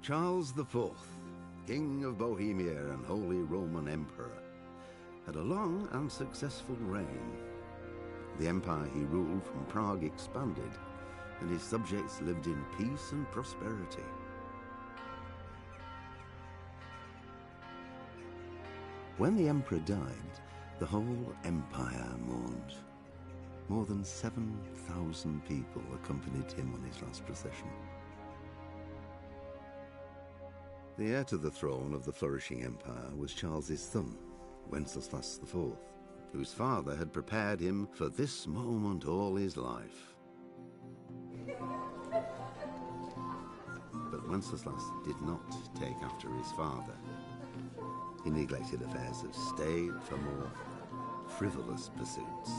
Charles IV, King of Bohemia and Holy Roman Emperor, had a long and successful reign. The empire he ruled from Prague expanded, and his subjects lived in peace and prosperity. When the emperor died, the whole empire mourned. More than 7,000 people accompanied him on his last procession. The heir to the throne of the flourishing empire was Charles's son, Wenceslas IV, whose father had prepared him for this moment all his life. But Wenceslas did not take after his father. He neglected affairs of state for more frivolous pursuits.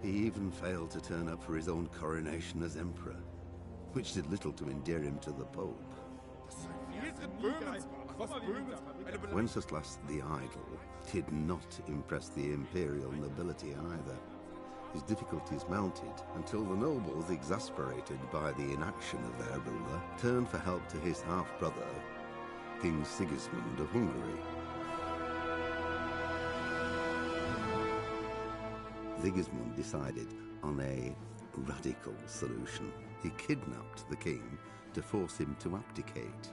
He even failed to turn up for his own coronation as emperor, which did little to endear him to the Pope. Wenceslas the Idle did not impress the imperial nobility either. His difficulties mounted until the nobles, exasperated by the inaction of their ruler, turned for help to his half-brother, King Sigismund of Hungary. Sigismund decided on a radical solution. He kidnapped the king to force him to abdicate,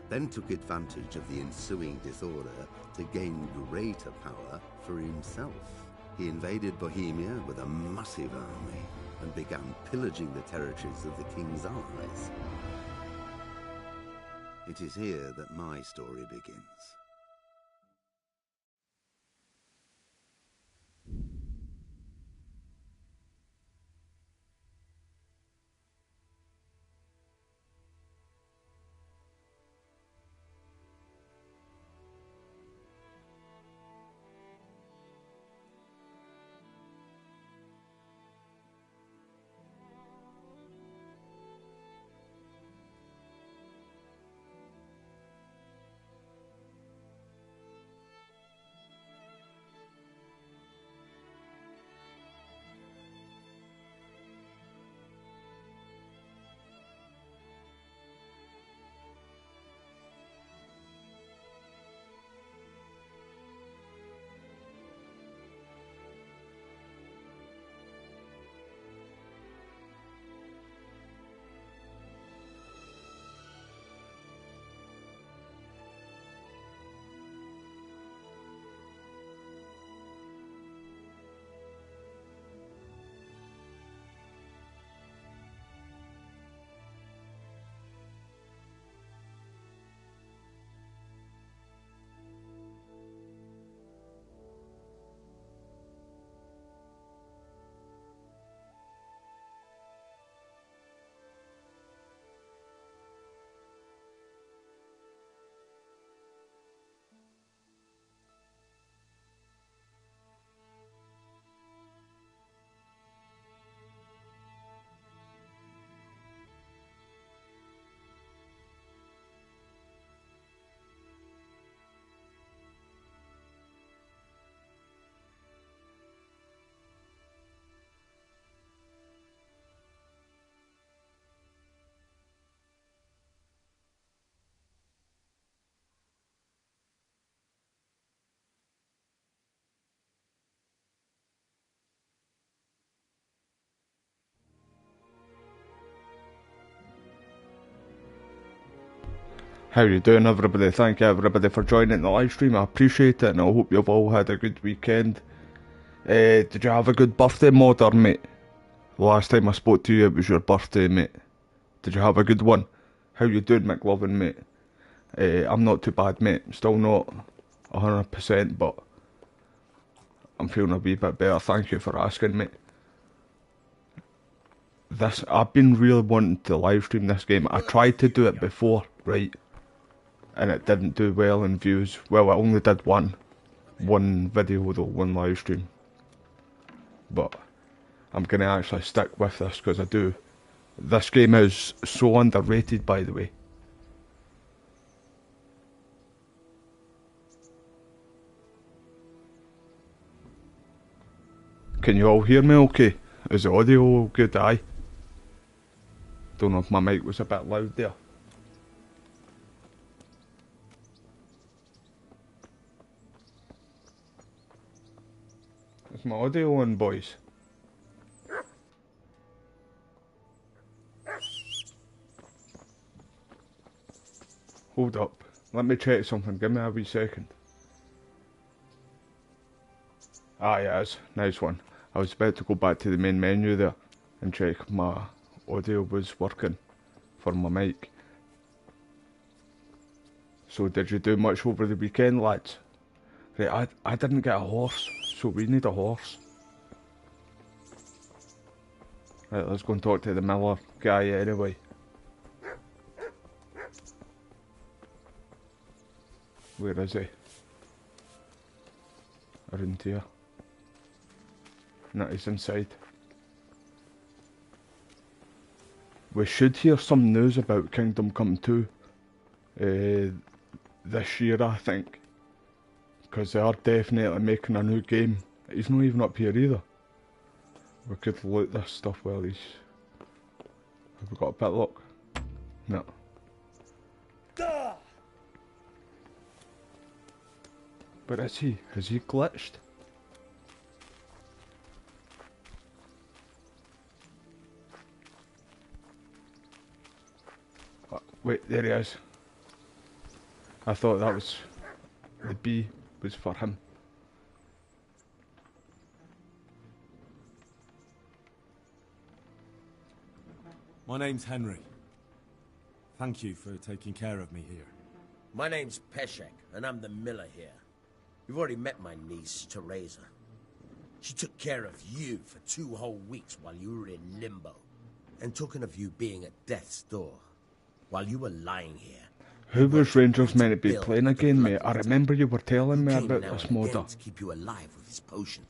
then took advantage of the ensuing disorder to gain greater power for himself. He invaded Bohemia with a massive army and began pillaging the territories of the king's allies. It is here that my story begins. How you doing, everybody? Thank you everybody for joining the live stream. I appreciate it and I hope you've all had a good weekend. Did you have a good birthday, Modern, mate? The last time I spoke to you it was your birthday, mate. Did you have a good one? How you doing, McLovin, mate? I'm not too bad, mate. I'm still not 100%, but I'm feeling a wee bit better. Thank you for asking, mate. I've been really wanting to live stream this game. I tried to do it before, right? And it didn't do well in views. Well, I only did one video though, one live stream. But I'm gonna actually stick with this because I do. This game is so underrated, by the way. Can you all hear me okay? Is the audio good? Aye. Don't know if my mic was a bit loud there. Is my audio on, boys? Hold up. Let me check something. Give me a wee second. Ah, yeah, it is. Nice one. I was about to go back to the main menu there and check if my audio was working for my mic. So did you do much over the weekend, lads? Right, I didn't get a horse, so we need a horse. Right, let's go and talk to the miller guy anyway. Where is he? Around here. No, he's inside. We should hear some news about Kingdom Come 2 this year, I think. Because they are definitely making a new game. He's not even up here either. We could loot this stuff while he's... Have we got a padlock? No. Where is he? Has he glitched? Oh, wait, there he is. I thought that was... the B was for him. My name's Henry. Thank you for taking care of me here. My name's Peshek, and I'm the miller here. You've already met my niece, Teresa. She took care of you for 2 whole weeks while you were in limbo. And talking of you being at death's door, while you were lying here... Who was Rangers meant to be playing again, mate? I remember you were telling me about this modder.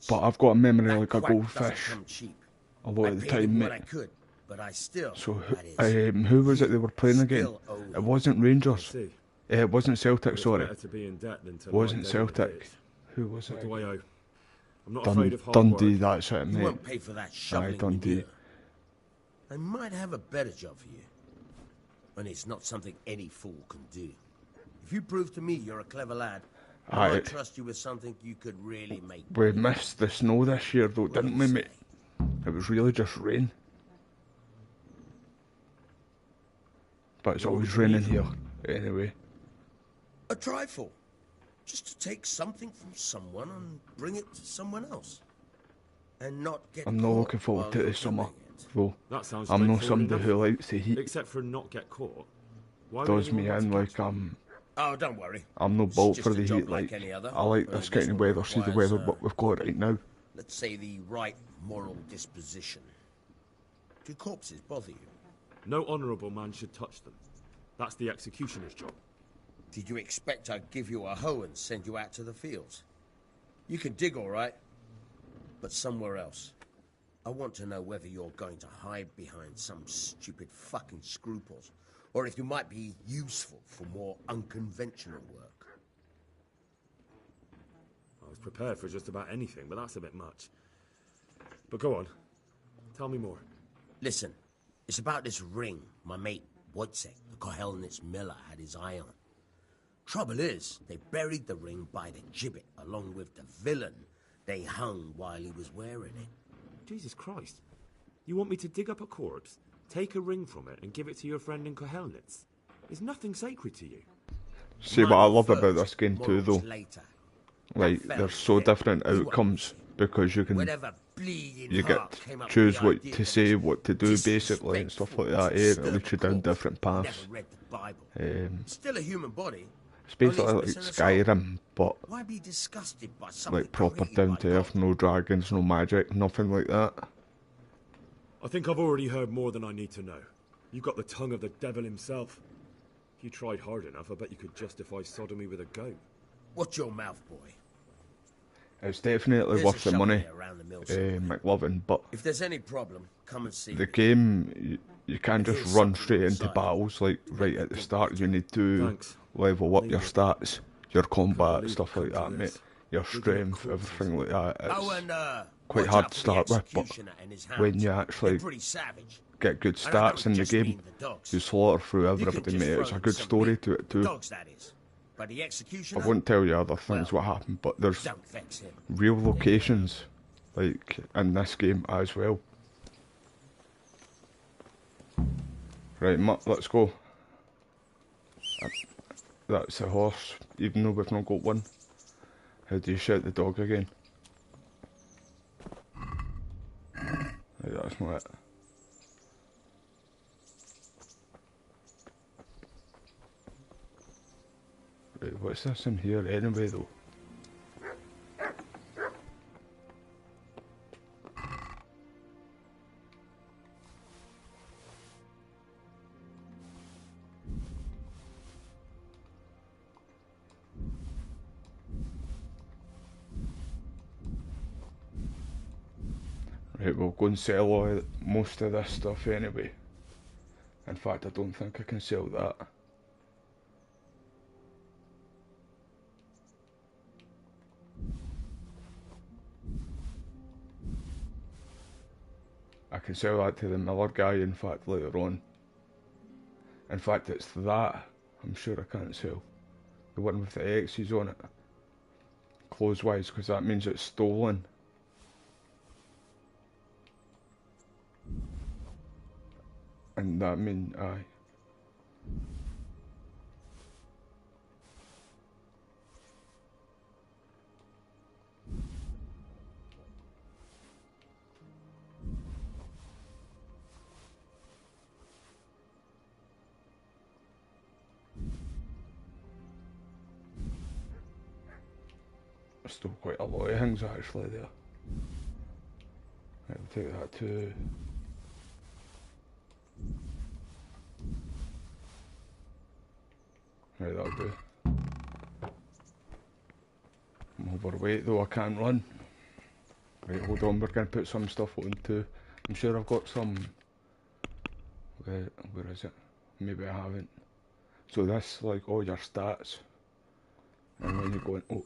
But I've got a memory like a goldfish. A lot of the time, mate. So, who was it they were playing again? It wasn't Rangers. It wasn't Celtic, sorry. It wasn't Celtic. Who was it? Dundee, that's it, mate. Aye, Dundee. I might have a better job for you. And it's not something any fool can do. If you prove to me you're a clever lad, I might trust you with something you could really make. We missed the snow this year though, didn't we, mate? It was really just rain. But it's always raining here, anyway. A trifle. Just to take something from someone and bring it to someone else. And not get I'm not looking forward to the summer, though. I'm not somebody who likes the heat. Except for not get caught. Does me in like Oh, don't worry. I'm no bolt for the heat. Like I like this kind of weather. See the weather what we've got right now. Let's say the right moral disposition. Do corpses bother you? No honourable man should touch them. That's the executioner's job. Did you expect I'd give you a hoe and send you out to the fields? You can dig all right, but somewhere else. I want to know whether you're going to hide behind some stupid fucking scruples, or if you might be useful for more unconventional work. I was prepared for just about anything, but that's a bit much. But go on. Tell me more. Listen, it's about this ring my mate Wojciech, the Kohelnitz miller, had his eye on. Trouble is, they buried the ring by the gibbet, along with the villain they hung while he was wearing it. Jesus Christ. You want me to dig up a corpse, take a ring from it, and give it to your friend in Kohelnitz? Is nothing sacred to you? See what I love about this game too, though. Like, there's so different outcomes because you can get choose what to say, what to do, basically, and stuff like that. It leads you down different paths. Still a human body. It's basically like Skyrim, but like proper down to earth, no dragons, no magic, nothing like that. I think I've already heard more than I need to know. You've got the tongue of the devil himself. If you tried hard enough, I bet you could justify sodomy with a goat. Watch your mouth, boy. It's definitely worth the money, McLovin, but if there's any problem, come and see the game, you can't just run straight into battles. Like right at the start, you need to level up your stats, your combat, stuff like that, mate. Your strength, everything like that. It's quite hard to start with, but when you actually get good And I stats don't in the just game. mean the dogs. You slaughter through You can everybody, just mate. throw It's a them good some story meat. to it too. Dogs, that is. But the I executioner, won't tell you other things well, what happened, but there's don't vex him. real locations, like, in this game as well. Right, Mutt, let's go. That's a horse, even though we've not got one. How do you shout the dog again? Right, that's not it. Right, what's this in here anyway though? Right, we'll go and sell most of this stuff anyway. In fact, I don't think I can sell that. I can sell that to the Miller guy, in fact, later on. In fact, it's that I'm sure I can't sell. The one with the X's on it. Clothes-wise, because that means it's stolen. And that means, aye. There's still quite a lot of things actually there. Right, we'll take that too. Right, that'll do. I'm overweight though, I can't run. Right, hold on, we're going to put some stuff on too. I'm sure I've got some... Where is it? Maybe I haven't. So this, like, all your stats. And when you go in... Oh,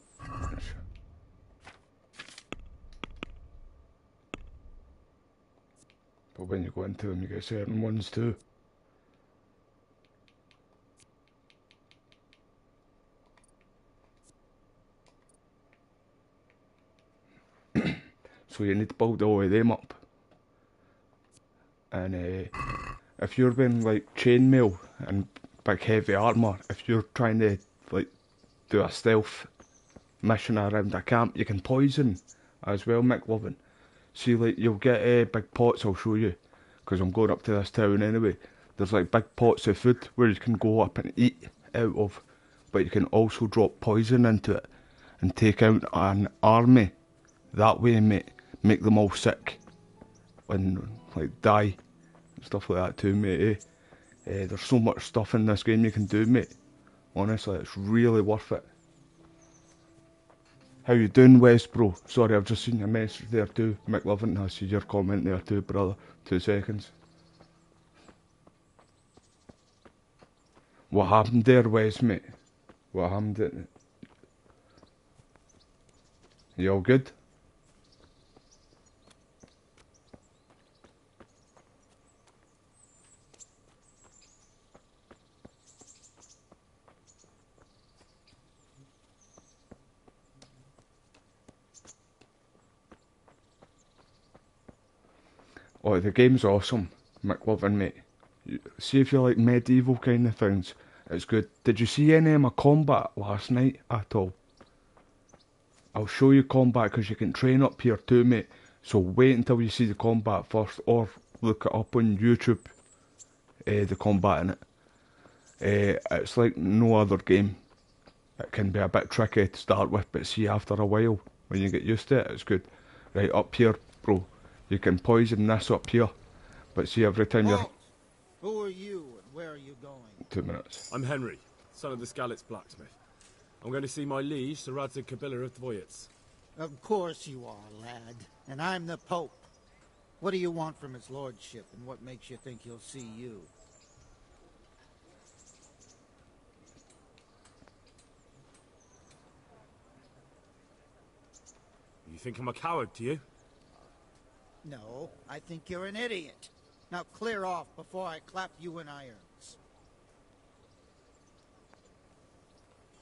but when you go into them, you get certain ones too. So you need to build all of them up. And if you're wearing like chainmail and big heavy armour, if you're trying to like do a stealth mission around a camp, you can poison as well, McLovin. See, like, you'll get big pots, I'll show you, because I'm going up to this town anyway. There's like big pots of food where you can go up and eat out of, but you can also drop poison into it and take out an army that way, mate. Make them all sick and like die and stuff like that too, mate. There's so much stuff in this game you can do, mate. Honestly, it's really worth it. How you doing, Wes, bro? Sorry, I've just seen your message there too. McLovin, I see your comment there too, brother. 2 seconds. What happened there, Wes, mate? What happened? You all good? Oh, the game's awesome, McLovin, mate. See if you like medieval kind of things, it's good. Did you see any of my combat last night at all? I'll show you combat because you can train up here too, mate. So wait until you see the combat first, or look it up on YouTube, the combat in it. It's like no other game. It can be a bit tricky to start with, but see after a while, when you get used to it, it's good. Right, up here, bro. You can poison this up here, but see every time you're... Who are you and where are you going? 2 minutes. I'm Henry, son of the Skalitz blacksmith. I'm going to see my liege, Sir Rataje Kabila of Dvoyets. Of course you are, lad. And I'm the Pope. What do you want from his lordship, and what makes you think he'll see you? You think I'm a coward, do you? No, I think you're an idiot. Now clear off before I clap you in irons.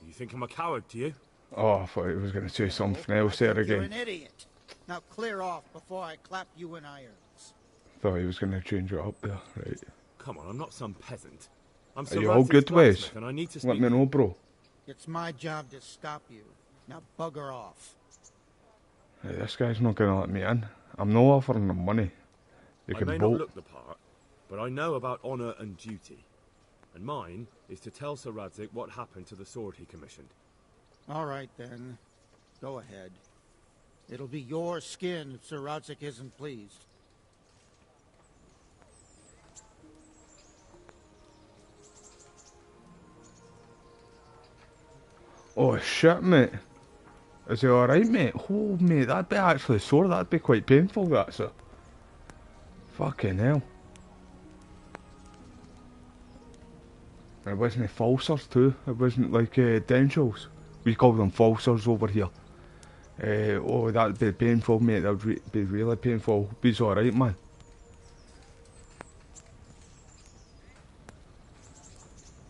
You think I'm a coward, do you? Oh, I thought he was going to say something else there You're again. an idiot. Now clear off before I clap you in irons. Thought he was going to change it up there, right. Come on, I'm not some peasant. I'm Are you all good, Wes? and I need to Let speak. me know, bro. It's my job to stop you. Now bugger off. Hey, this guy's not going to let me in. I'm not offering him money. You I can may bolt. not look the part, but I know about honour and duty. And mine is to tell Sir Radzig what happened to the sword he commissioned. All right, then. Go ahead. It'll be your skin if Sir Radzig isn't pleased. Oh shit, mate. Is he alright, mate? Oh, mate, that'd be actually sore. That'd be quite painful, that, sir. Fucking hell. It wasn't falsers too. It wasn't like dentals. We call them falsers over here. Oh, that'd be painful, mate. That would be really painful. He's alright, man.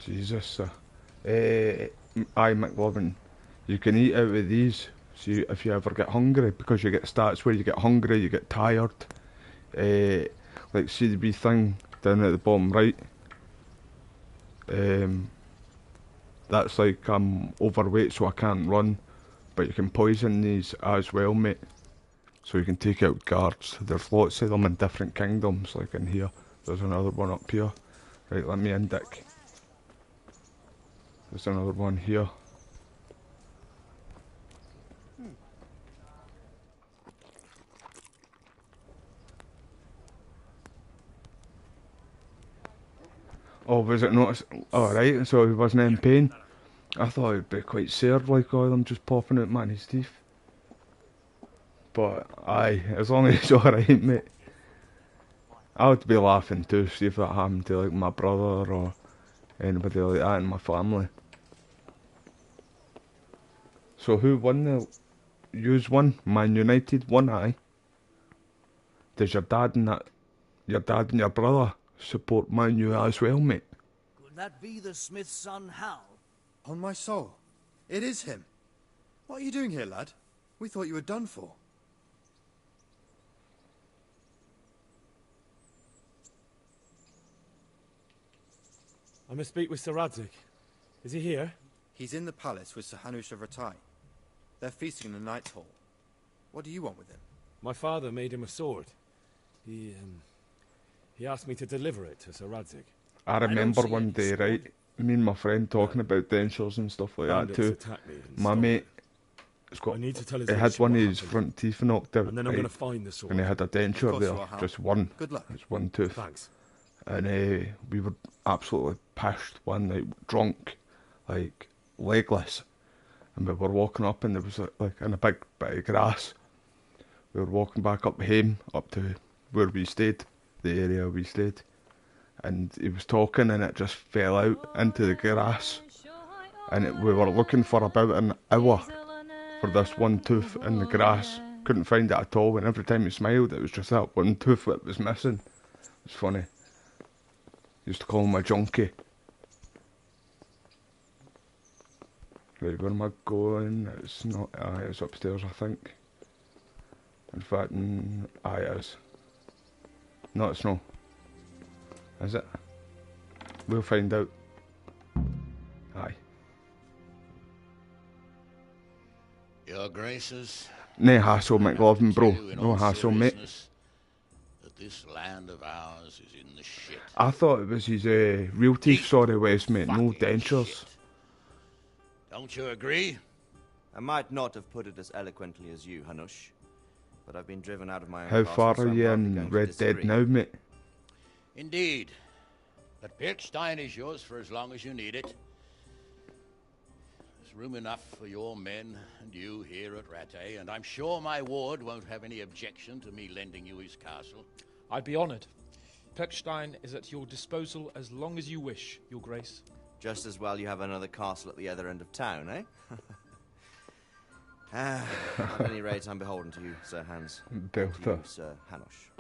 Jesus, sir. Aye, McLovin. You can eat out of these. See, if you ever get hungry, because you get stats where you get hungry, you get tired. Like, see the wee thing down at the bottom right. That's like I'm overweight, so I can't run. But you can poison these as well, mate. So you can take out guards. There's lots of them in different kingdoms, like in here. There's another one up here. Right, let me in, Dick. There's another one here. Oh, was it not? Alright, so he wasn't in pain. I thought it'd be quite sad, like all of them just popping out man's teeth. But, aye, as long as he's alright, mate. I would be laughing too, see if that happened to like my brother or anybody like that in my family. So who won the... Yous won? Man United won, aye. Does your dad and your brother support Man U as well, mate? Could that be the smith's son, Hal? On my soul, it is him. What are you doing here, lad? We thought you were done for. I must speak with Sir Radzig. Is he here? He's in the palace with Sir Hanush of Rataje. They're feasting in the Knight's Hall. What do you want with him? My father made him a sword. He asked me to deliver it to Sir Radzig. I remember one day, right, me and my friend talking about dentures and stuff like that too. My mate, he had one of his front teeth knocked out, and then I'm going to find the sword. And he had a denture there, just one. Good luck. It's one tooth. Thanks. And we were absolutely pissed one night, drunk, like legless, and we were walking up, and there was like in a big bit of grass. We were walking back up home, up to where we stayed, the area we stayed, and he was talking, and it just fell out into the grass, and we were looking for about an hour for this one tooth in the grass. Couldn't find it at all, and every time he smiled, it was just that one tooth that was missing. It's funny. Used to call him a junkie. Right, where am I going? It's not. Aye, it's upstairs, I think. In fact, aye, it is. No, it's not. Is it? We'll find out. Aye. Your Graces. No hassle, McLovin, bro. No hassle, mate. That this land of ours is in the shit. I thought it was his real teeth, sorry, Wes, mate. No dentures. Shit. Don't you agree? I might not have put it as eloquently as you, Hanush, but I've been driven out of my own How castle, far so are I'm you hardly in going to Red Dead disagree. now, mate? Indeed. But Piltstein is yours for as long as you need it. There's room enough for your men and you here at Rataje, and I'm sure my ward won't have any objection to me lending you his castle. I'd be honoured. Piltstein is at your disposal as long as you wish, Your Grace. Just as well you have another castle at the other end of town, eh? At any rate, I'm beholden to you, Sir Hans. And to you, Delta. Sir Hanush.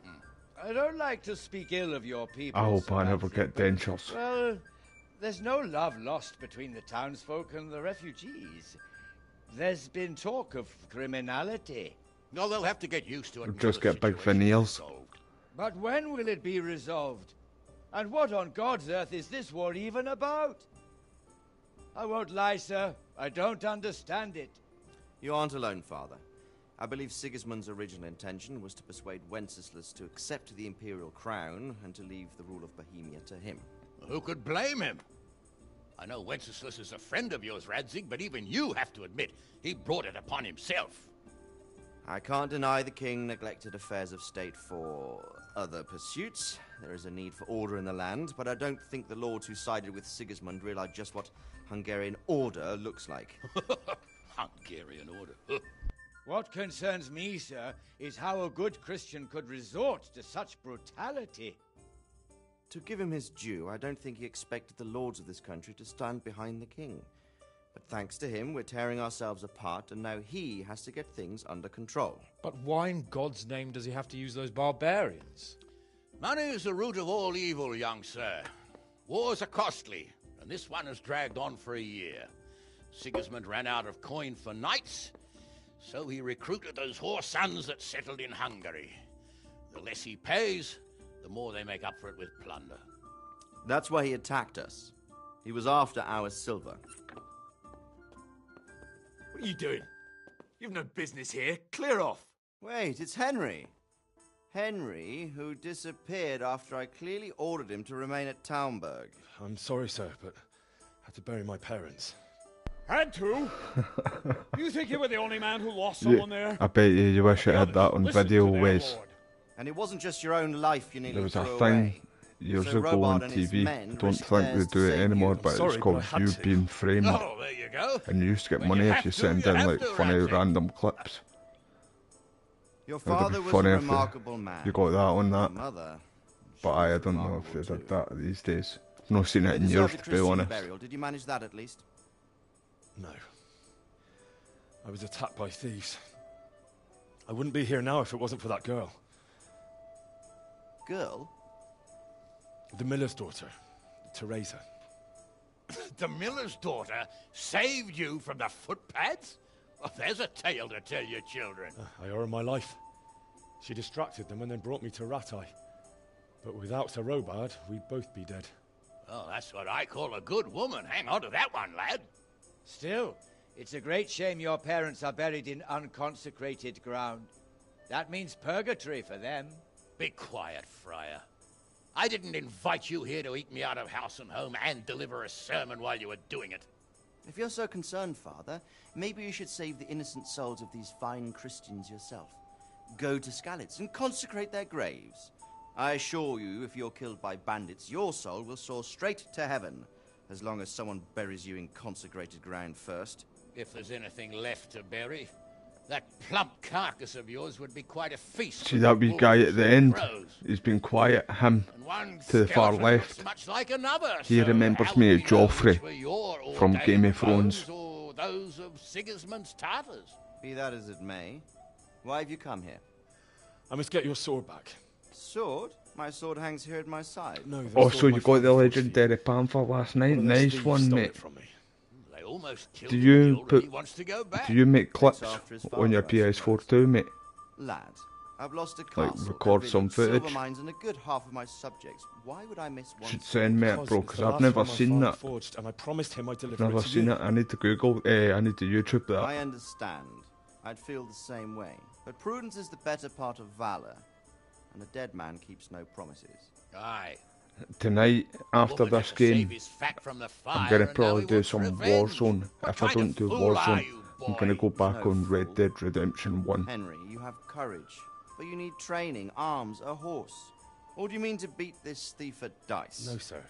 I don't like to speak ill of your people. I hope I never get dentures. Well, there's no love lost between the townsfolk and the refugees. There's been talk of criminality. No, they'll have to get used to it. Just get big veneers. But when will it be resolved? And what on God's earth is this war even about? I won't lie, sir. I don't understand it. You aren't alone, Father. I believe Sigismund's original intention was to persuade Wenceslas to accept the imperial crown and to leave the rule of Bohemia to him. Who could blame him? I know Wenceslas is a friend of yours, Radzig, but even you have to admit he brought it upon himself. I can't deny the king neglected affairs of state for other pursuits. There is a need for order in the land, but I don't think the lords who sided with Sigismund realized just what Hungarian order looks like. Hungarian order? What concerns me, sir, is how a good Christian could resort to such brutality. To give him his due, I don't think he expected the lords of this country to stand behind the king. But thanks to him, we're tearing ourselves apart, and now he has to get things under control. But why in God's name does he have to use those barbarians? Money is the root of all evil, young sir. Wars are costly, and this one has dragged on for a year. Sigismund ran out of coin for knights, so he recruited those whore sons that settled in Hungary. The less he pays, the more they make up for it with plunder. That's why he attacked us. He was after our silver. What are you doing? You've no business here. Clear off. Wait, it's Henry. Henry, who disappeared after I clearly ordered him to remain at Taunberg. I'm sorry, sir, but I had to bury my parents. Had to? You think you were the only man who lost someone there? I bet you wish it had that on video, Wes. And it wasn't just your own life you nearly There was a threw thing away. years So ago on Robard and his TV. men I don't risked think theirs they do to it save anymore, you. but Sorry, it's but called I had You to. Being Framed. Oh, there you go. And you used to get When money you if have you to, sent you in have like to, funny Rataje. random clips. Your It would father be was funny a if remarkable man. you got that on Your that. mother, But she I was don't know if remarkable they did too. that these days. I've not seen it They in years, deserved a to be Christian honest. burial. Did you manage that at least? No. I was attacked by thieves. I wouldn't be here now if it wasn't for that girl. Girl? The miller's daughter, Teresa. The miller's daughter saved you from the footpads? Well, there's a tale to tell your children. I owe her my life. She distracted them and then brought me to Rataje. But without Sir Robard, we'd both be dead. Oh, that's what I call a good woman. Hang on to that one, lad. Still, it's a great shame your parents are buried in unconsecrated ground. That means purgatory for them. Be quiet, Friar. I didn't invite you here to eat me out of house and home and deliver a sermon while you were doing it. If you're so concerned, Father, maybe you should save the innocent souls of these fine Christians yourself. Go to Skalitz and consecrate their graves. I assure you, if you're killed by bandits, your soul will soar straight to heaven, as long as someone buries you in consecrated ground first. If there's anything left to bury, that plump carcass of yours would be quite a feast. See that wee guy at the end? Crows. He's been quiet, him, And one to the far skeleton left. looks much like another, He so remembers how me would of we know Joffrey which were your from ordained Game of Thrones. foes or those of Sigismund's Tartars? Be that as it may, why have you come here? I must get your sword back. Sword? My sword hangs here at my side. No, the Oh, sword so my you got father the forced legendary panther last night? One of those Nice thieves one, stole mate. it from me. They almost killed Do him, you and he already put? wants to go back. Do you make clips after his on your father, I PS4 too, mate? Lad, I've lost a castle, record a some village, silver footage? mines, and a good half of my subjects. Why would I miss one? Should send me it, bro, It's because the I've last never one my seen father that. forged, and I promised him I'd deliver Never it to seen you. it. I need to Google. I need to YouTube that. I understand. I'd feel the same way. But prudence is the better part of valor, and a dead man keeps no promises. Aye. Tonight, after Woman this had to save game, his fat from the I'm fire, gonna and now probably he do wants some revenge. Warzone. What If I kind don't of do fool are Warzone, you, I'm gonna boy? go back No on Red fool. Dead Redemption 1. Henry, you have courage, but you need training, arms, a horse. Or do you mean to beat this thief at dice? No, sir.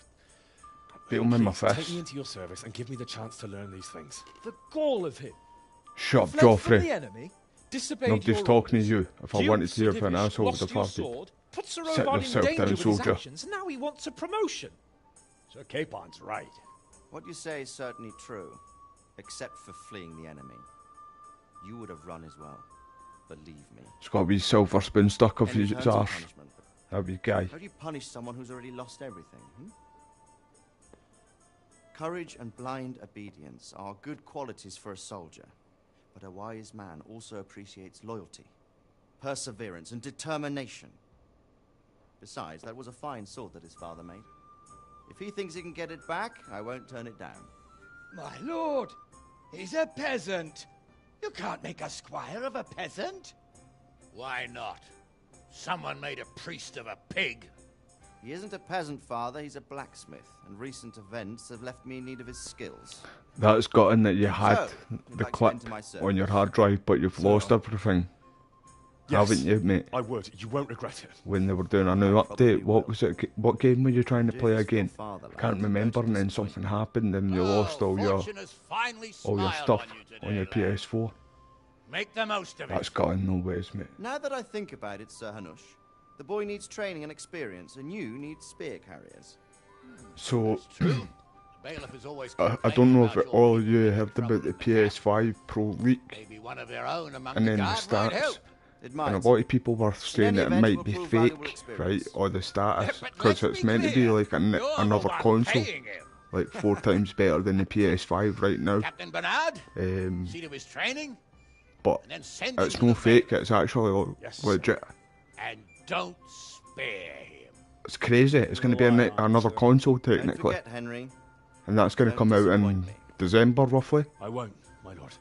Beat him in my Please, Take fist. me into your service and give me the chance to learn these things. The gall of him. Shut up, Fled from the Joffrey. enemy, disobeyed Nobody's your talking to orders, you. If I duped wanted to hear from an Divish, asshole, lost would have your farted. sword, put Sir Sit Robard in yourself danger down, with his soldier. actions, and now he wants a promotion. Sir Capon's right. What you say is certainly true, except for fleeing the enemy. You would have run as well. Believe me. He's got a wee silver spoon stuck up his Any terms of arse. punishment, That'd be Guy. How do you punish someone who's already lost everything? Courage and blind obedience are good qualities for a soldier, but a wise man also appreciates loyalty, perseverance, and determination. Besides, that was a fine sword that his father made. If he thinks he can get it back, I won't turn it down. My lord, he's a peasant. You can't make a squire of a peasant. Why not? Someone made a priest of a pig. He isn't a peasant, father, he's a blacksmith, and recent events have left me in need of his skills. That's got in that you had So, the like to clip enter my service. on your hard drive, but you've lost everything. Yes, Haven't you, mate? I would. You won't regret it. When they were doing a new update, what was it? What game were you trying to play again? Can't remember, and then something happened, and you lost all your stuff on your PS4. Make the most of it. That's got in no ways, mate. Now that I think about it, Sir Hanush, the boy needs training and experience, and you need spear carriers. So, Bailiff is always I don't know if all of you heard about the PS5 Pro leak, maybe one of their own among and then the guard might stats. help. It And might. a lot of people were saying that it event, might will be prove valuable fake, experience. right, or the status, But because let's it's be meant to be clear. like You're the another one console, paying him. like 4 times better than the PS5 right now. Captain Bernard, see to his training, But and then send him it's to no the fake, it's actually Yes, legit. and don't spare him. It's crazy, it's going to be another console Don't technically, forget, Henry. and that's going to Don't come out in disappoint me. December roughly. I won't, my lord.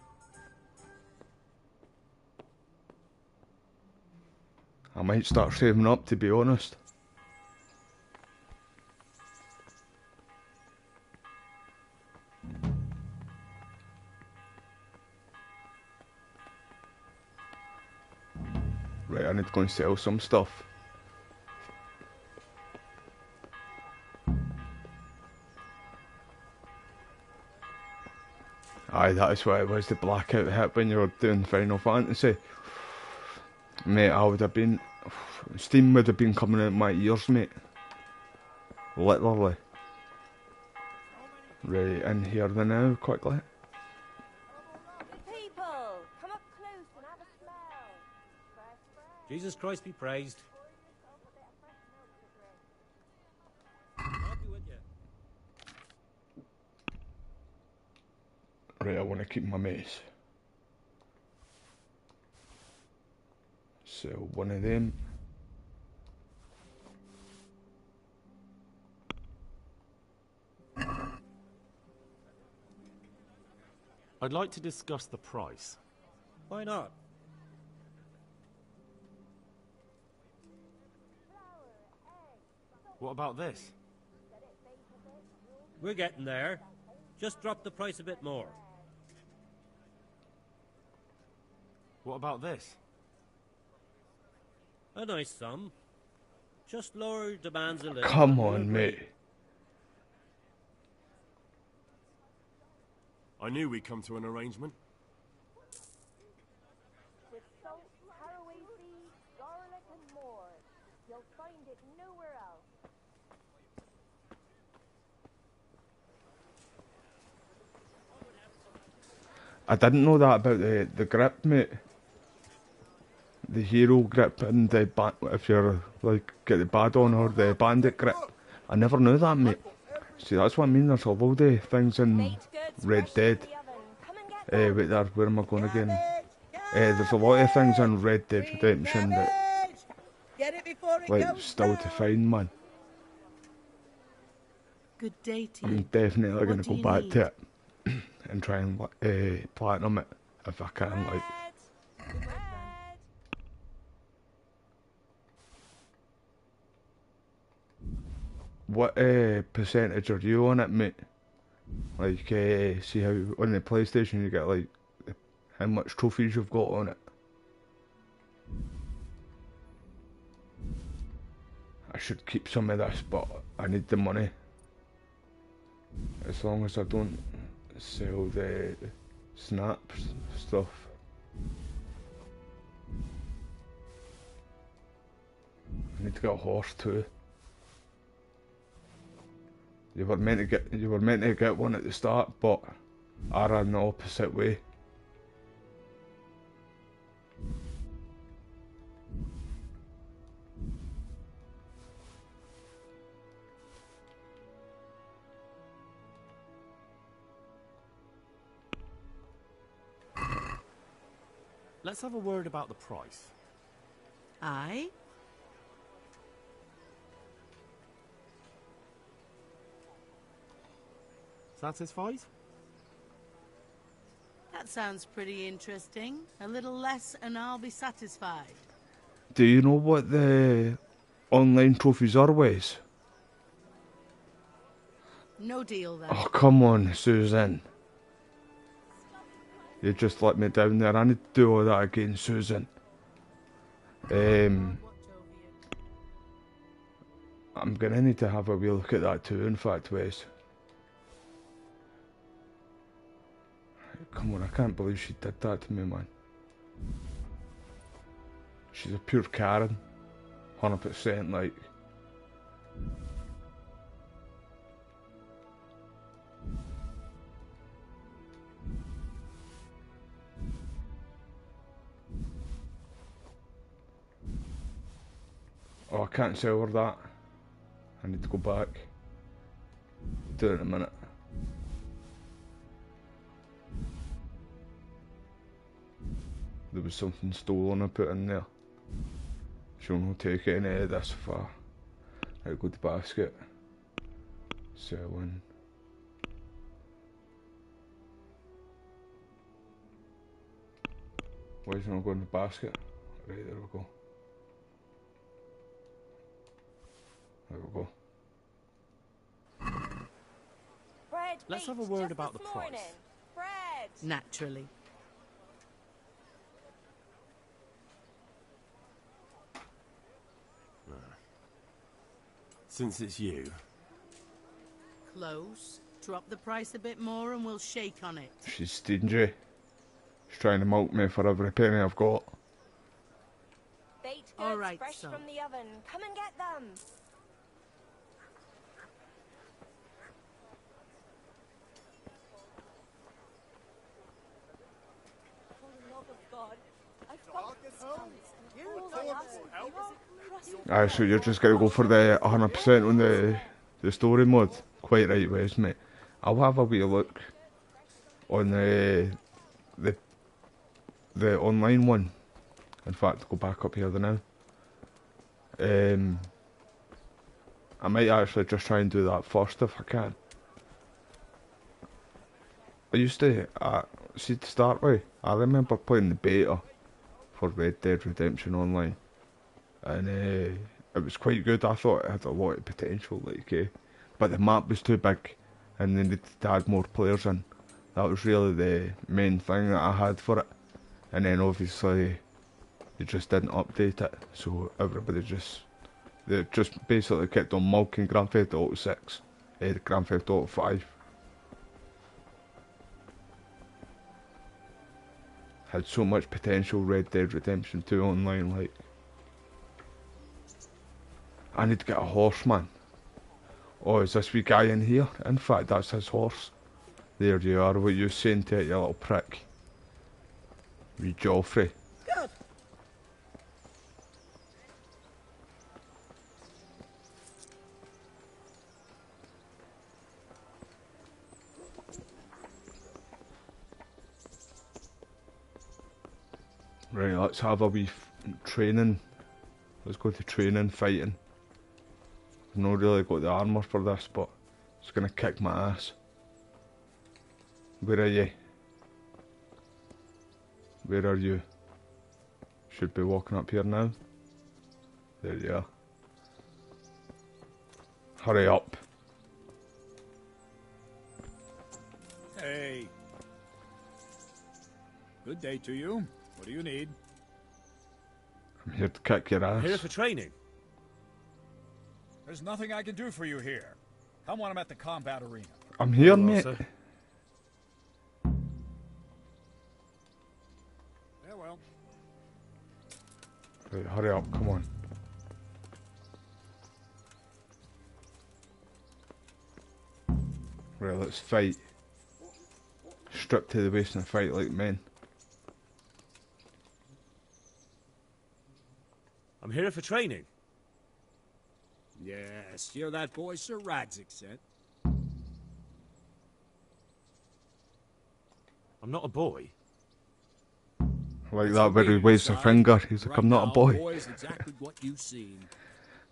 I might start saving up, to be honest. Right, I need to go and sell some stuff. Aye, that is what it was, the blackout hit when you were doing Final Fantasy. Mate, I would have been... Steam would have been coming out my ears, mate. Literally. Right, in here then now, quickly. People, come up close and have a smell. Jesus Christ be praised. Right, I want to keep my mace. So, one of them. I'd like to discuss the price. Why not? What about this? We're getting there. Just drop the price a bit more. What about this? A nice sum. Just lower your demands a little. Come and we'll on, agree. mate. I knew we'd come to an arrangement. With salt, caraway seeds, garlic and more. You'll find it nowhere else. I didn't know that about the grip, mate. The hero grip and the if you're like get the bad on or the bandit grip. I never knew that, mate. See, that's what I mean. There's a load of things in Red Dead. Wait there, where am I going again? There's a lot of things in Red Dead Redemption that like still to find, man. Good day to you. I'm definitely going What to do go you back need? to it and try and platinum it if I can, like. What percentage are you on it, mate? Like, see how on the PlayStation you get like how much trophies you've got on it. I should keep some of this, but I need the money. As long as I don't sell the snaps stuff. I need to get a horse too. You were meant to get one at the start, but I ran the opposite way. Let's have a word about the price. Aye? Satisfied? That sounds pretty interesting. A little less and I'll be satisfied. Do you know what the online trophies are, Wes? No deal then. Oh, come on, Susan. You just let me down there. I need to do all that again, Susan. I'm gonna need to have a wee look at that too, in fact, Wes. Come on, I can't believe she did that to me, man. She's a pure Karen. 100%, like. Oh, I can't sell her that. I need to go back. Do it in a minute. There was something stolen I put in there. She'll not take any of this far. Right, go to basket. Selling. Why is it not going to basket? Right, there we go. There we go. Bread Let's have a baked word just about this the price. morning. Bread. Naturally. Since it's you. Close. Drop the price a bit more and we'll shake on it. She's stingy. She's trying to milk me for every penny I've got. Baked goods All right, fresh son. from the oven. Come and get them. For the love of God, I've got Aye, so you're just going to go for the 100% on the story mode? Quite right, Wes, mate. I'll have a wee look on the online one. In fact, go back up here now. I might actually just try and do that first if I can. I used to, see to start with, I remember playing the beta for Red Dead Redemption Online. And it was quite good. I thought it had a lot of potential, like, but the map was too big and they needed to add more players in. That was really the main thing that I had for it. And then obviously they just didn't update it, so everybody they just basically kept on milking Grand Theft Auto 6, Grand Theft Auto 5. Had so much potential, Red Dead Redemption 2 Online, like. I need to get a horse, man. Oh, is this wee guy in here? In fact, that's his horse. There you are, what you saying to it, you little prick. Wee Joffrey. Good. Right, let's have a wee training. Let's go to training, fighting. I've not really got the armour for this, but it's gonna kick my ass. Where are you? Where are you? Should be walking up here now. There you are. Hurry up. Hey. Good day to you. What do you need? I'm here to kick your ass. Here for training. There's nothing I can do for you here. Come when I'm at the combat arena. I'm here, mate. Sir. Yeah, well. Right, hurry up, come on. Right, let's fight. Strip to the waist and fight like men. I'm here for training. Yes, you're that boy Sir Radzig sent. I'm not a boy. Like that where he waves a finger. He's like, I'm not a boy. Boys, exactly what you've seen.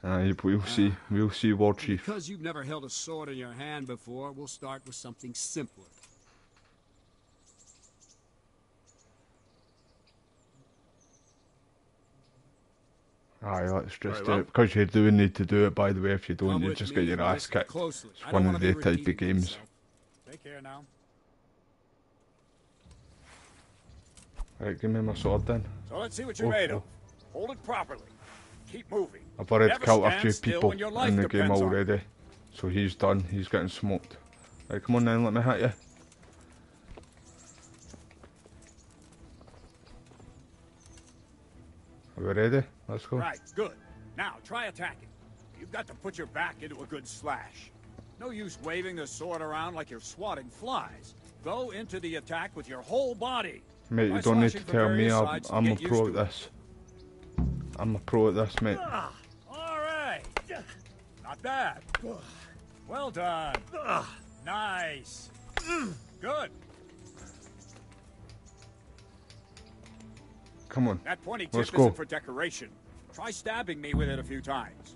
We'll see. We'll see, War Chief. Because you've never held a sword in your hand before, we'll start with something simpler. Aye, let's just do it. Because you do need to do it, by the way. If you don't, you just get your ass kicked. It's one of the type of games. Take care now. Right, give me my sword then. So let's see what you're made of. Hold it properly. Keep moving. I've already Never killed a stand few still people when your life in the game depends on it. already. So he's done. He's getting smoked. Right, come on then, let me hit you. Are we ready? Let's go. Right, good. Now, try attacking. You've got to put your back into a good slash. No use waving the sword around like you're swatting flies. Go into the attack with your whole body. Mate, you don't need to tell me. I'm a pro at this. I'm a pro at this, mate. All right. Not bad. Well done. Nice. Good. Come on. That pointy Let's tip go. isn't for decoration. Try stabbing me with it a few times.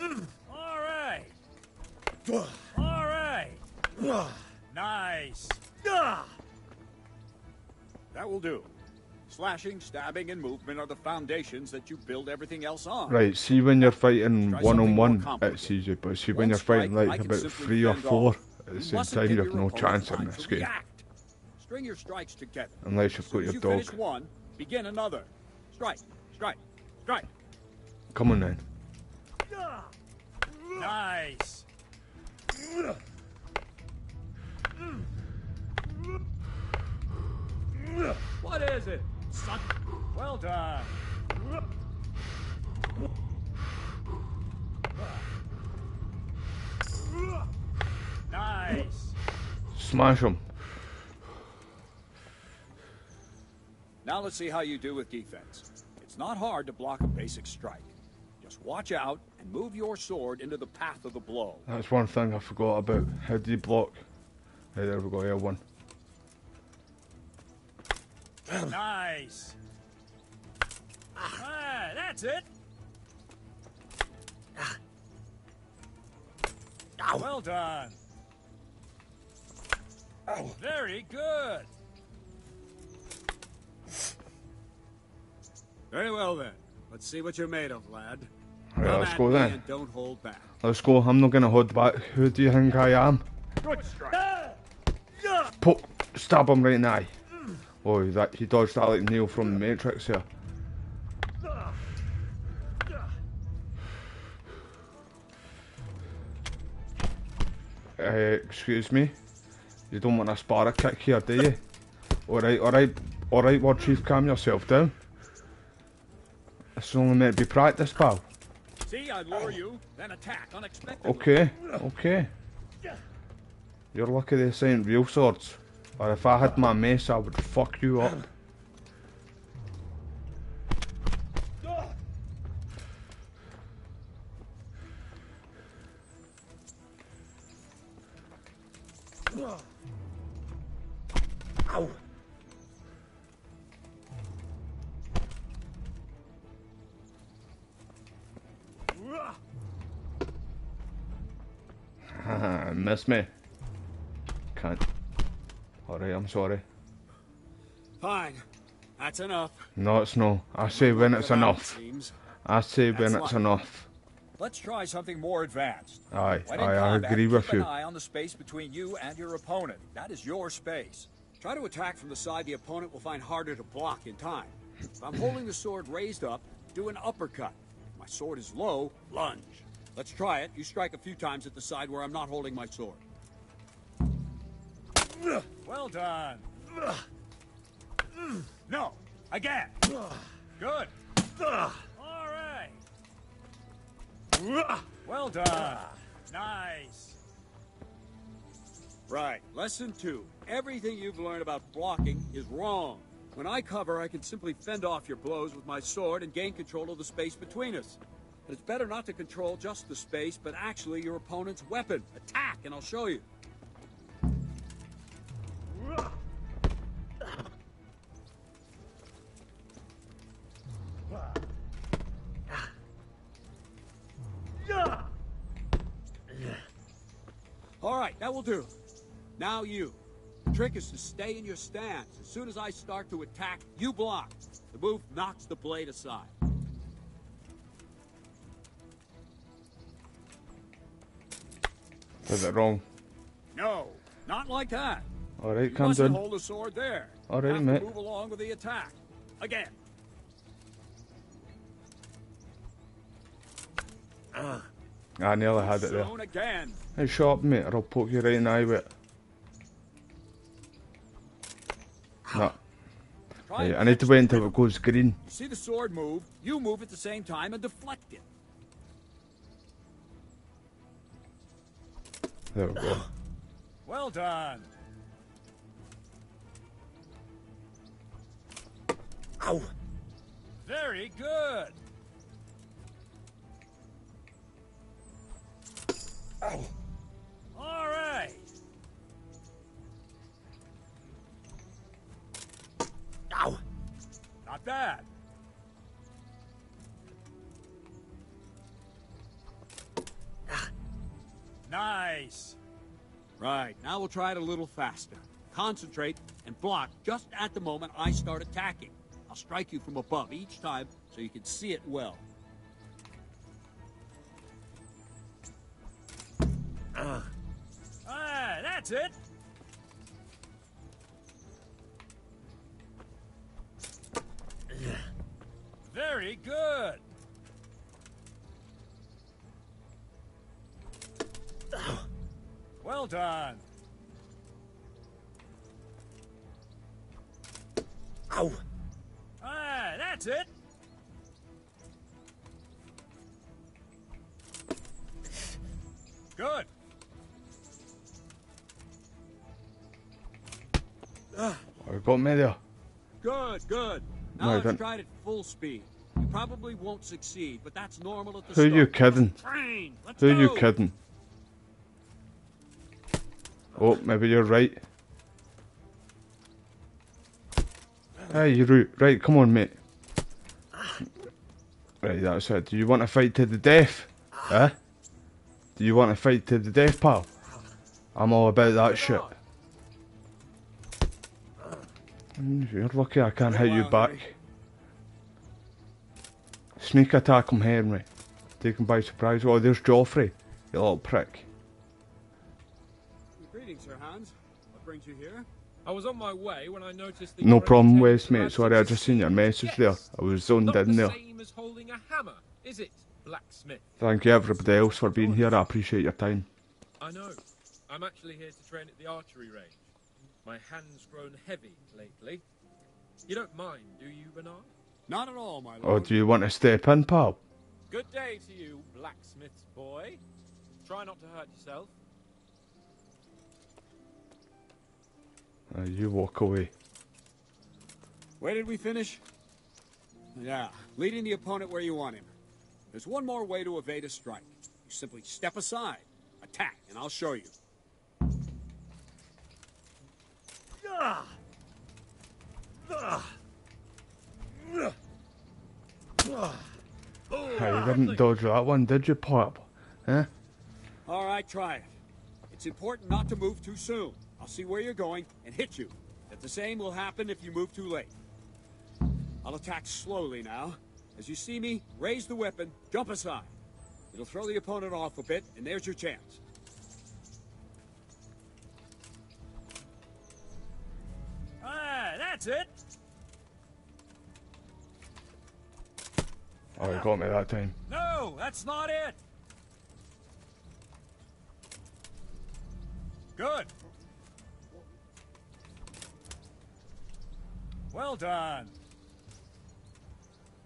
All right. All right. Nice. That will do. Slashing, stabbing, and movement are the foundations that you build everything else on. Right, see when you're fighting one-on-one, it's easy, but see when you're fighting like about 3 or 4 at the same time, you have no chance in this game. String your strikes together. Unless you've got your you dog. finish one, begin another. Strike, strike, strike. Come on then. Nice. What is it, son? Well done. Nice. Smash him. Now let's see how you do with defense. It's not hard to block a basic strike. Just watch out and move your sword into the path of the blow. That's one thing I forgot about. How do you block? Hey, there we go, L1. Nice. Ah, that's it. Well done. Very good. Very well then. Let's see what you're made of, lad. Right, let's go then. And don't hold back. Let's go. I'm not gonna hold back. Who do you think I am? Good strike. Stab him right in the eye. Oh, he dodged that like Neo from the Matrix here. Excuse me. You don't want a sparring kick here, do you? Alright, War Chief, calm yourself down. It's only meant to be practice, pal. See, I lure you, then attack unexpectedly. Okay. You're lucky this ain't real swords. Or if I had my mace, I would fuck you up. Ow. Miss me. Can't. Alright, I'm sorry. Fine. That's enough. No, it's no. I say when it's enough. I say when it's enough. Let's try something more advanced. Aye, When in I combat, agree with keep you. an eye on the space between you and your opponent. That is your space. Try to attack from the side the opponent will find harder to block in time. If I'm holding the sword raised up, do an uppercut. If my sword is low, lunge. Let's try it. You strike a few times at the side where I'm not holding my sword. Well done. No, again. Good. All right. Well done. Nice. Right. Lesson 2. Everything you've learned about blocking is wrong. When I cover, I can simply fend off your blows with my sword and gain control of the space between us. But it's better not to control just the space, but actually your opponent's weapon. Attack, and I'll show you. All right, that will do. Now you. The trick is to stay in your stance. As soon as I start to attack, you block. The move knocks the blade aside. Did it wrong. No, not like that. Alright, you calm mustn't down. hold the sword there. Alright, Have mate. to move along with the attack. Again. I nearly had it there. Soon again. Hey, shut up, mate, or I'll poke you right in the eye with it. No. Right, I need to wait until it goes green. You see the sword move, you move at the same time and deflect it. There we go. Well done. Ow. Very good. Ow. All right. Ow. Not bad. Nice. Right, now we'll try it a little faster. Concentrate and block just at the moment I start attacking. I'll strike you from above each time so you can see it well. That's it. Very good. Well done. Ow. That's it. Good. I got me there. Good, good. Now No, I let's don't. try it at full speed. You probably won't succeed, but that's normal at the Who start. you kidding? Train. Let's Who go. you kidding? Oh, maybe you're right. Hey, you're right. Come on, mate. Right, that's it. Do you want to fight to the death? Huh? Do you want to fight to the death, pal? I'm all about that shit. You're lucky I can't hit you back. Sneak attack him, Henry. Take him by surprise. Oh, there's Joffrey. You little prick. Greetings, Sir Hans. What brings you here? I was on my way when I noticed that No you're problem, entertaining Wes, mate. the Sorry, I just seen your message there. I was zoned Not in the there. same as holding a hammer, is it, blacksmith? Thank you, everybody else, for being here. I appreciate your time. I know. I'm actually here to train at the archery range. My hand's grown heavy lately. You don't mind, do you, Bernard? Not at all, my lord. Oh, do you want to step in, pal? Good day to you, blacksmith's boy. Try not to hurt yourself. You walk away. Where did we finish? Yeah, leading the opponent where you want him. There's one more way to evade a strike. You simply step aside, attack, and I'll show you. Hey, you didn't dodge that one, did you, Pop? Huh? All right, try it. It's important not to move too soon. I'll see where you're going and hit you. But the same will happen if you move too late. I'll attack slowly now. As you see me, raise the weapon, jump aside. It'll throw the opponent off a bit, and there's your chance. That's it. Oh, you got me that time. No, that's not it. Good. Well done.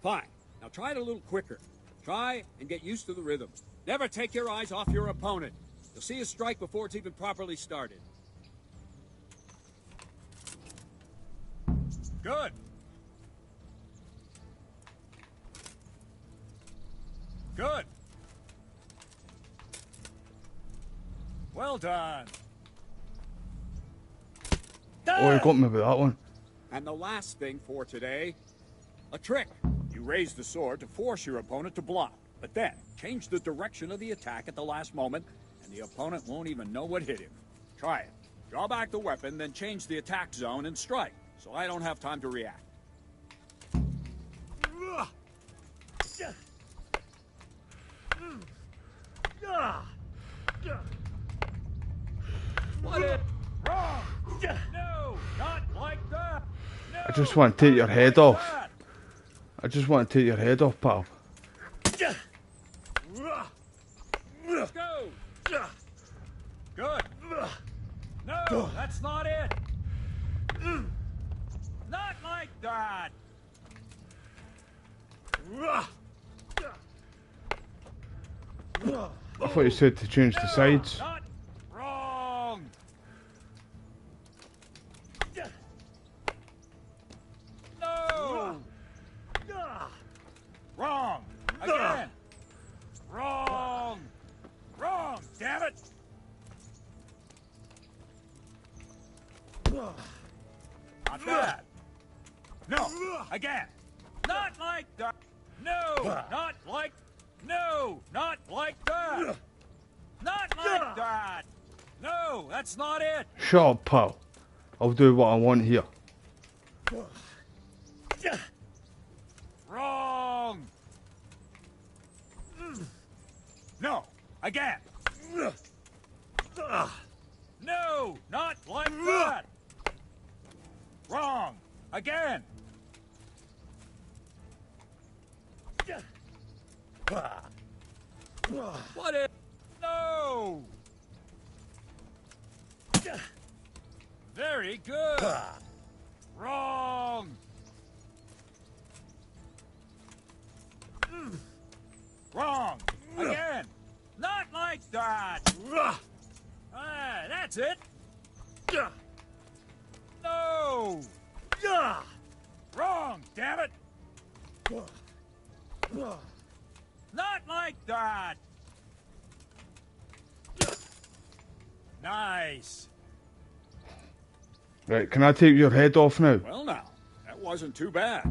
Fine. Now try it a little quicker. Try and get used to the rhythm. Never take your eyes off your opponent. You'll see a strike before it's even properly started. Good. Good. Well done. Oh, you got me with that one. And the last thing for today, a trick. You raise the sword to force your opponent to block, but then change the direction of the attack at the last moment and and the opponent won't even know what hit him. Try it. Draw back the weapon, then change the attack zone and strike, so I don't have time to react. What is wrong? No, not like that. No, I just want to take your head off. I just want to take your head off, pal. Let's go. Good. No, that's not it. Not like that. I thought you said to change the sides. Not wrong. No. Wrong. Again. Wrong. Wrong. Damn it. Not bad. No. Again. Not like that. No. Not like. No. Not like that. Not like that. No. That's not it. Shut up, pal. I'll do what I want here. Wrong. No. Again. No. Not like that. Wrong. Again. What is... No. Very good. Wrong. Wrong. Again. Not like that. That's it. No. Wrong, damn it. Not like that. Nice. Right, can I take your head off now? Well now, that wasn't too bad.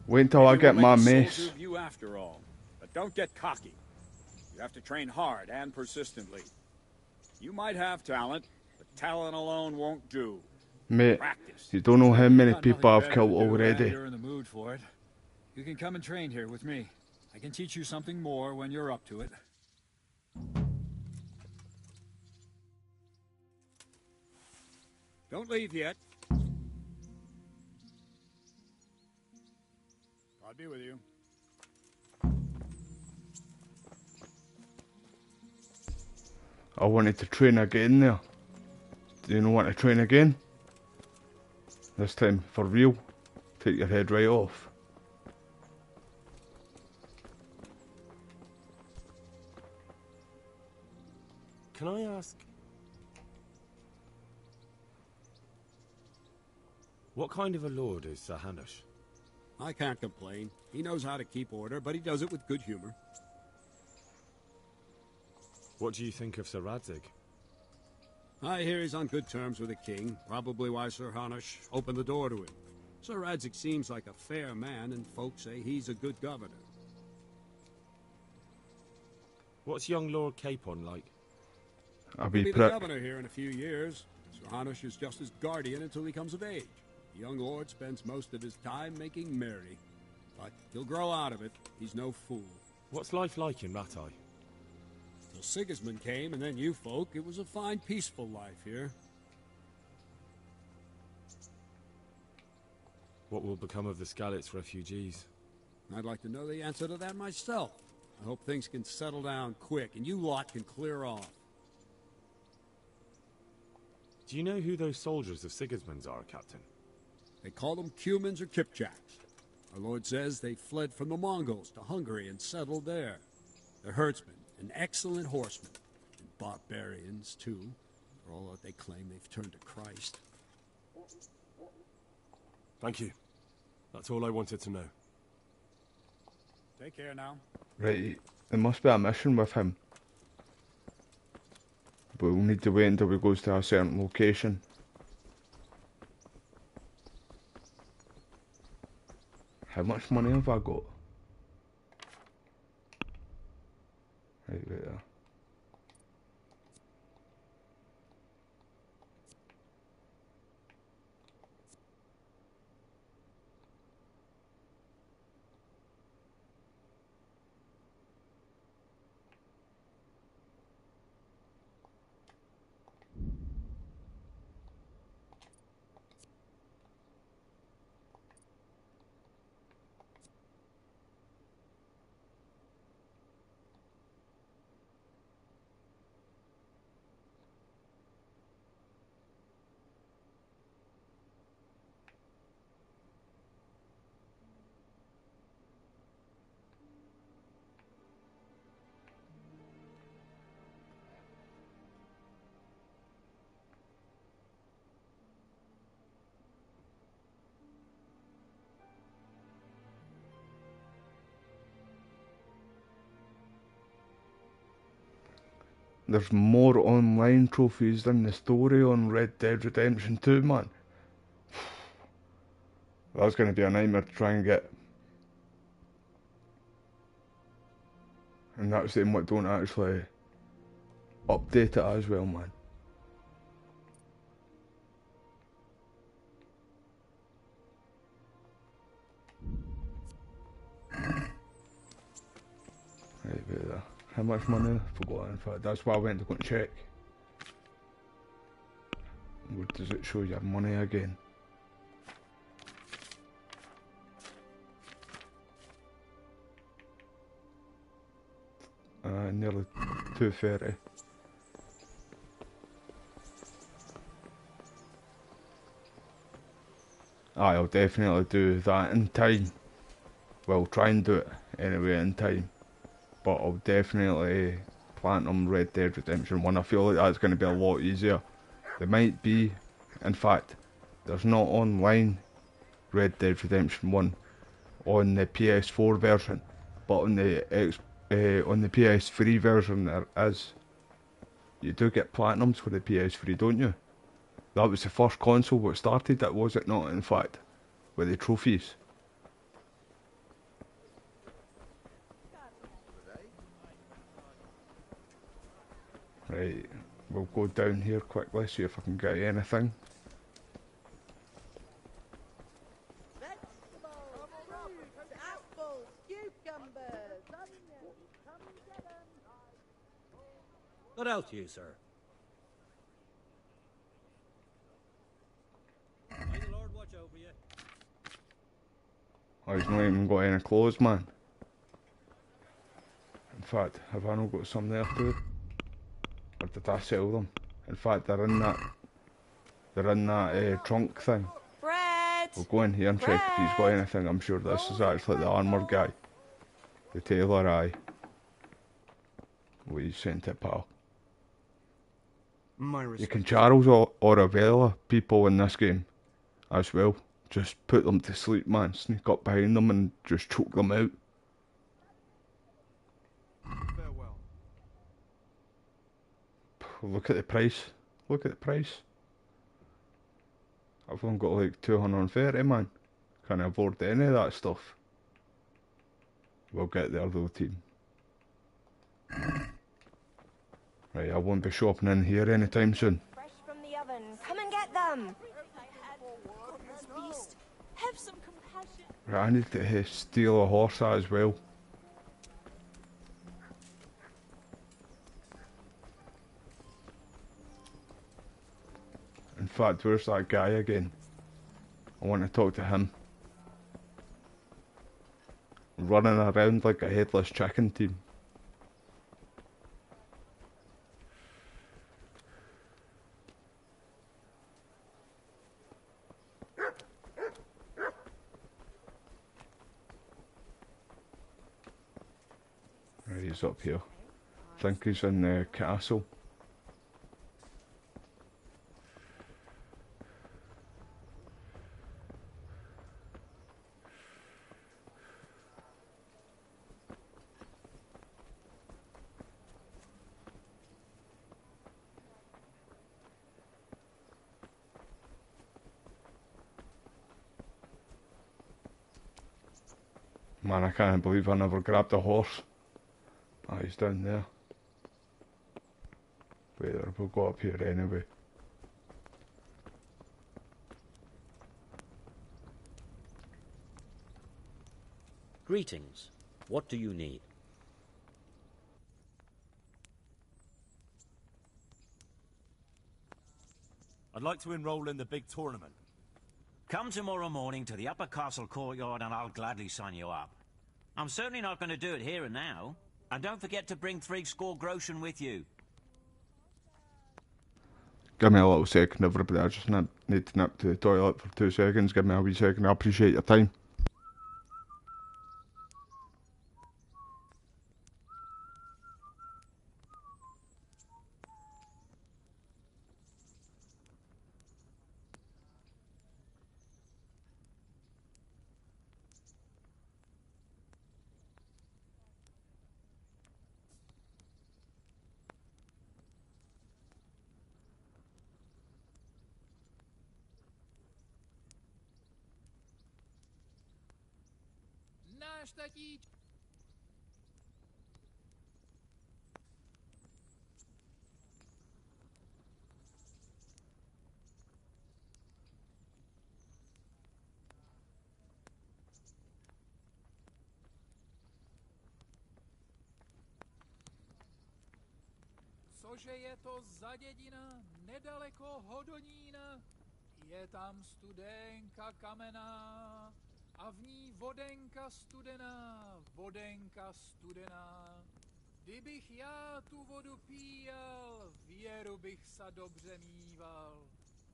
Wait until I get my Maybe we'll make a mace. soldier of you after all. But don't get cocky. You have to train hard and persistently. You might have talent, but talent alone won't do. Mate, Practice. you don't know how many Got people nothing I've killed better to do, and already. You're in the mood for it. You can come and train here with me. I can teach you something more when you're up to it. Don't leave yet. God be with you. I wanted to train again there. Do you know want to train again? This time for real. Take your head right off. Can I ask... what kind of a lord is Sir Hanush? I can't complain. He knows how to keep order, but he does it with good humor. What do you think of Sir Radzig? I hear he's on good terms with the king, probably why Sir Hanush opened the door to him. Sir Radzig seems like a fair man, and folks say he's a good governor. What's young Lord Capon like? I'll He'll be be the prick. governor here in a few years. Sir Hanush is just his guardian until he comes of age. The young lord spends most of his time making merry. But he'll grow out of it. He's no fool. What's life like in Rataje? Till Sigismund came, and then you folk, it was a fine, peaceful life here. What will become of the Skalitz refugees? I'd like to know the answer to that myself. I hope things can settle down quick, and you lot can clear off. Do you know who those soldiers of Sigismund's are, Captain? They call them Cumans or Kipchaks. Our lord says they fled from the Mongols to Hungary and settled there. They're herdsmen and excellent horsemen, and barbarians, too. For all that they claim, they've turned to Christ. Thank you. That's all I wanted to know. Take care now. Right, there must be a mission with him. But we'll need to wait until we goes to a certain location. How much money have I got? Right there. there's more online trophies than the story on Red Dead Redemption 2, man. That's going to be a nightmare to try and get. And that's them what don't actually update it as well, man. Right, wait there. How much money? Forgot. In fact, that's why I went to go and check. What does it show your money again? Nearly 230. I'll definitely do that in time. Well, try and do it anyway in time. But I'll definitely platinum Red Dead Redemption 1. I feel like that's going to be a lot easier. There might be, in fact, there's not online Red Dead Redemption 1 on the PS4 version, but on the PS3 version there is. You do get platinums for the PS3, don't you? That was the first console that started that, was it not, in fact, with the trophies? Right, we'll go down here quickly, see if I can get anything. What else, you, sir? May the Lord watch over you. Oh, he's not even got any clothes, man. In fact, have I not got some there too? Or did I sell them? In fact, they're in that trunk thing. Bread! We'll go in here and check if he's got anything. I'm sure this is actually the armour guy. The tailor, aye. What you sent it, pal? You can Charles or Avella people in this game as well. Just put them to sleep, man. Sneak up behind them and just choke them out. Farewell. Look at the price. Look at the price. I've only got like 230, man. Can't afford any of that stuff. We'll get there though, team. Right, I won't be shopping in here anytime soon. Fresh from the oven. Come and get them. Beast, have some compassion. Right, I need to steal a horse as well. In fact, where's that guy again? I want to talk to him. Running around like a headless chicken, team. Right, he's up here. I think he's in the castle. Man, I can't believe I never grabbed a horse. Ah, he's down there. Wait there, we'll go up here anyway. Greetings. What do you need? I'd like to enroll in the big tournament. Come tomorrow morning to the upper castle courtyard and I'll gladly sign you up. I'm certainly not going to do it here and now. And don't forget to bring 60 groschen with you. Give me a little second, everybody. I just need to nip to the toilet for 2 seconds. Give me a wee second. I appreciate your time. Cože je to za dědina nedaleko Hodonína? Je tam studenka kamenná a v ní vodenka studená, vodenka studená. Kdybych já tu vodu píjal, věru bych sa dobře mýval.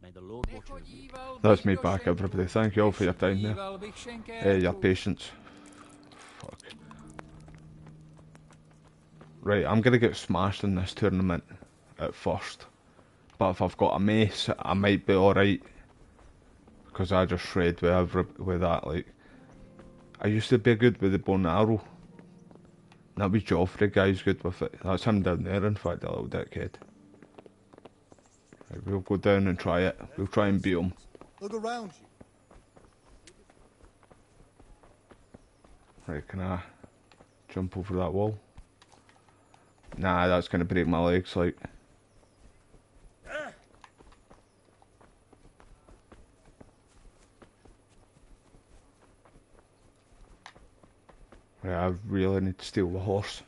May the Lord watch over you. That's me back, everybody. Thank you all for your time there. Your patience. Fuck. Right, I'm gonna get smashed in this tournament at first. But if I've got a mace, I might be alright. Because I just shred with that, like. I used to be good with the bow and arrow. That was Joffrey guy's good with it. That's him down there, in fact, a little dickhead. Right, we'll go down and try it. We'll try and beat him. Look around you. Right, can I jump over that wall? Nah, that's gonna break my legs, like. Right, I really need to steal the horse.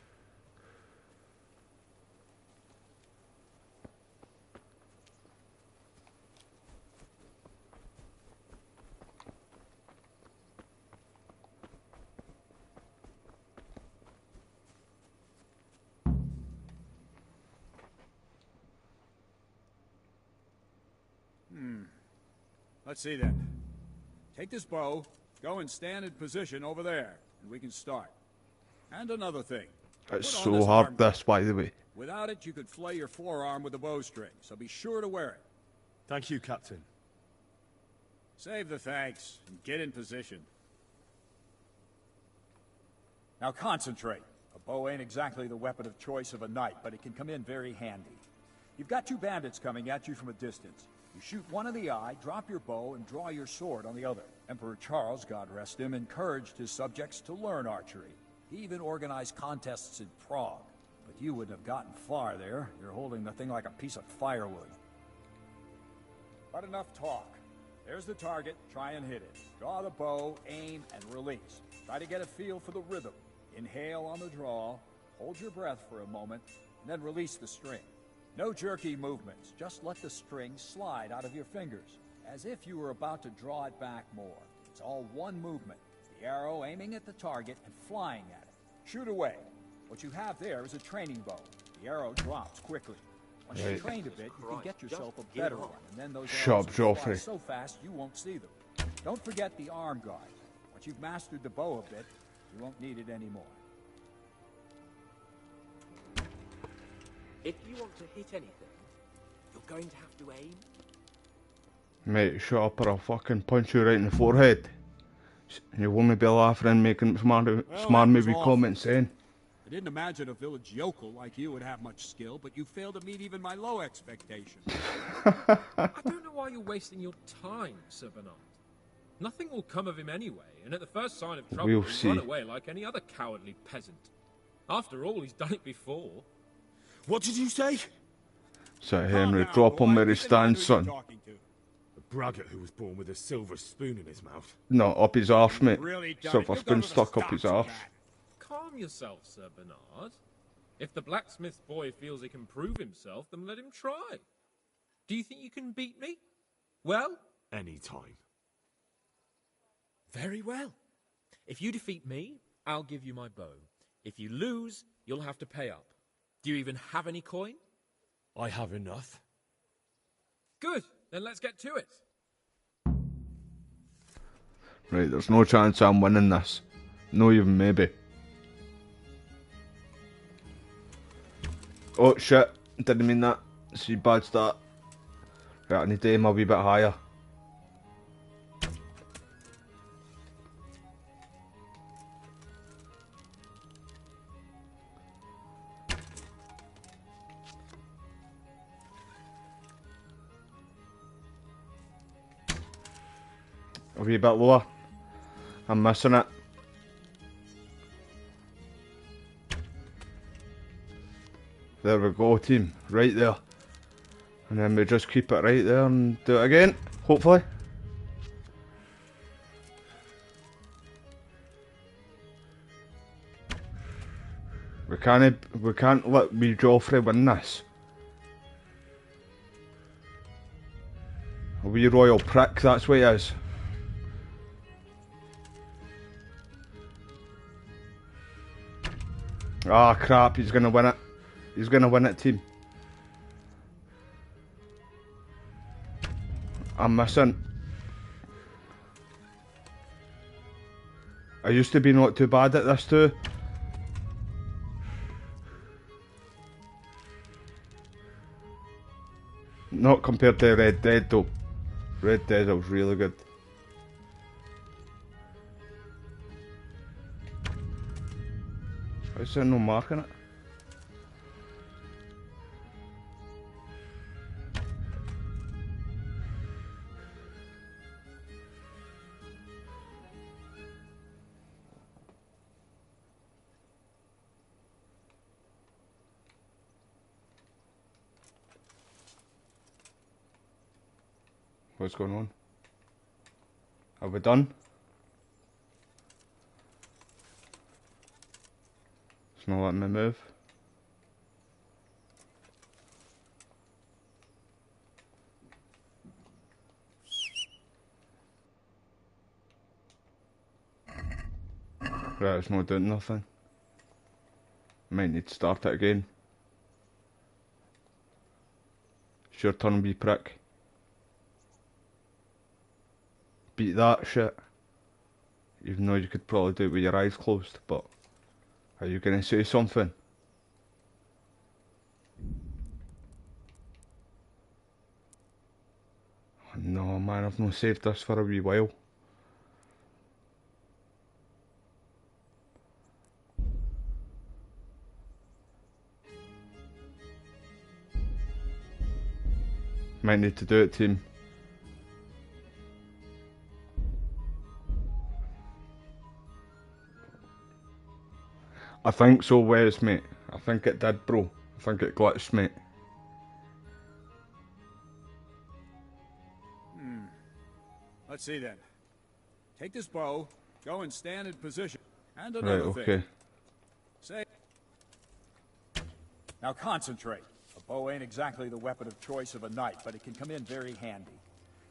Let's see then. Take this bow, go and stand in position over there, and we can start. And another thing. It's so hard, this, by the way. Without it, you could flay your forearm with a bowstring, so be sure to wear it. Thank you, Captain. Save the thanks, and get in position. Now concentrate. A bow ain't exactly the weapon of choice of a knight, but it can come in very handy. You've got two bandits coming at you from a distance. You shoot one in the eye, drop your bow, and draw your sword on the other. Emperor Charles, God rest him, encouraged his subjects to learn archery. He even organized contests in Prague. But you wouldn't have gotten far there. You're holding the thing like a piece of firewood. But enough talk. There's the target. Try and hit it. Draw the bow, aim, and release. Try to get a feel for the rhythm. Inhale on the draw, hold your breath for a moment, and then release the string. No jerky movements, just let the string slide out of your fingers, as if you were about to draw it back more. It's all one movement, the arrow aiming at the target and flying at it. Shoot away. What you have there is a training bow. The arrow drops quickly. Once you've trained a bit, you can get yourself a better one, and then those arrows will fly so fast you won't see them. Don't forget the arm guard. Once you've mastered the bow a bit, you won't need it anymore. If you want to hit anything, you're going to have to aim. Mate, shut up or I'll fucking punch you right in the forehead. You'll only be laughing and making smart movie comments saying. I didn't imagine a village yokel like you would have much skill, but you failed to meet even my low expectations. I don't know why you're wasting your time, Sir Bernard. Nothing will come of him anyway, and at the first sign of trouble, he'll run away like any other cowardly peasant. After all, he's done it before. What did you say? Sir Henry, drop him where he stands, son. A braggart who was born with a silver spoon in his mouth. No, up his arse, mate. Silver spoon stuck up his arse. Calm yourself, Sir Bernard. If the blacksmith boy feels he can prove himself, then let him try. Do you think you can beat me? Well? Any time. Very well. If you defeat me, I'll give you my bow. If you lose, you'll have to pay up. Do you even have any coin? I have enough. Good, then let's get to it. Right, there's no chance I'm winning this. No even maybe. Oh shit, didn't mean that. See, bad start. Right, I need to aim a wee bit higher. A wee bit lower. I'm missing it. There we go, team. Right there. And then we just keep it right there and do it again, hopefully. We can't let wee Joffrey win this. A wee royal prick, that's what he is. Ah, crap, he's gonna win it. He's gonna win it, team. I'm missing. I used to be not too bad at this too. Not compared to Red Dead though. Red Dead was really good. Why is there no mark in it? What's going on? Have we done? It's not letting me move. Right, it's not doing nothing. Might need to start it again. It's your turn, wee prick. Beat that shit. Even though you could probably do it with your eyes closed, but are you gonna say something? Oh, no man, I've not saved this for a wee while. Might need to do it, team. I think so, Wes, mate. I think it did, bro. I think it glitched, mate. Let's see then. Take this bow, go and stand in position. And Right, another okay. thing. Say. Now concentrate. A bow ain't exactly the weapon of choice of a knight, but it can come in very handy.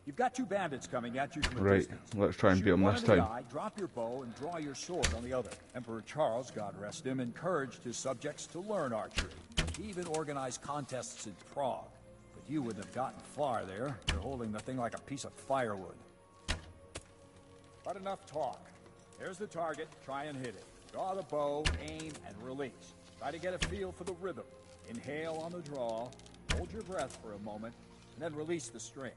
You've got two bandits coming at you from a Right, distance. let's try and beat him this time. Eye, drop your bow and draw your sword on the other. Emperor Charles, God rest him, encouraged his subjects to learn archery. He even organized contests in Prague. But you wouldn't have gotten far there. You're holding the thing like a piece of firewood. But enough talk. There's the target. Try and hit it. Draw the bow, aim, and release. Try to get a feel for the rhythm. Inhale on the draw, hold your breath for a moment, and then release the string.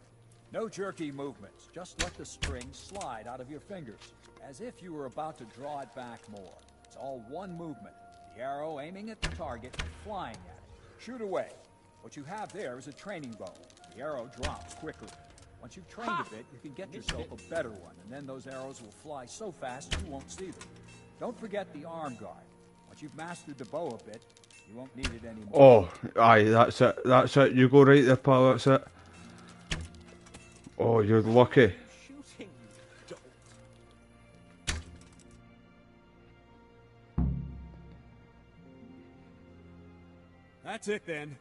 No jerky movements. Just let the string slide out of your fingers, as if you were about to draw it back more. It's all one movement. The arrow aiming at the target, flying at it. Shoot away. What you have there is a training bow. The arrow drops quickly. Once you've trained a bit, you can get yourself a better one, and then those arrows will fly so fast you won't see them. Don't forget the arm guard. Once you've mastered the bow a bit, you won't need it anymore. Oh, aye, that's it. That's it. You go right there, pal. That's it. Oh, you're lucky. Shooting, you dolt. That's it then.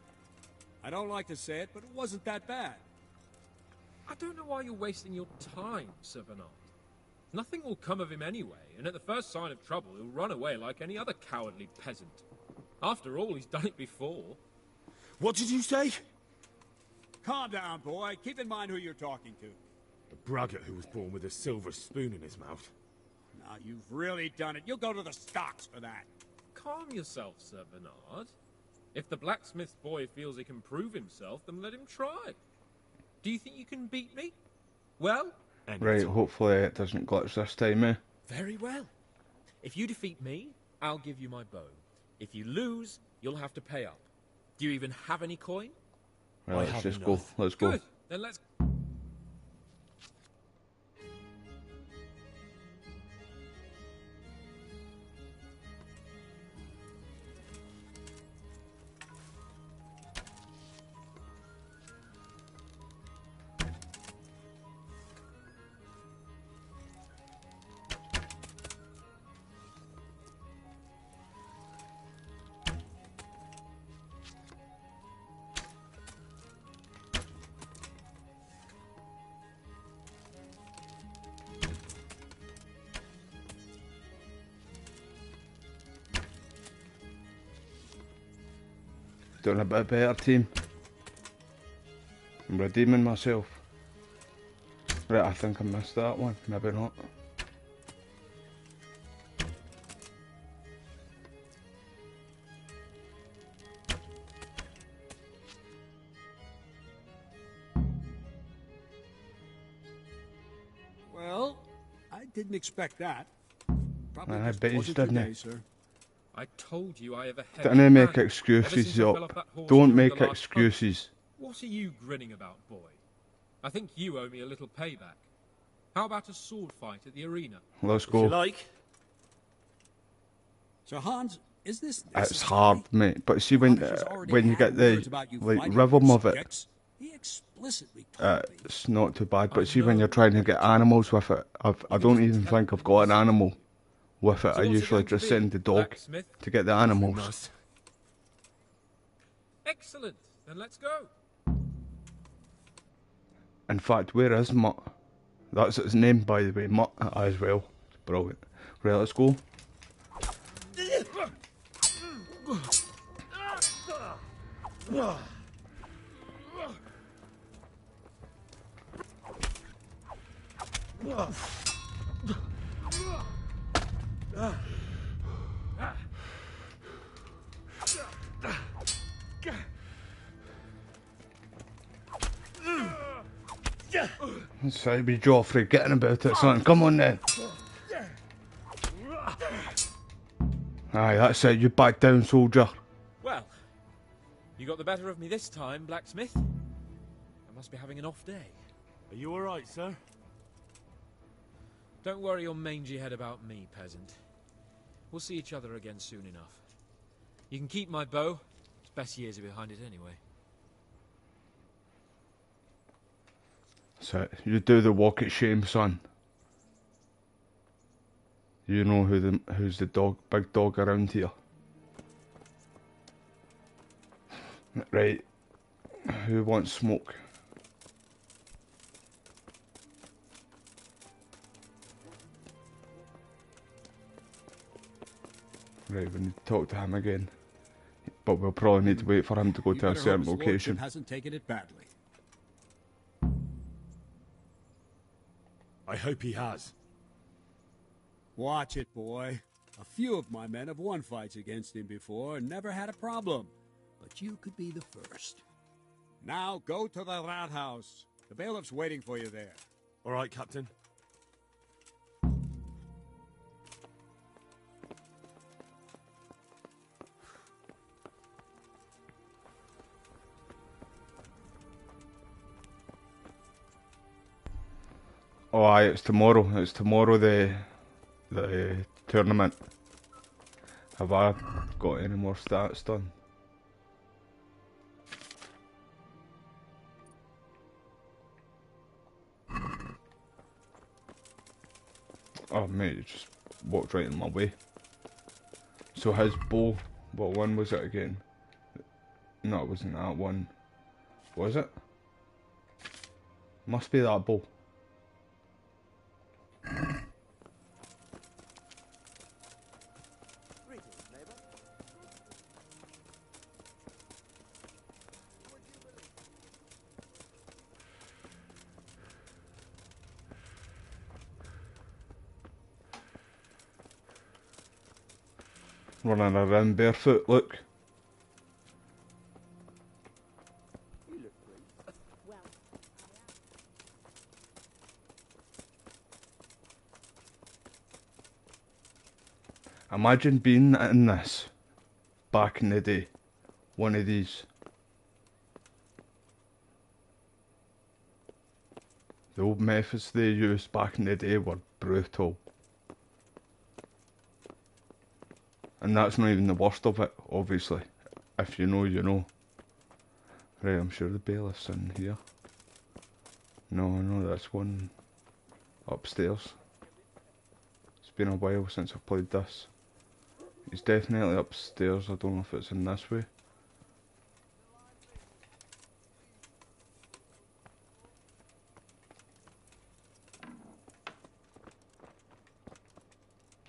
I don't like to say it, but it wasn't that bad. I don't know why you're wasting your time, Sir Bernard. Nothing will come of him anyway, and at the first sign of trouble, he'll run away like any other cowardly peasant. After all, he's done it before. What did you say? Calm down, boy. Keep in mind who you're talking to. The braggart who was born with a silver spoon in his mouth. Now, you've really done it. You'll go to the stocks for that. Calm yourself, Sir Bernard. If the blacksmith's boy feels he can prove himself, then let him try. Do you think you can beat me? Well? Right, hopefully it doesn't glitch this time, eh? Very well. If you defeat me, I'll give you my bow. If you lose, you'll have to pay up. Do you even have any coin? Right, let's just go. Let's go. Good. Then let's... Doing a bit better, team. I'm redeeming myself. Right, I think I missed that one. Maybe not. Well, I didn't expect that. Probably I just bet you wasn't your didn't. day, sir. I told you I have a heavy Don't make hand. excuses, Ever since I fell off up. that horse Don't during make the last excuses. hunt. What are you grinning about, boy? I think you owe me a little payback. How about a sword fight at the arena? Let's go. If you like. So Hans, is this It's necessary? hard, mate. But see, when you get the rhythm of it, He explicitly told me. it's not too bad. But see, when you're trying to get animals with it, I don't even think I've got an animal with it. I usually just send the dog to get the animals. Excellent. Then let's go. In fact, where is Mutt? That's his name, by the way, Mutt as well. Brilliant. Right, let's go. Sorry, be Joffrey, getting about it, son. Come on then. Aye, that's it. You back down, soldier. Well, you got the better of me this time, blacksmith. I must be having an off day. Are you alright, sir? Don't worry your mangy head about me, peasant. We'll see each other again soon enough. You can keep my bow. Its best years are behind it anyway. So you do the walk of shame, son. You know who's the big dog around here. Right. Who wants smoke? Right, we need to talk to him again. But we'll probably need to wait for him to go to a certain location. Hasn't taken it badly. I hope he has. Watch it, boy. A few of my men have won fights against him before and never had a problem. But you could be the first. Now go to the rat house. The bailiff's waiting for you there. All right, Captain. Oh aye, it's tomorrow. It's tomorrow the tournament. Have I got any more stats done? Oh mate, it just walked right in my way. So his bow, what one was it again? No, it wasn't that one. Was it? Must be that bow. Running around barefoot, look. Imagine being in this back in the day. One of these. The old methods they used back in the day were brutal. And that's not even the worst of it, obviously. If you know, you know. Right, I'm sure the bailiff's in here. No, that's one upstairs. It's been a while since I've played this. He's definitely upstairs, I don't know if it's in this way.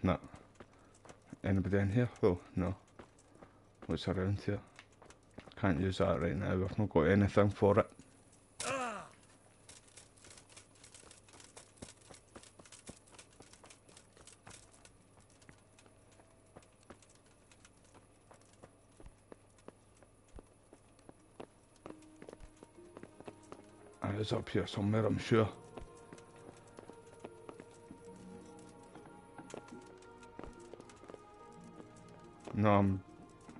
No. Anybody in here? Oh, no. What's around here? Can't use that right now, I've not got anything for it. It's up here somewhere, I'm sure. No,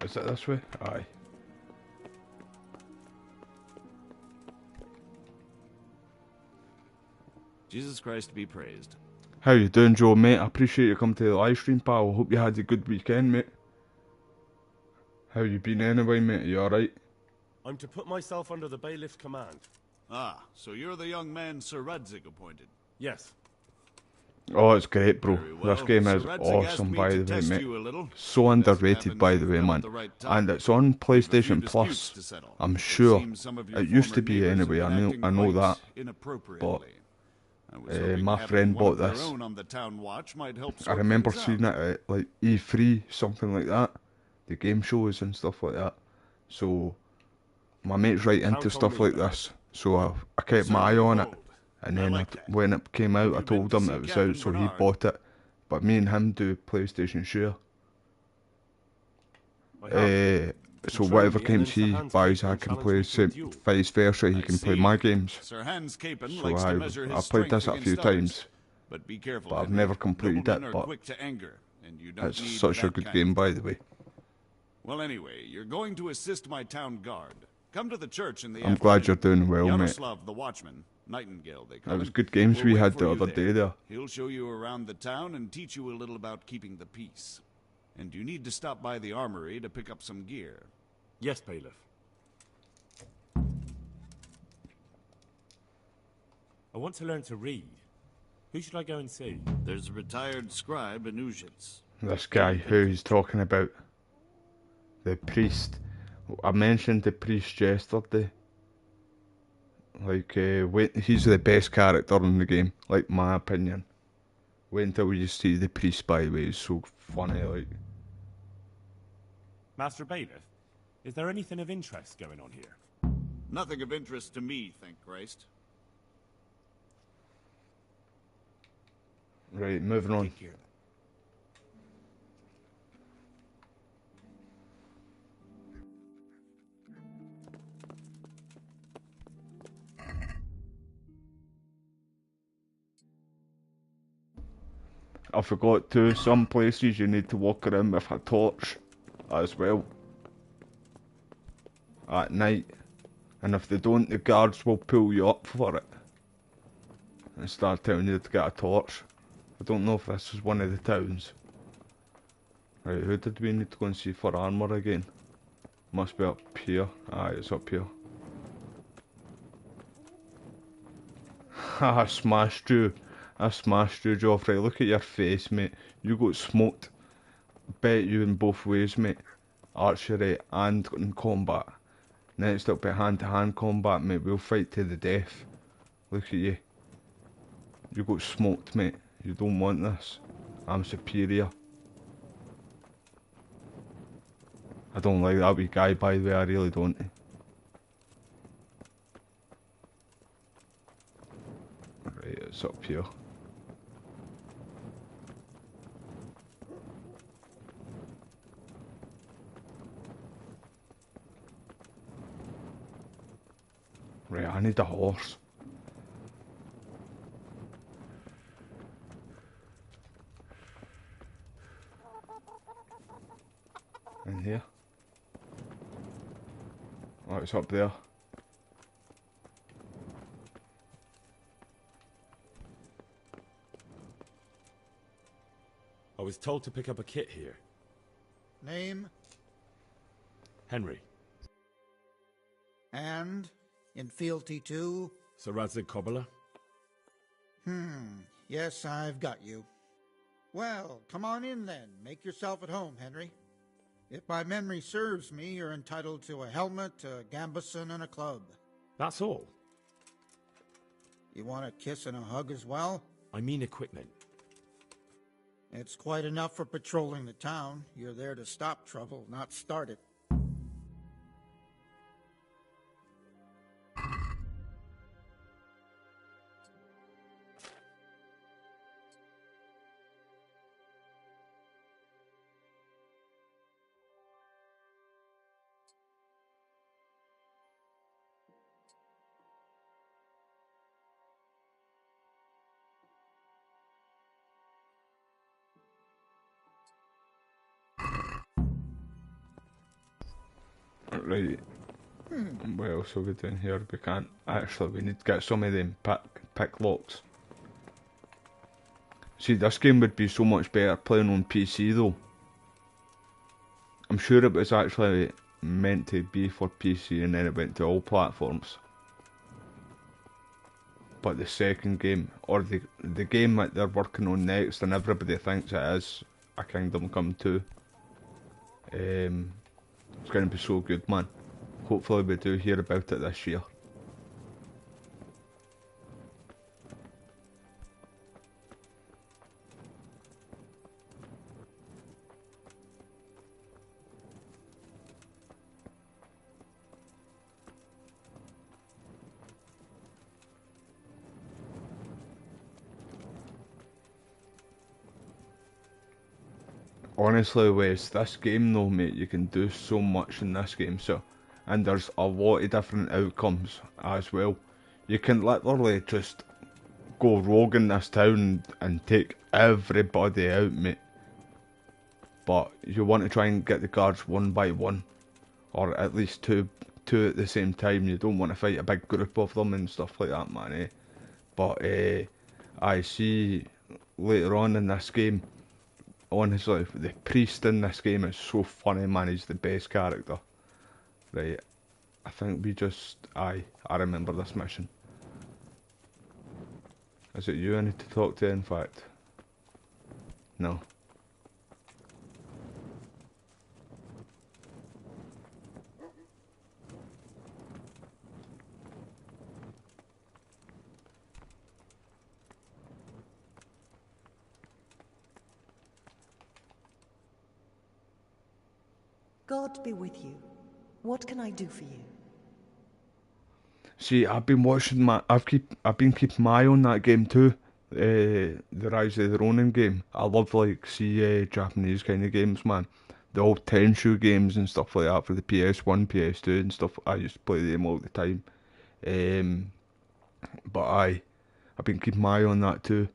is it this way? Aye. Jesus Christ be praised. How you doing, Joe, mate? I appreciate you coming to the live stream, pal. I hope you had a good weekend, mate. How you been anyway, mate? Are you alright? I'm to put myself under the bailiff's command. Ah, so you're the young man Sir Radzig appointed? Yes. Oh, it's great, bro. Well, This game is Sir Radzig awesome, asked me by to the way, test mate. you a little. So underrated, happens by the you've way, come at man. the right time. And it's on We've a few PlayStation disputes Plus. to settle. I'm It sure. seems some of your It used to former be neighbors anyway. have I been know. acting I know quite that. But inappropriately. I was hoping my having friend one bought of their this. own on the town watch might help I sort remember things seeing out. it at like E3, something like that. The game shows and stuff like that. So my mate's right into Count on stuff me, like then. this. So I kept my eye Certainly on it. bold. And I then like that. when it came out, I you been told to him see it was Captain out, so he Bernard? bought it. But me and him do PlayStation share. So Train whatever me and games then he Sir Hans buys, Capon I can challenged play. me to a Same, duel. vice versa, he I can play see. my games. Sir Hans Capon So likes to measure his I played this strength a few against others. times, But be careful, but I've Henry. never completed Noblemen it. are But quick to anger, and you don't it's need such a that good kind game, of by the way. Well, anyway, you're going to assist my town guard. Come to the church in the I'm glad afternoon. you're doing well, mate. Yaroslav, the watchman, Nightingale, they call It was him, good games will we wait had for the you other day there. He'll show you around the town and teach you a little about keeping the peace. And you need to stop by the armory to pick up some gear. Yes, bailiff. I want to learn to read. Who should I go and see? There's a retired scribe in Uzhitz. This guy who he's talking about. The priest. I mentioned the priest yesterday. Like, wait, he's the best character in the game, like my opinion. Wait until you see the priest, by the way, he's so funny, like. Master Bailiff, is there anything of interest going on here? Nothing of interest to me, thank Christ. Right, moving on. I forgot to, some places you need to walk around with a torch as well at night, and if they don't, the guards will pull you up for it and start telling you to get a torch. I don't know if this is one of the towns. Right, who did we need to go and see for armour again? Must be up here. Aye, it's up here. Haha, smashed you. I smashed you, Joffrey. Look at your face, mate. You got smoked. Bet you in both ways, mate. Archery and in combat. Next up, be hand-to-hand combat, mate. We'll fight to the death. Look at you. You got smoked, mate. You don't want this. I'm superior. I don't like that wee guy, by the way. I really don't. Right, it's up here. Right, I need a horse. In here. Oh, it's up there. I was told to pick up a kit here. Name? Henry. And? In fealty to? Sir Radzig Cobbler? Yes, I've got you. Well, come on in then. Make yourself at home, Henry. If my memory serves me, you're entitled to a helmet, a gambeson, and a club. That's all? You want a kiss and a hug as well? I mean equipment. It's quite enough for patrolling the town. You're there to stop trouble, not start it. Right. What else have we doing here? We can't. Actually, we need to get some of them pick locks. See, this game would be so much better playing on PC though. I'm sure it was actually meant to be for PC and then it went to all platforms. But the second game, or the game that they're working on next and everybody thinks it is A Kingdom Come 2. It's going to be so good, man. Hopefully we do hear about it this year. Honestly, Wes, this game though, mate, you can do so much in this game, so, and there's a lot of different outcomes as well. You can literally just go rogue in this town and take everybody out, mate. But you want to try and get the guards one by one, or at least two at the same time. You don't want to fight a big group of them and stuff like that, man, eh? But I see later on in this game, honestly, the priest in this game is so funny, man. He's the best character. Right, I think we just... I remember this mission. Is it you I need to talk to, in fact? No. God be with you. What can I do for you? See, I've been watching I've been keeping my eye on that game too. The Rise of the Ronin game. I love Japanese kind of games, man. The old Tenshu games and stuff like that for the PS1, PS2 and stuff. I used to play them all the time. But I've been keeping my eye on that too.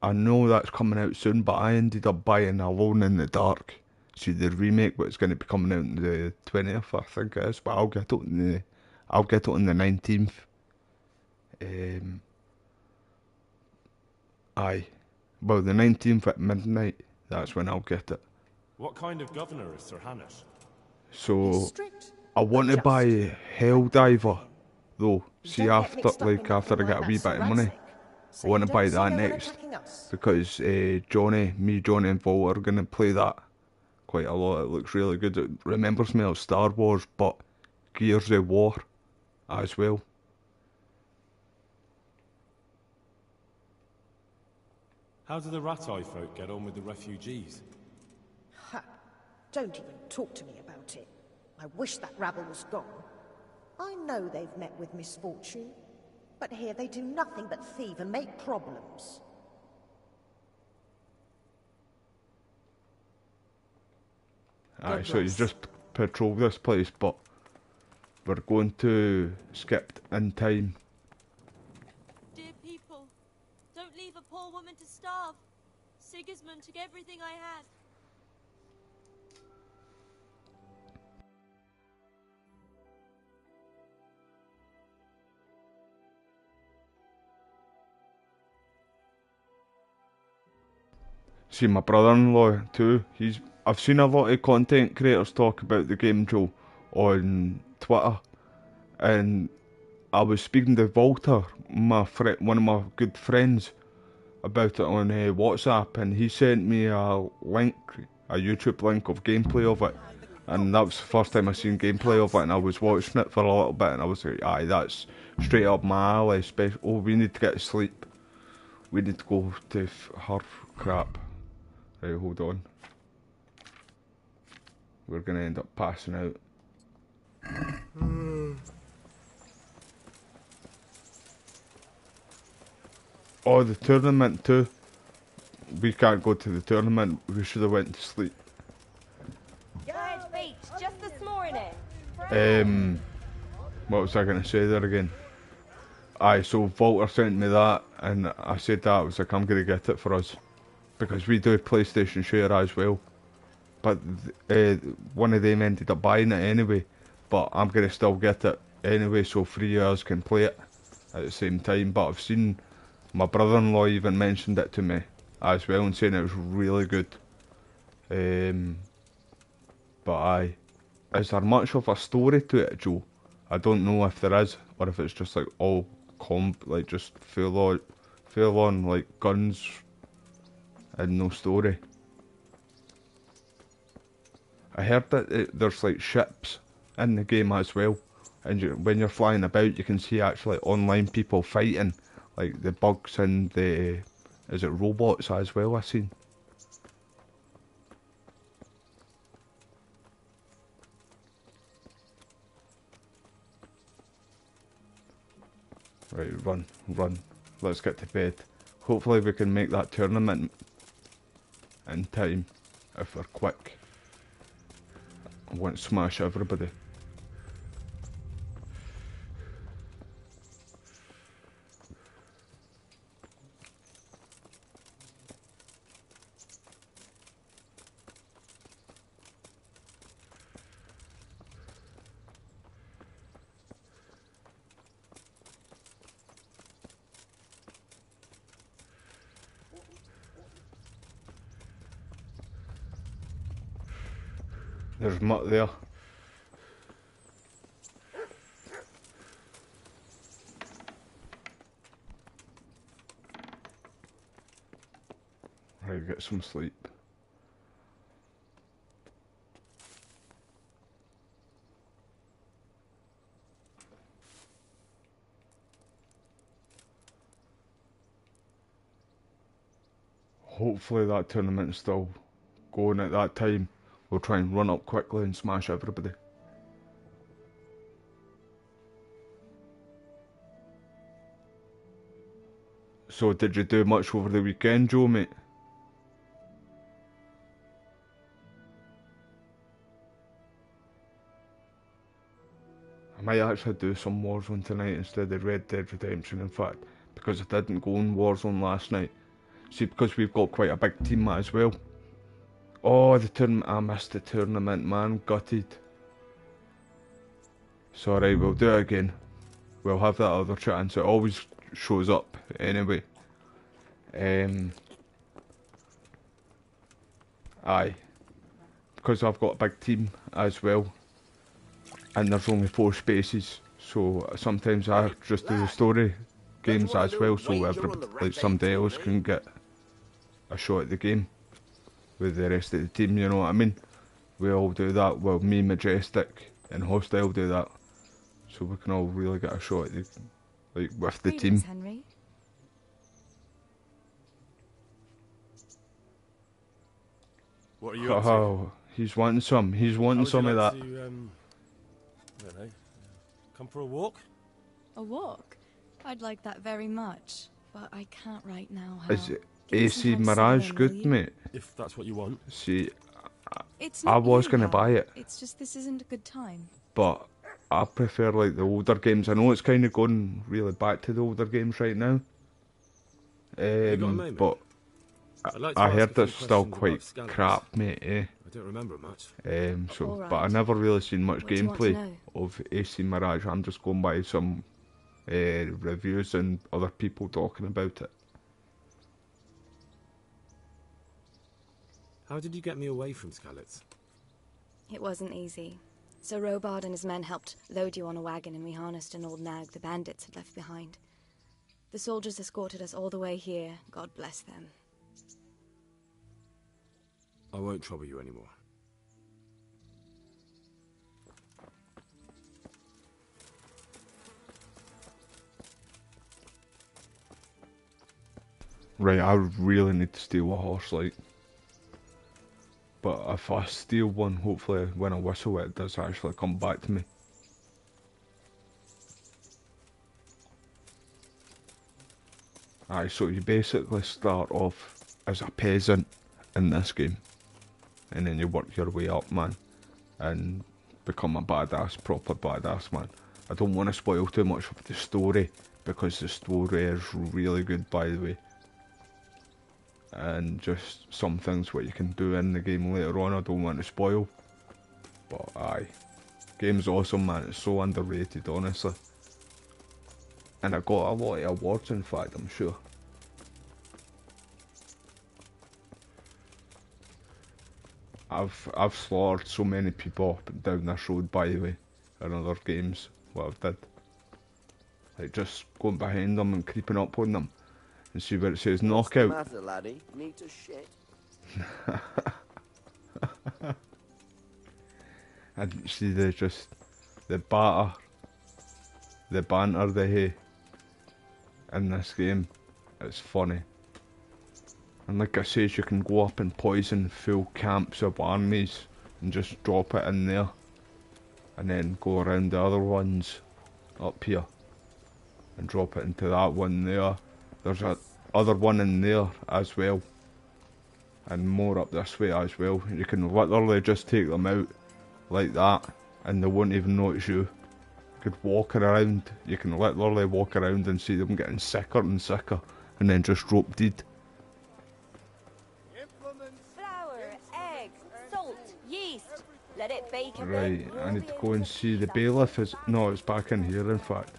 I know that's coming out soon, but I ended up buying Alone in the Dark. See the remake, but it's going to be coming out on the 20th, I think it is. But I'll get it on the 19th. Well, the 19th at midnight. That's when I'll get it. What kind of governor is Sir Hanush? So I want to buy Helldiver, though. See, after I get a wee bit of money, I want to buy that next because Johnny and Vol are going to play that quite a lot. It looks really good. It remembers me of Star Wars, but Gears of War as well. How do the Rataje folk get on with the refugees? Ha! Don't even talk to me about it. I wish that rabble was gone. I know they've met with misfortune, but here they do nothing but thieve and make problems. Aye, so you just patrol this place, but we're going to skip in time. Dear people, don't leave a poor woman to starve. Sigismund took everything I had. See, my brother-in-law too, I've seen a lot of content creators talk about the game, Joe, on Twitter, and I was speaking to Walter, one of my good friends, about it on WhatsApp, and he sent me a YouTube link of gameplay of it, and that was the first time I seen gameplay of it, and I was watching it for a little bit, and I was like, aye, that's straight up my alley. Oh, we need to get to sleep. We need to go to crap. Right, hold on. We're gonna end up passing out. Oh, the tournament too. We can't go to the tournament. We should have went to sleep. Good beach, just this morning. What was I gonna say there again? Aye, so Walter sent me that, and I said that, I was like, I'm gonna get it for us. Because we do PlayStation Share as well. But one of them ended up buying it anyway. but I'm going to still get it anyway, so 3 hours can play it at the same time. But I've seen my brother-in-law even mentioned it to me as well, and saying it was really good. But aye, is there much of a story to it, Joe? I don't know if there is, or if it's just like all like just full on like guns and no story. I heard that there's like ships in the game as well, and when you're flying about, you can see actually online people fighting, like the bugs and the robots as well. I seen. Right, run. Let's get to bed. Hopefully we can make that tournament in time, if we're quick. I want to smash everybody. There's Mutt there. Right, get some sleep. Hopefully that tournament's still going at that time. We'll try and run up quickly and smash everybody. So did you do much over the weekend, Joe, mate? I might actually do some Warzone tonight instead of Red Dead Redemption, in fact, because I didn't go in Warzone last night. See, because we've got quite a big team as well. Oh, the tournament, I missed the tournament, man, gutted. Sorry, we'll do it again. We'll have that other chance, it always shows up anyway. Aye. Because I've got a big team as well, and there's only 4 spaces, so sometimes I just do the story games as well, so like somebody else can get a shot at the game with the rest of the team, you know what I mean? We all do that. Well, me, Majestic and Hostile do that, so we can all really get a shot at the, like, with the team. Henry. What are you up to? Oh, he's wanting some. He's wanting some of that. I don't know. Come for a walk? A walk? I'd like that very much, but I can't right now. Hal. Is AC Mirage good, mate? If that's what you want. See, It's I not was you, going to Hal. buy it, It's just this isn't a good time. but I prefer like the older games. I know it's kind of going really back to the older games right now. got a moment? But I'd like to I ask heard a few it's still questions quite about Scallops. crap, mate. I don't remember much. So, All but I right. never really seen much What do you want to gameplay know? of AC Mirage. I'm just going by some reviews and other people talking about it. How did you get me away from Skalitz? It wasn't easy. So Robard and his men helped load you on a wagon, and we harnessed an old nag the bandits had left behind. The soldiers escorted us all the way here. God bless them. I won't trouble you anymore. Right, I really need to steal a horse, like. But if I steal one, hopefully when I whistle it does actually come back to me. Aye, so you basically start off as a peasant in this game, and then you work your way up, man, and become a badass, proper badass, man. I don't want to spoil too much of the story, because the story is really good, by the way. And just some things what you can do in the game later on, I don't want to spoil. But aye. Game's awesome, man. It's so underrated, honestly. And I got a lot of awards, in fact, I'm sure. I've slaughtered so many people up and down this road, by the way, in other games, what I've did. Like just going behind them and creeping up on them. And see where it says knockout. What's the matter, laddie? Need to shit? And see the banter they have in this game. It's funny. And like I said, you can go up and poison full camps of armies and just drop it in there. And then go around the other ones up here. And drop it into that one there. There's a other one in there as well. And more up this way as well. You can literally just take them out like that. And they won't even notice you. You could walk around. You can literally walk around and see them getting sicker and sicker. And then just drop dead. Let it bake a Right, bit. I need to go and see the bailiff. No, it's back in here, in fact.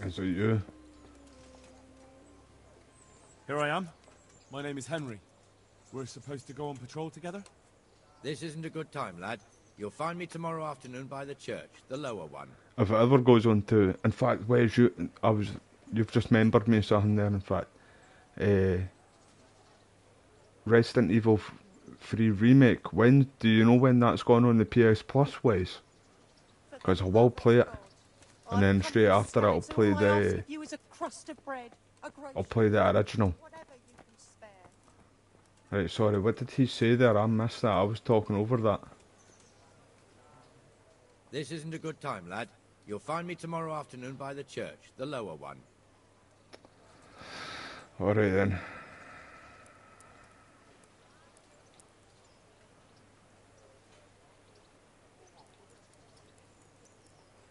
Is it you? Here I am. My name is Henry. We're supposed to go on patrol together? This isn't a good time, lad. You'll find me tomorrow afternoon by the church, the lower one. If it ever goes on to... In fact, where's you... You've just remembered me something there, in fact. Resident Evil 3 Remake. Do you know when that's going on the PS Plus, Wes? Because I will play it. And then straight after it, I'll play the... I'll play the original. Right, sorry, what did he say there? I missed that. I was talking over that. This isn't a good time, lad. You'll find me tomorrow afternoon by the church, the lower one. Alright then.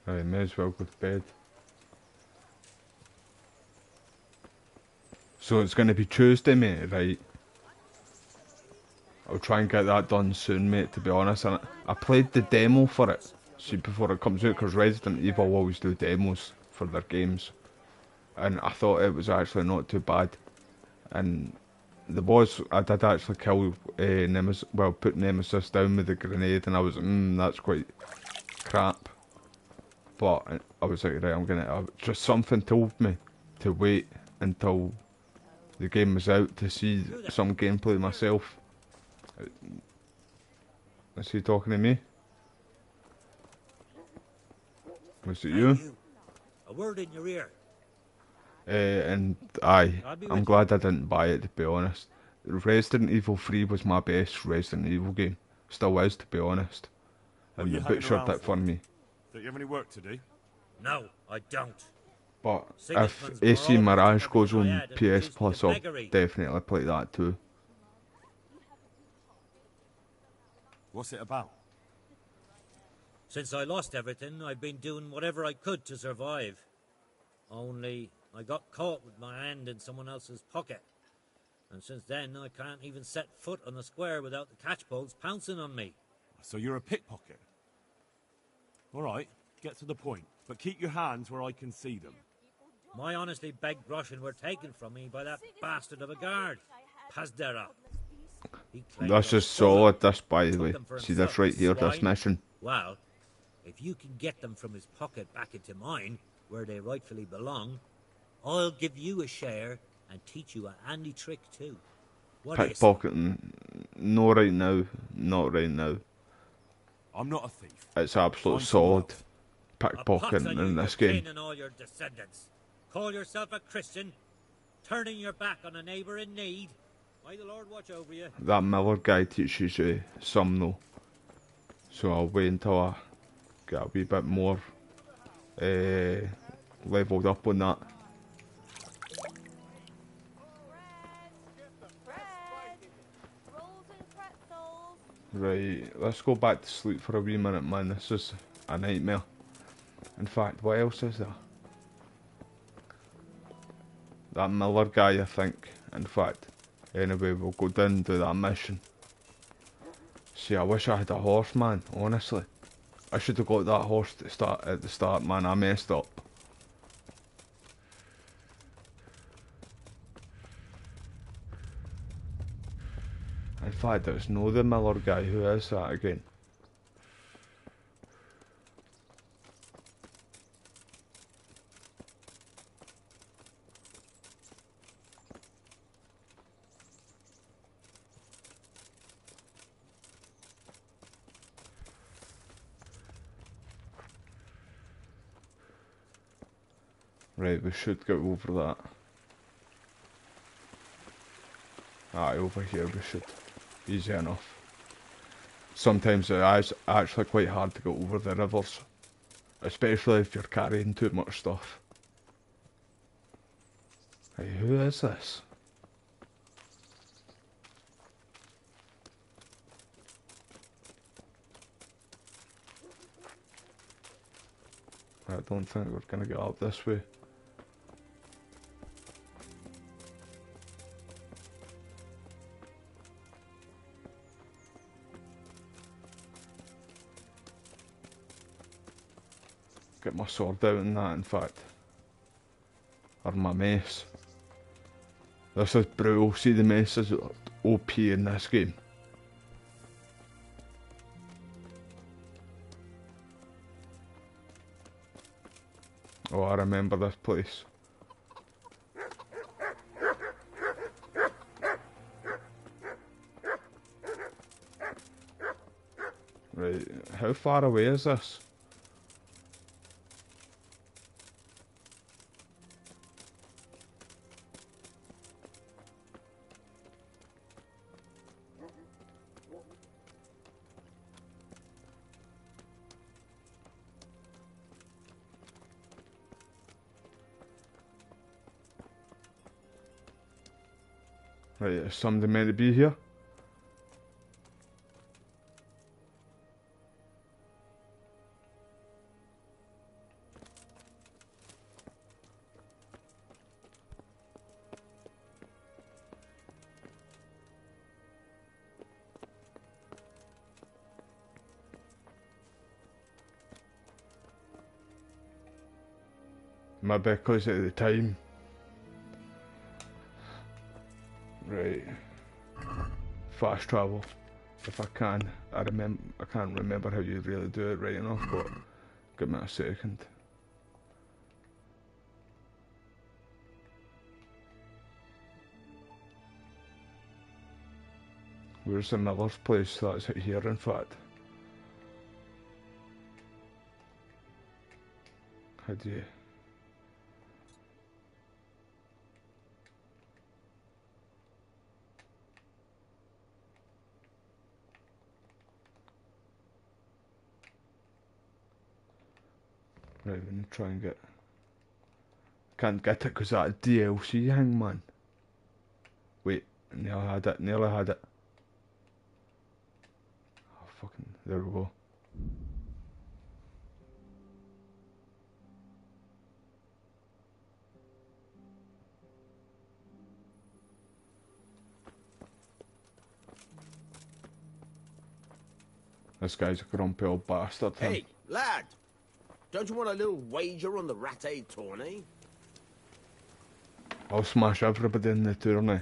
Right, may as well go to bed. So it's going to be Tuesday, mate, right? I'll try and get that done soon, mate, to be honest. And I played the demo for it, see, before it comes out, because Resident Evil always do demos for their games. And I thought it was actually not too bad. And the boss, I did actually kill Nemesis, well, put Nemesis down with the grenade, and I was, that's quite crap. But I was like, right, just something told me to wait until the game was out to see some gameplay myself. Is he talking to me? Was it you? A word in your ear. And I'm glad I didn't buy it, to be honest. Resident Evil 3 was my best Resident Evil game. Still is, to be honest. And you butchered it for me. Don't you have any work to do? No, I don't. But if AC Mirage goes on PS Plus, I'll definitely play that too. What's it about? Since I lost everything, I've been doing whatever I could to survive. Only I got caught with my hand in someone else's pocket. And since then, I can't even set foot on the square without the catchpoles pouncing on me. So you're a pickpocket? Alright, get to the point. But keep your hands where I can see them. My honestly begged groschen were taken from me by that bastard of a guard, Pazdera. This is solid, this, by the way. See this right here, this mission. Well, if you can get them from his pocket back into mine, where they rightfully belong, I'll give you a share and teach you a handy trick too. Pickpocketing, no right now, not right now. I'm not a thief. It's absolute solid pickpocketing in this game. And all your descendants. Call yourself a Christian, turning your back on a neighbour in need. May the Lord watch over you. That Miller guy teaches you some though. So I'll wait until I get a wee bit more leveled up on that. Right, let's go back to sleep for a wee minute, man. This is a nightmare. In fact, what else is there? That Miller guy, I think. In fact, Anyway, we'll go down and do that mission. See, I wish I had a horse, man, honestly. I should have got that horse at the start, man. I messed up. In fact, it's no the Miller guy. Who is that again? Right, we should get over that. Aye, over here we should. Easy enough. Sometimes it is actually quite hard to get over the rivers. Especially if you're carrying too much stuff. Hey, who is this? I don't think we're gonna get up this way. Get my sword out in that, in fact. Or my mace. This is brutal. See, the mace is OP in this game. Oh, I remember this place. Right, how far away is this? Right, is somebody meant to be here? Maybe because at the time. Right. Fast travel. If I can. I can't remember how you really do it right enough, but give me a second. Where's the Miller's place? That's it here, in fact. How do you... Right, we're gonna try and get... Can't get it because that DLC thing, man. Wait, nearly had it, nearly had it. Oh, fucking... There we go. This guy's a grumpy old bastard. Hey, lad! Don't you want a little wager on the Rataje tourney? I'll smash everybody in the tourney.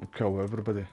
I'll kill everybody.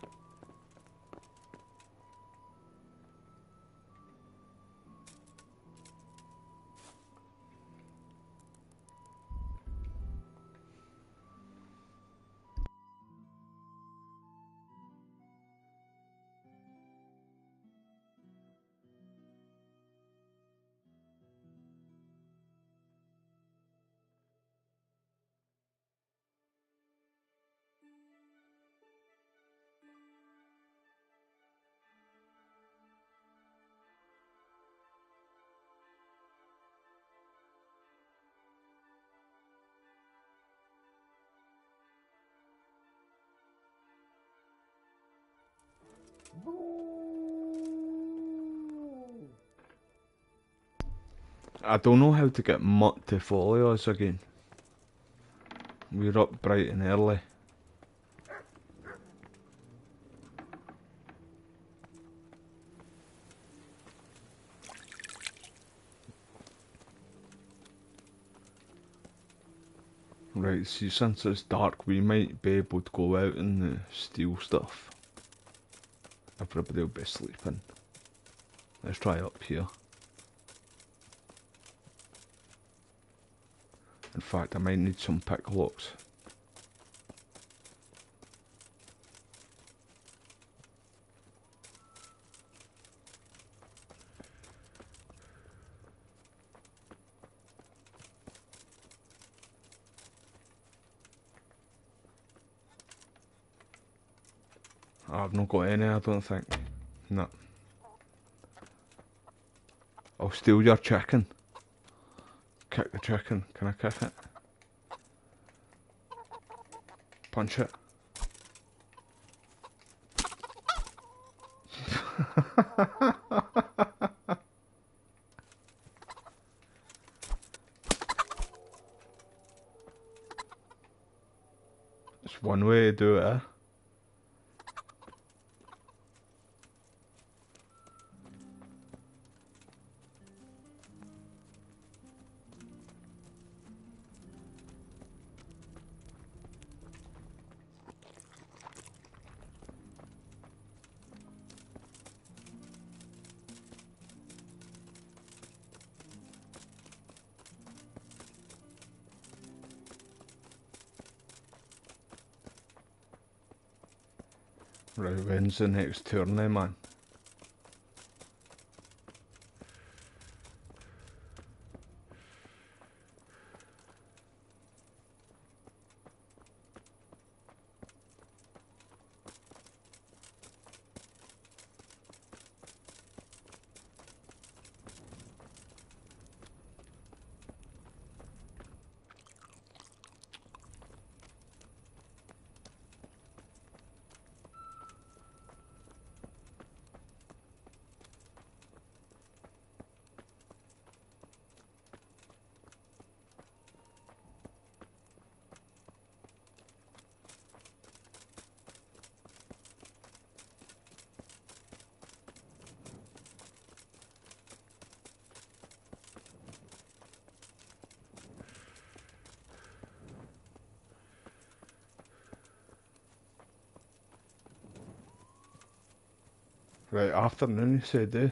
I don't know how to get Mutt to follow us again. We're up bright and early. Right, see, since it's dark, we might be able to go out and steal stuff. Everybody will be sleeping. Let's try up here. In fact, I might need some picklocks. I've not got any, I don't think. No. I'll steal your chicken. Kick the chicken. Can I kick it? Punch it. It's one way to do it, eh? Right, when's the next turn then, man? Right, afternoon, he said, eh?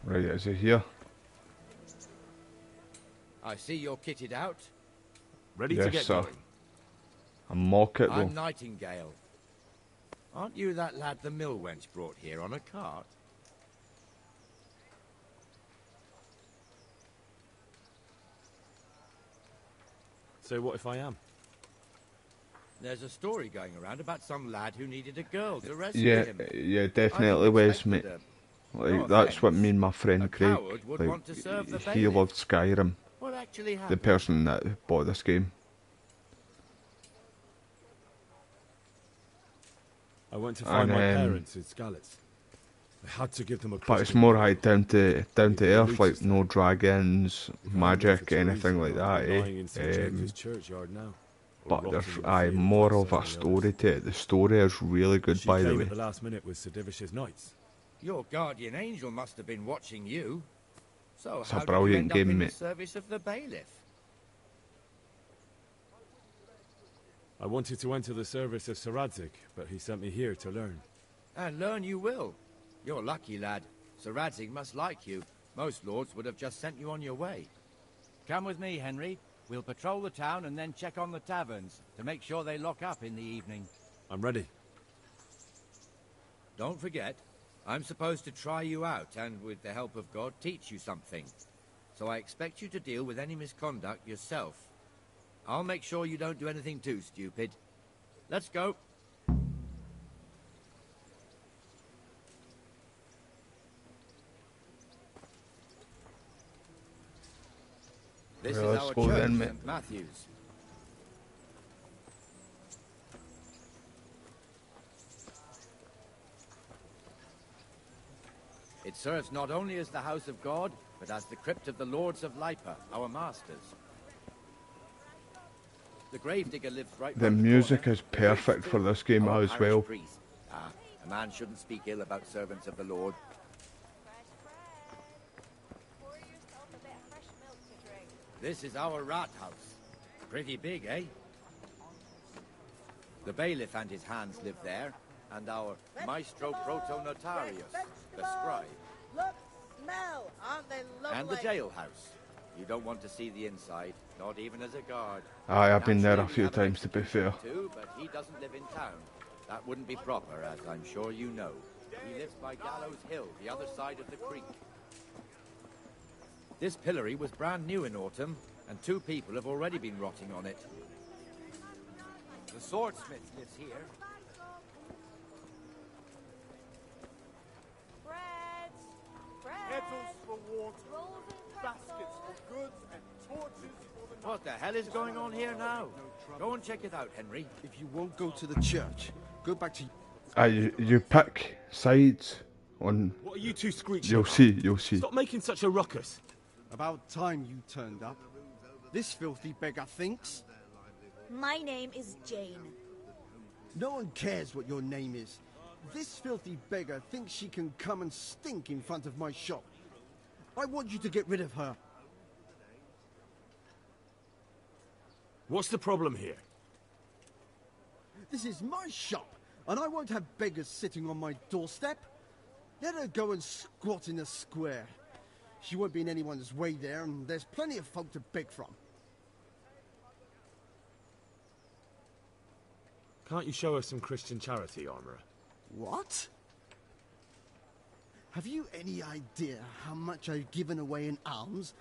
Right, is he here? I see you're kitted out. Ready yes, to get sir. going. I'm mock it though. I'm Nightingale. Aren't you that lad the mill wench brought here on a cart? So what if I am? There's a story going around about some lad who needed a girl to rescue him. Yeah, definitely was, mate. Like, that's what me and my friend Craig, like, he loved Skyrim. What actually The happened? person that bought this game. I went to find And, my parents in Skalitz. I had to give them a But it's Christmas more gift. like down to earth, roots like is no dragons, magic, anything like that, lying in St. eh? James's churchyard now. Or But there's rotting in the more fields of a like so many story others. to it. The story is really good, She by the came way. at the last minute with Sir Divish's knights. Your guardian angel must have been watching you. So It's a how did you brilliant end game, up in mate. the service of the bailiff? I wanted to enter the service of Sir Radzig, but he sent me here to learn. And learn you will. You're lucky, lad. Sir Radzig must like you. Most lords would have just sent you on your way. Come with me, Henry. We'll patrol the town and then check on the taverns to make sure they lock up in the evening. I'm ready. Don't forget, I'm supposed to try you out and, with the help of God, teach you something. So I expect you to deal with any misconduct yourself. I'll make sure you don't do anything too stupid. Let's go. This Well, is let's our go church, then, mate. St. Matthew's. It serves not only as the house of God, but as the crypt of the lords of Lipa, our masters. The gravedigger lives right The round the music corner. is perfect for this game Our as parish well. priest. Ah, a man shouldn't speak ill about servants of the Lord. This is our rat house. Pretty big, eh? The bailiff and his hands live there, and our maestro proto-notarius, the scribe. Look, smell, aren't they lovely? And the jailhouse. You don't want to see the inside, not even as a guard. Aye, I've been there a Naturally, we few have an times to be fair. too, but he doesn't live in town. That wouldn't be proper, as I'm sure you know. He lives by Gallows Hill, the other side of the creek. This pillory was brand new in autumn, and 2 people have already been rotting on it. The swordsmith lives here. Bread! Kettles for water, baskets for goods, and torches for the... What the hell is going on here now? Go and check it out, Henry. If you won't go to the church, go back to... You pick sides on... What are you two screeching You'll about? see, you'll see. Stop making such a ruckus. About time you turned up. This filthy beggar thinks. My name is Jane. No one cares what your name is. This filthy beggar thinks she can come and stink in front of my shop. I want you to get rid of her. What's the problem here? This is my shop, and I won't have beggars sitting on my doorstep. Let her go and squat in a square. She won't be in anyone's way there, and there's plenty of folk to beg from. Can't you show us some Christian charity, Armourer? What? Have you any idea how much I've given away in alms,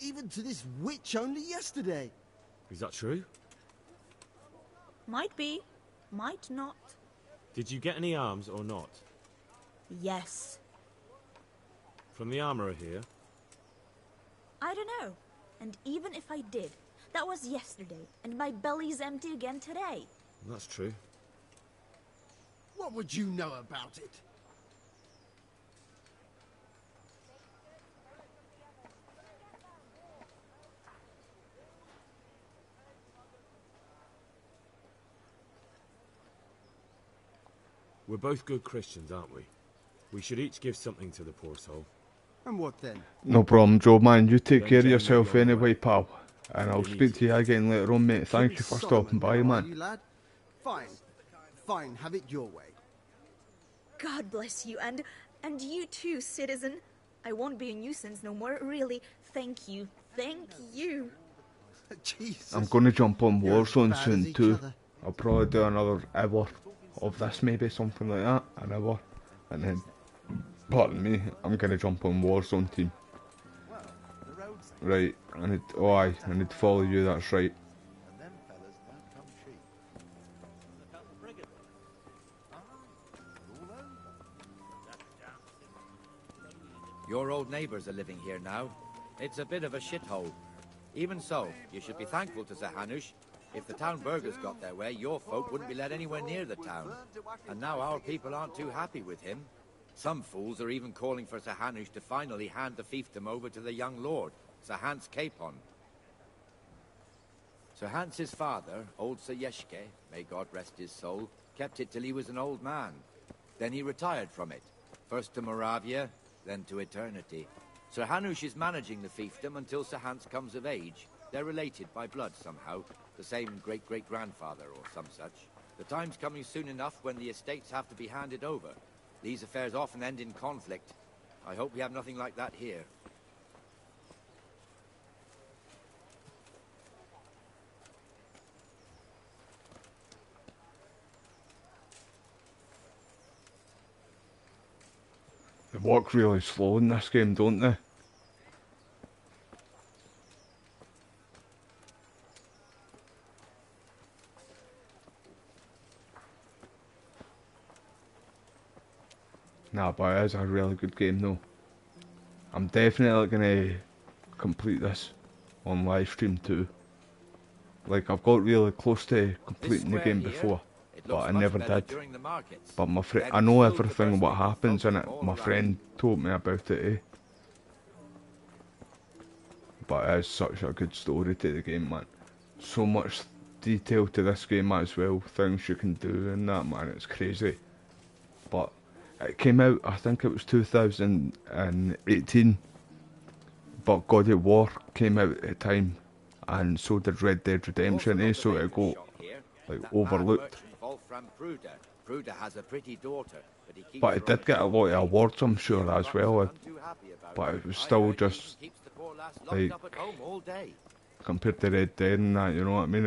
even to this witch only yesterday? Is that true? Might be, might not. Did you get any arms or not? Yes. From the Armourer here? I don't know. And even if I did, that was yesterday, and my belly's empty again today. That's true. What would you know about it? We're both good Christians, aren't we? We should each give something to the poor soul. And what then? No problem, Joe, man. You take care of yourself anyway, pal. And I'll speak to you again later on, mate. Thank you for stopping by, man. You lad? Fine. Fine, have it your way. God bless you, and you too, citizen. I won't be a nuisance no more, really. Thank you. Thank you. Jesus. I'm going to jump on Warzone soon too. I'll probably do another hour of this, maybe something like that, an hour, and then, pardon me, I'm going to jump on Warzone team. Right, I need to follow you, that's right. Your old neighbours are living here now. It's a bit of a shithole. Even so, you should be thankful to Sir Hanush. If the town burghers got their way, your folk wouldn't be let anywhere near the town. And now our people aren't too happy with him. Some fools are even calling for Sir Hanush to finally hand the fiefdom over to the young lord, Sir Hans Capon. Sir Hans's father, old Sir Yeshke, may God rest his soul, kept it till he was an old man. Then he retired from it, first to Moravia, then to eternity. Sir Hanush is managing the fiefdom until Sir Hans comes of age. They're related by blood somehow, the same great-great-grandfather or some such. The time's coming soon enough when the estates have to be handed over. These affairs often end in conflict. I hope we have nothing like that here. They walk really slow in this game, don't they? Nah, but it is a really good game though. I'm definitely going to complete this on live stream too. Like, I've got really close to completing the game before, but I never did. But my friend, I know everything what happens in it. My friend told me about it, eh? But it is such a good story to the game, man. So much detail to this game as well. Things you can do and that, man. It's crazy. But it came out, I think it was 2018. But God of War came out at the time, and so did Red Dead Redemption, eh? So it got like overlooked. But it did get a lot of awards, I'm sure, as well. But it was still just like compared to Red Dead and that, you know what I mean?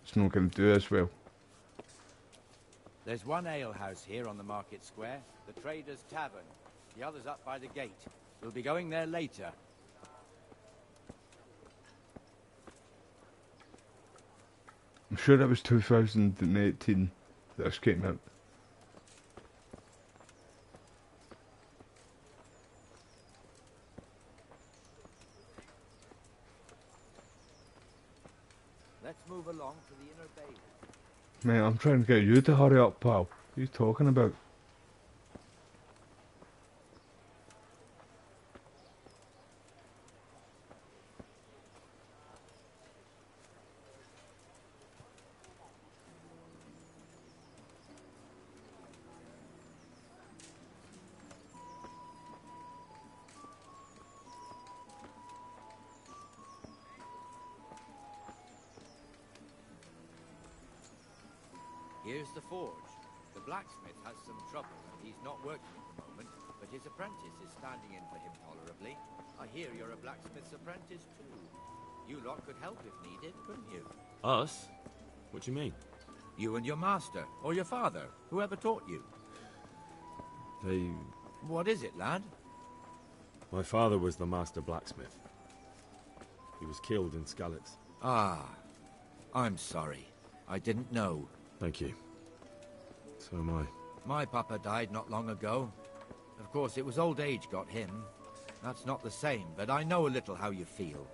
It's not going to do as well. There's one alehouse here on the market square, the Trader's Tavern. The other's up by the gate. We'll be going there later. I'm sure it was 2018 that this came out. Let's move along to the inner bay. Mate, I'm trying to get you to hurry up, pal. What are you talking about? Here's the forge. The blacksmith has some trouble and he's not working at the moment, but his apprentice is standing in for him tolerably. I hear you're a blacksmith's apprentice too. You lot could help if needed, couldn't you? Us? What do you mean? You and your master, or your father, whoever taught you. They... What is it, lad? My father was the master blacksmith. He was killed in Skalitz. Ah, I'm sorry. I didn't know. Thank you. So am I. My papa died not long ago. Of course, it was old age got him. That's not the same, but I know a little how you feel.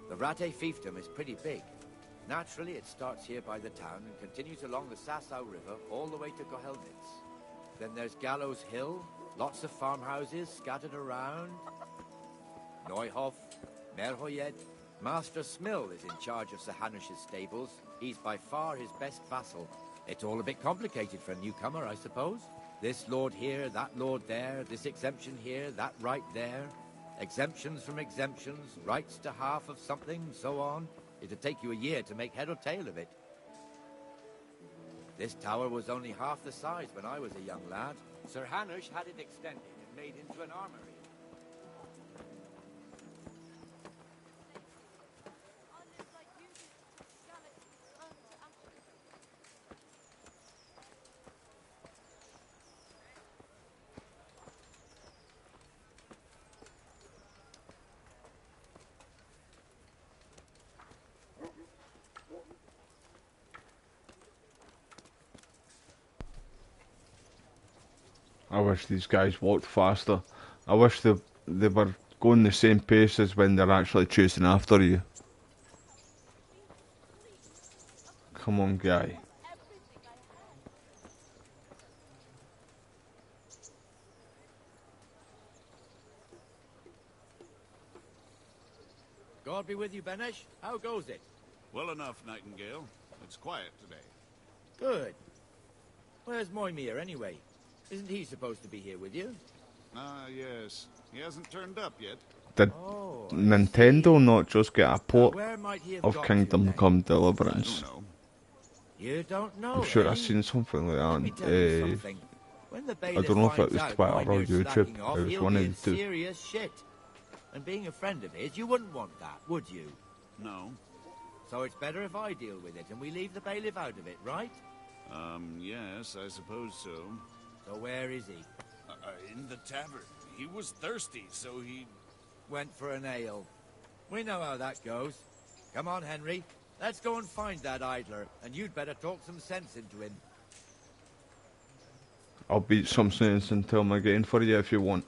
The Rataje fiefdom is pretty big. Naturally, it starts here by the town and continues along the Sasau River all the way to Kohelnitz. Then there's Gallows Hill, lots of farmhouses scattered around. Neuhof, Merhoyed. Master Smill is in charge of Sir Hanush's stables. He's by far his best vassal. It's all a bit complicated for a newcomer, I suppose. This lord here, that lord there, this exemption here, that right there. Exemptions from exemptions, rights to half of something, so on. It'd take you a year to make head or tail of it. This tower was only half the size when I was a young lad. Sir Hanush had it extended and made into an armory. I wish these guys walked faster. I wish they were going the same pace as when they're actually chasing after you. Come on, guy. God be with you, Benesh. How goes it? Well enough, Nightingale. It's quiet today. Good. Where's Moimir, anyway? Isn't he supposed to be here with you? Ah, yes. He hasn't turned up yet. Did Nintendo not just get a port of Kingdom Come Deliverance? You don't know. I'm sure I've seen something like that. I don't know if it was Twitter or YouTube. It was one of the two. And being a friend of his, you wouldn't want that, would you? No. So it's better if I deal with it and we leave the bailiff out of it, right? Yes, I suppose so. So where is he? In the tavern. He was thirsty, so he... Went for an ale. We know how that goes. Come on, Henry. Let's go and find that idler, and you'd better talk some sense into him. I'll beat some sense into him again for you if you want.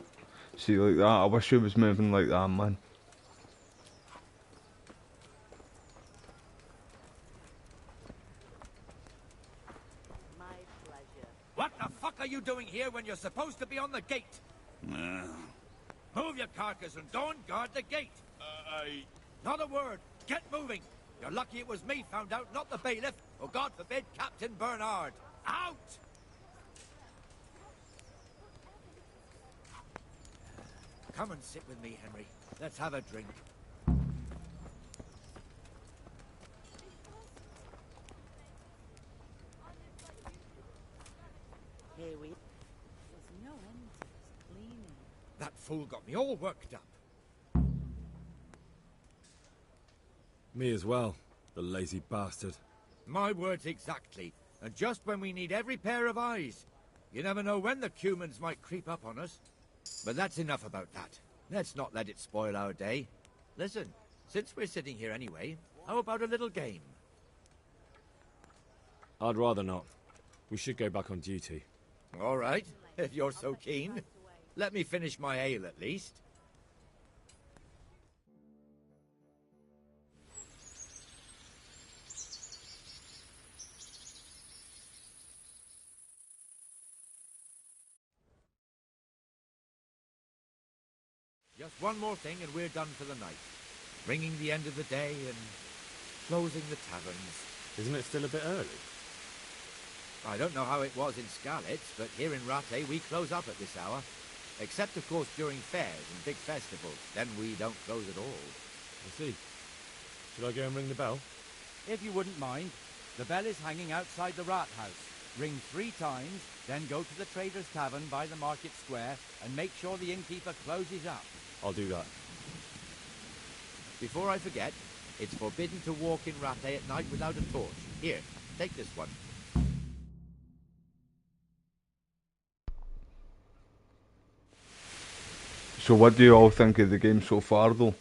See, like that. I wish he was moving like that, man. What the fuck are you doing here when you're supposed to be on the gate? Move your carcass and go and guard the gate. Not a word. Get moving. You're lucky it was me found out, not the bailiff, or God forbid, Captain Bernard. Out! Come and sit with me, Henry. Let's have a drink. Here we... There's no end to this cleaning. That fool got me all worked up. Me as well, the lazy bastard. My words exactly. And just when we need every pair of eyes. You never know when the Cumans might creep up on us. But that's enough about that. Let's not let it spoil our day. Listen, since we're sitting here anyway, how about a little game? I'd rather not. We should go back on duty. All right, if you're so keen. Let me finish my ale at least. Just one more thing and we're done for the night. Ringing the end of the day and closing the taverns. Isn't it still a bit early? I don't know how it was in Skalitz, but here in Rataje we close up at this hour. Except, of course, during fairs and big festivals. Then we don't close at all. I see. Should I go and ring the bell? If you wouldn't mind, the bell is hanging outside the rat house. Ring 3 times, then go to the Trader's Tavern by the market square and make sure the innkeeper closes up. I'll do that. Before I forget, it's forbidden to walk in Rataje at night without a torch. Here, take this one. So what do you all think of the game so far, though?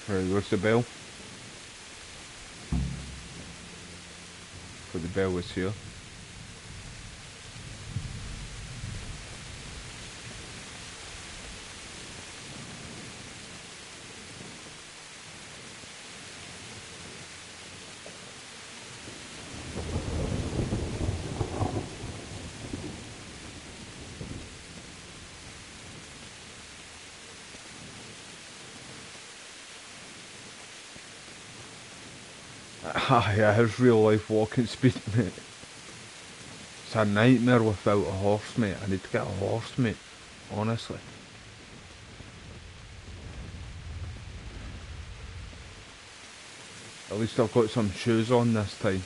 Right, where's the bell? But the bell was here. Yeah, his real life walking speed, mate. It's a nightmare without a horse, mate. I need to get a horse, mate. Honestly. At least I've got some shoes on this time.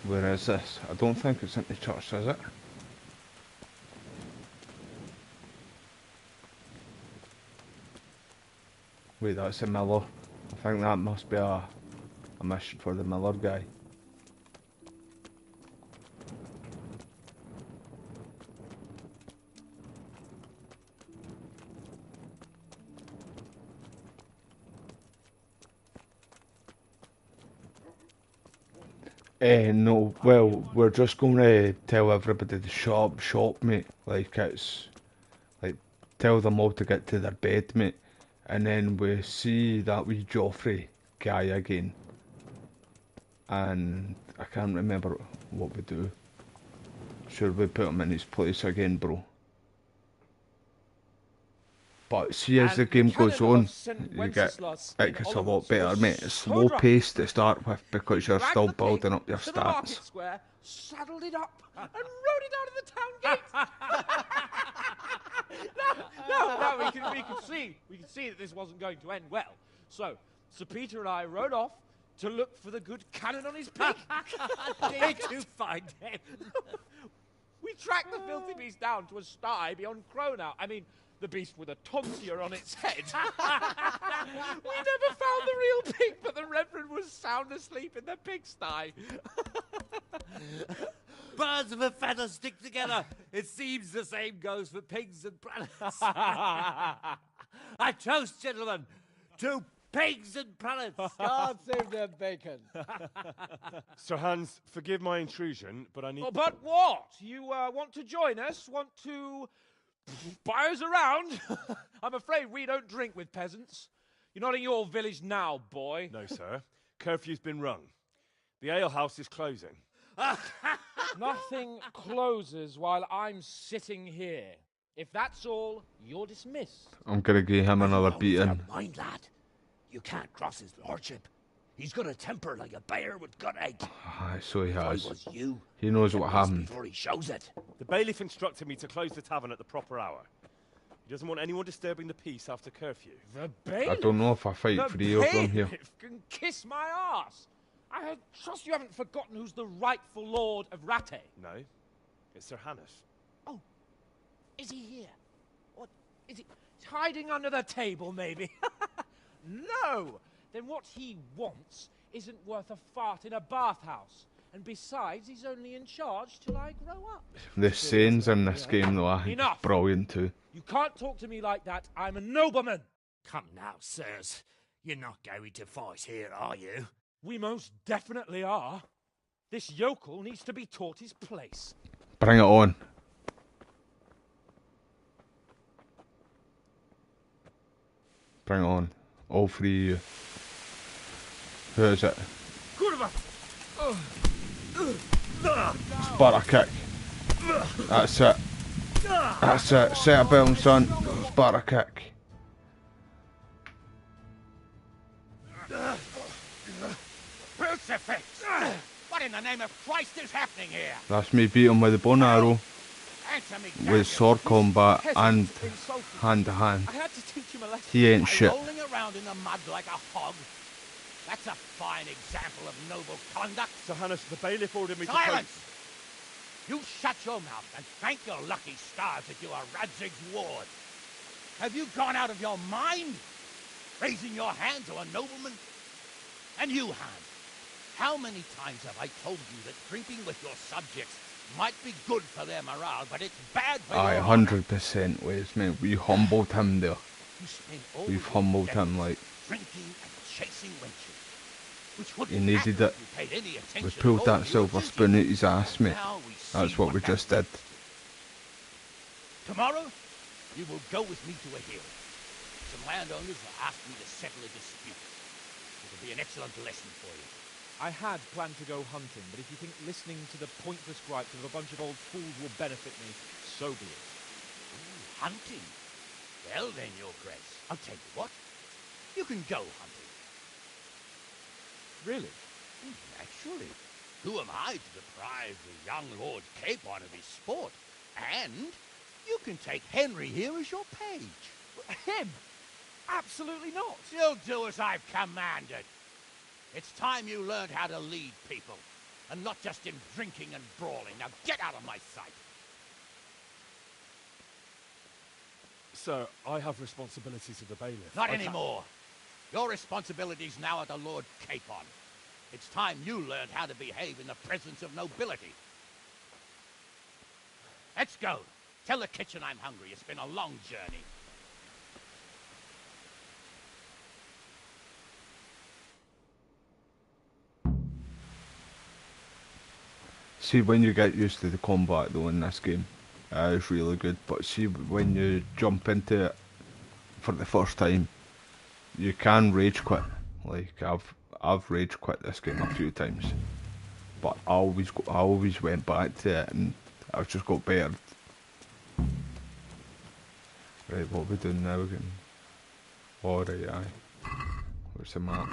Where is this? I don't think it's in the church, is it? Wait, that's a miller. I think that must be a mission for the miller guy. No, well, we're just going to tell everybody to shop, mate. Like, it's, like, tell them all to get to their bed, mate. And then we see that wee Joffrey guy again. and I can't remember what we do. Should we put him in his place again, bro? But see, as the game goes on, it gets a lot better, mate. It's slow paced to start with because you're still building up your stats. Square, saddled it up, and rode it out of the town gate. no, we can see that this wasn't going to end well. So, Sir Peter and I rode off to look for the good cannon on his pig. Did you find him? We tracked the filthy beast down to a sty beyond Cronow. I mean, the beast with a tonsure on its head. We never found the real pig, but the Reverend was sound asleep in the pigsty. Birds of a feather stick together. It seems the same goes for pigs and prelates. I toast, gentlemen, to pigs and prelates. God save their bacon. Sir Hans, forgive my intrusion, but I need... Oh, but what? You want to join us? Want to buy us around? I'm afraid we don't drink with peasants. You're not in your village now, boy. No, sir. Curfew's been rung. The alehouse is closing. Nothing closes while I'm sitting here. If that's all, you're dismissed. I'm gonna give him another beating. Mind, lad. You can't cross his lordship. He's got a temper like a bear with gut ache. So he has. If I was you, He knows what happened. before he shows it. The bailiff instructed me to close the tavern at the proper hour. He doesn't want anyone disturbing the peace after curfew. The bailiff? I don't know if I fight for the from here. bailiff can kiss my arse. I trust you haven't forgotten who's the rightful lord of Rataje. No, it's Sir Hannes. Oh, is he here? What is he hiding under the table, maybe? No! Then what he wants isn't worth a fart in a bathhouse. And besides, he's only in charge till I grow up. The sayings in this game, though, I think, is Enough. brilliant too. You can't talk to me like that. I'm a nobleman. Come now, sirs. You're not going to fight here, are you? We most definitely are. This yokel needs to be taught his place. Bring it on. Bring it on. All three of you. Who is it? Sparta kick. That's it. That's it. Set a boom, son. Sparta kick. Crucifix! What in the name of Christ is happening here? That's me beat him with a bow and arrow. With sword combat and hand to hand. I had to teach him a lesson. He ain't shit. Rolling around in the mud like a hog. That's a fine example of noble conduct. Sir Hannes, the bailiff ordered me Silence! You shut your mouth and thank your lucky stars that you are Radzig's ward. Have you gone out of your mind? Raising your hand to a nobleman? And you, Hans, how many times have I told you that drinking with your subjects might be good for their morale, but it's bad for Aye, your 100% Wes, mate. We humbled him there. We've humbled him, like. Drinking and chasing wenches. He needed it. We pulled that silver spoon out his ass, mate. That's what we just did. Tomorrow, you will go with me to a hearing. Some landowners have asked me to settle a dispute. It will be an excellent lesson for you. I had planned to go hunting, but if you think listening to the pointless gripes of a bunch of old fools will benefit me, so be it. Ooh, hunting? Well then, Your Grace, I'll tell you what. You can go hunting. Really? Naturally. Who am I to deprive the young Lord Capon of his sport? And you can take Henry here as your page. Him? Absolutely not. You'll do as I've commanded. It's time you learned how to lead people, and not just in drinking and brawling. Now get out of my sight. Sir, I have responsibilities of the bailiff. Not anymore. Your responsibilities now are the Lord Capon. It's time you learned how to behave in the presence of nobility. Let's go. Tell the kitchen I'm hungry. It's been a long journey. See, when you get used to the combat though in this game, it's really good. But see, when you jump into it for the first time, you can rage quit. Like I've rage quit this game a few times, but I always went back to it, and I've just got better. Right, what are we doing now again? Alright, aye. Where's the map?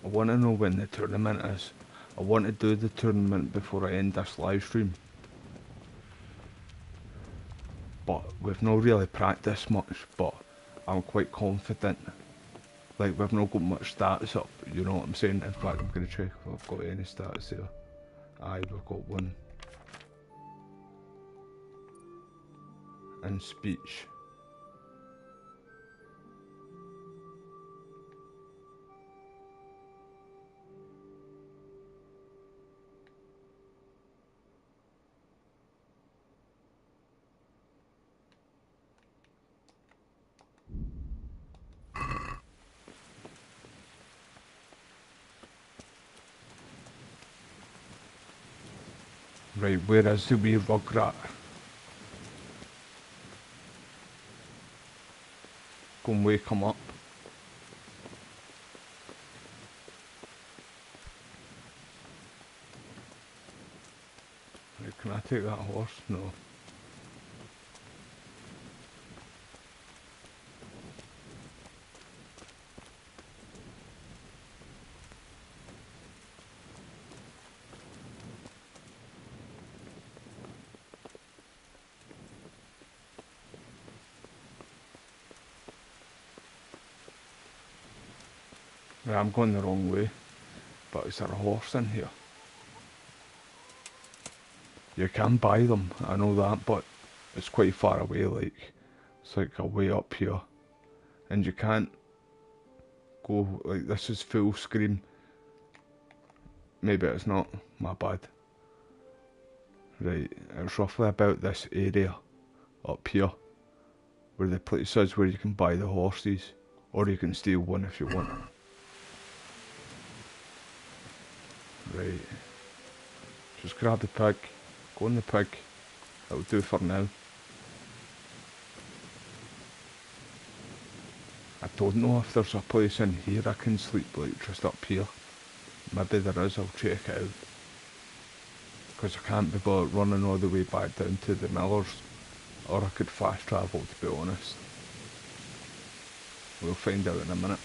I want to know when the tournament is. I want to do the tournament before I end this live stream. But we've not really practiced much, but I'm quite confident. Like, we've not got much stats up, you know what I'm saying? In fact, I'm going to check if I've got any stats there. Aye, we've got one. And speech. Right, where is the wee rugrat? Go and wake him up. Right, can I take that horse? No. Right, I'm going the wrong way, but is there a horse in here? You can buy them, I know that, but it's quite far away, like, it's like a way up here, and you can't go, like, this is full screen. Maybe it's not, my bad. Right, it's roughly about this area, up here, where the place is where you can buy the horses, or you can steal one if you want. Right, just grab the pig, go on the pig, that'll do for now. I don't know if there's a place in here I can sleep, like just up here. Maybe there is, I'll check it out. Because I can't be bothered running all the way back down to the Millers, or I could fast travel, to be honest. We'll find out in a minute.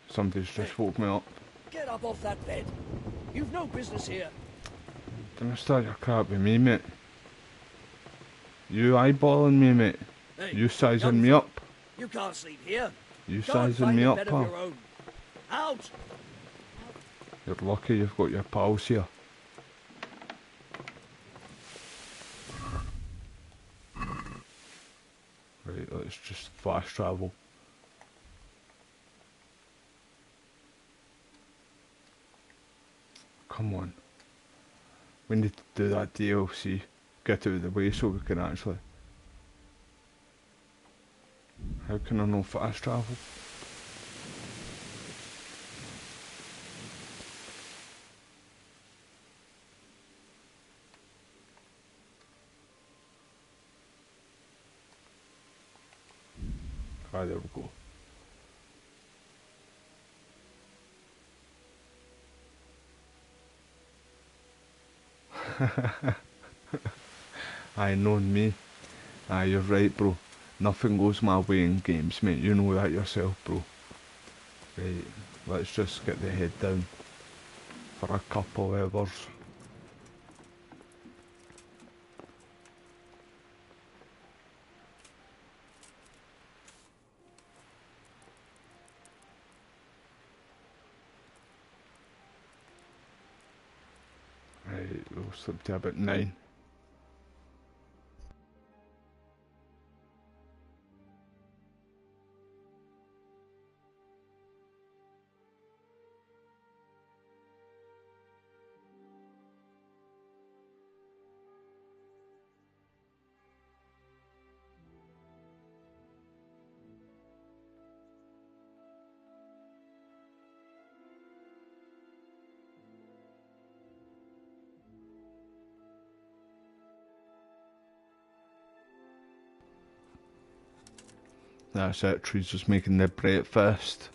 Somebody's just woke me up. Get up off that bed. You've no business here. Don't start your crap with me, mate. You eyeballing me, mate. Hey, you sizing me up. You can't sleep here. You Go sizing me up, bed pal. of your own. Out! You're lucky you've got your pals here. Right, let's just fast travel. Come on. We need to do that DLC. Get out of the way so we can actually... How can I not fast travel? Ah, there we go. Aye, knowing me. Aye, you're right, bro. Nothing goes my way in games, mate. You know that yourself, bro. Right, let's just get the head down for a couple hours. Right, we'll sleep to about 9. That's it, Tree's just making the breakfast.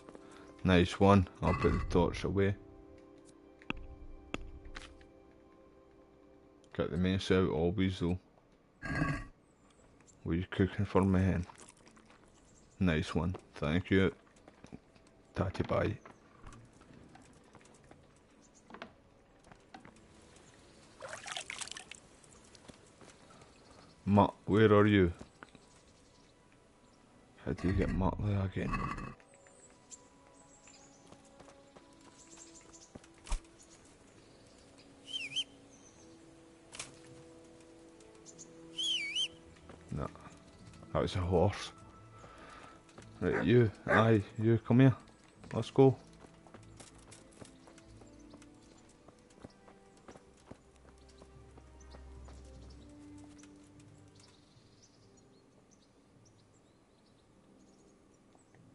Nice one. I'll put the torch away. Get the mace out always though. What are you cooking for me, hen? Nice one. Thank you. Tatty bye. Mutt, where are you? How do you get Mutt there again? No, that was a horse. Right, you, aye, you come here. Let's go.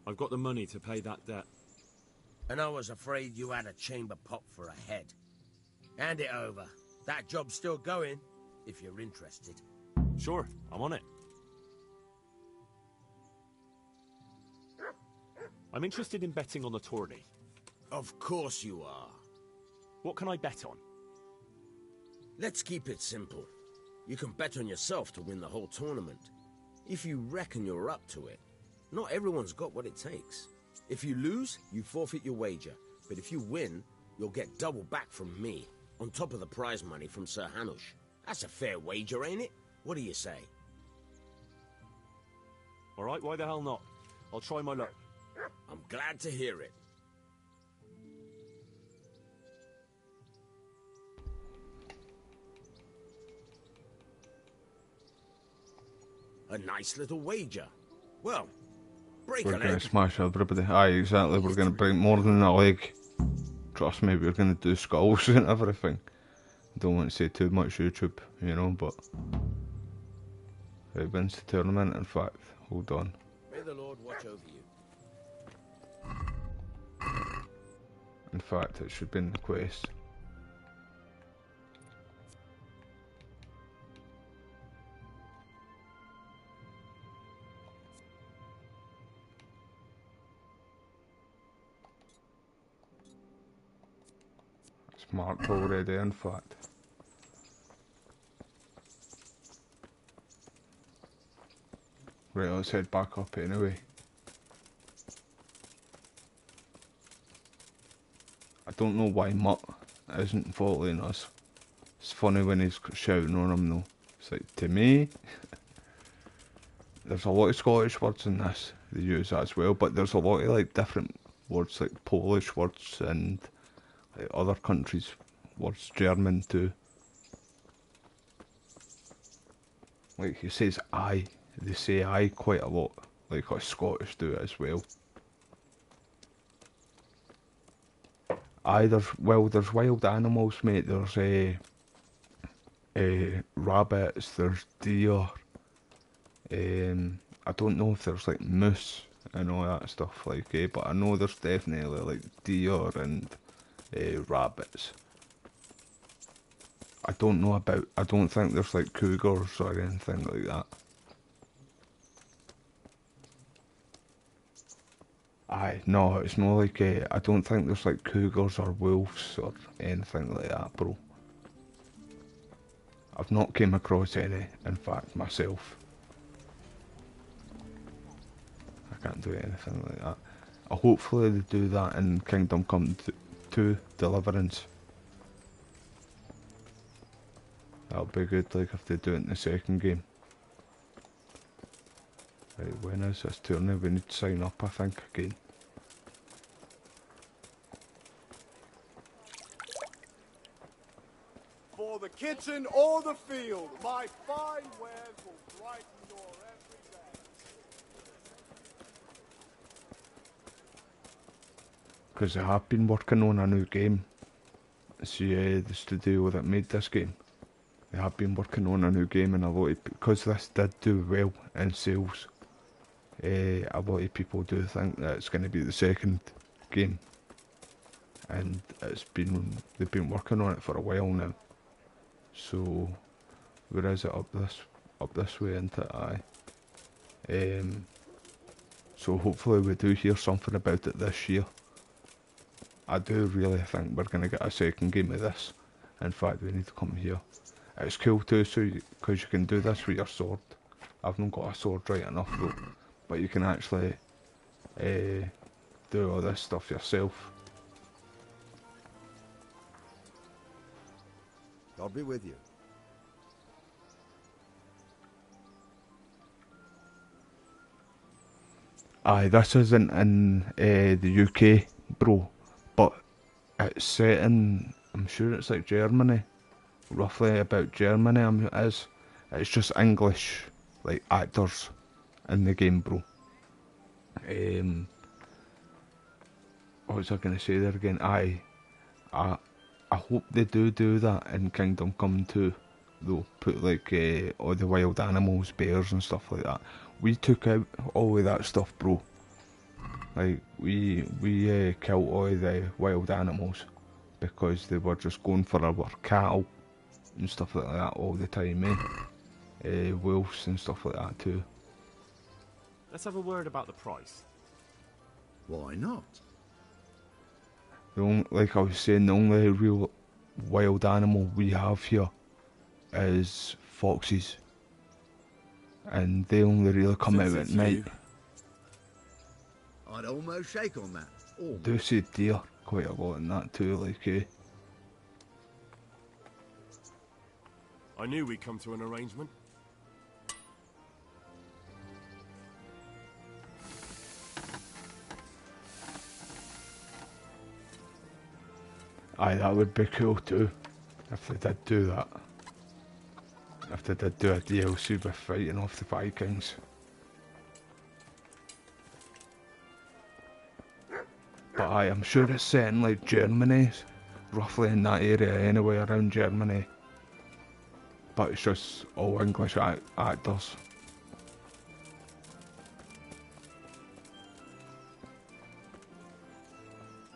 I've got the money to pay that debt. And I was afraid you had a chamber pot for a head. Hand it over. That job's still going, if you're interested. Sure, I'm on it. I'm interested in betting on the tourney. Of course you are. What can I bet on? Let's keep it simple. You can bet on yourself to win the whole tournament. If you reckon you're up to it. Not everyone's got what it takes. If you lose, you forfeit your wager. But if you win, you'll get double back from me, on top of the prize money from Sir Hanush. That's a fair wager, ain't it? What do you say? Alright, why the hell not? I'll try my luck. I'm glad to hear it. A nice little wager. Well, break We're a gonna leg. smash everybody. Aye, exactly. We're gonna break more than a leg. Trust me, we're gonna do skulls and everything. I don't want to say too much YouTube, you know, but who wins the tournament? In fact, hold on. May the Lord watch over you. In fact, it should be in the quest. It's marked already, in fact. Right, let's head back up anyway. I don't know why Mutt isn't following us. It's funny when he's shouting on him though. It's like, to me. There's a lot of Scottish words in this, they use as well, but there's a lot of like different words, like Polish words and like other countries' words, German too. Like he says I, they say I quite a lot, like us Scottish do as well. Aye, there's wild animals, mate. There's rabbits, there's deer. I don't know if there's like moose and all that stuff like but I know there's definitely like deer and rabbits. I don't think there's like cougars or anything like that. Aye, no, it's not like, I don't think there's like cougars or wolves or anything like that, bro. I've not came across any, in fact, myself. I can't do anything like that. Hopefully they do that in Kingdom Come 2 Deliverance. That'll be good, like if they do it in the second game. Right, when is this tournament? We need to sign up, I think, again. For the kitchen or the field, my fine wares will brighten your every day. Because they have been working on a new game. See, the studio that made this game. They have been working on a new game, and a lot of, because this did do well in sales, a lot of people do think that it's going to be the second game, and they've been working on it for a while now. So where is it? Up this way, isn't it? Aye. So hopefully we do hear something about it this year. I do really think we're going to get a second game of this. In fact, we need to come here. It's cool too, so because you can do this with your sword. I've not got a sword right enough though, but you can actually do all this stuff yourself. I'll be with you. Aye, this isn't in the UK, bro, but it's set in, I'm sure it's like Germany, roughly about Germany it is. It's just English, like, actors in the game, bro. What was I going to say there again? Aye, I hope they do that in Kingdom Come 2, though. Put like all the wild animals, bears and stuff like that. We took out all of that stuff, bro. Like we killed all the wild animals because they were just going for our cattle and stuff like that all the time, wolves and stuff like that too. Let's have a word about the price. Why not? Like I was saying, the only real wild animal we have here is foxes, and they only really come out at night. I'd almost shake on that. Do see deer quite a lot in that too, like I knew we'd come to an arrangement. Aye, that would be cool too, if they did do that. If they did do a DLC with fighting off the Vikings. But aye, I'm sure it's set in like Germany, roughly in that area anyway, around Germany. But it's just all English actors.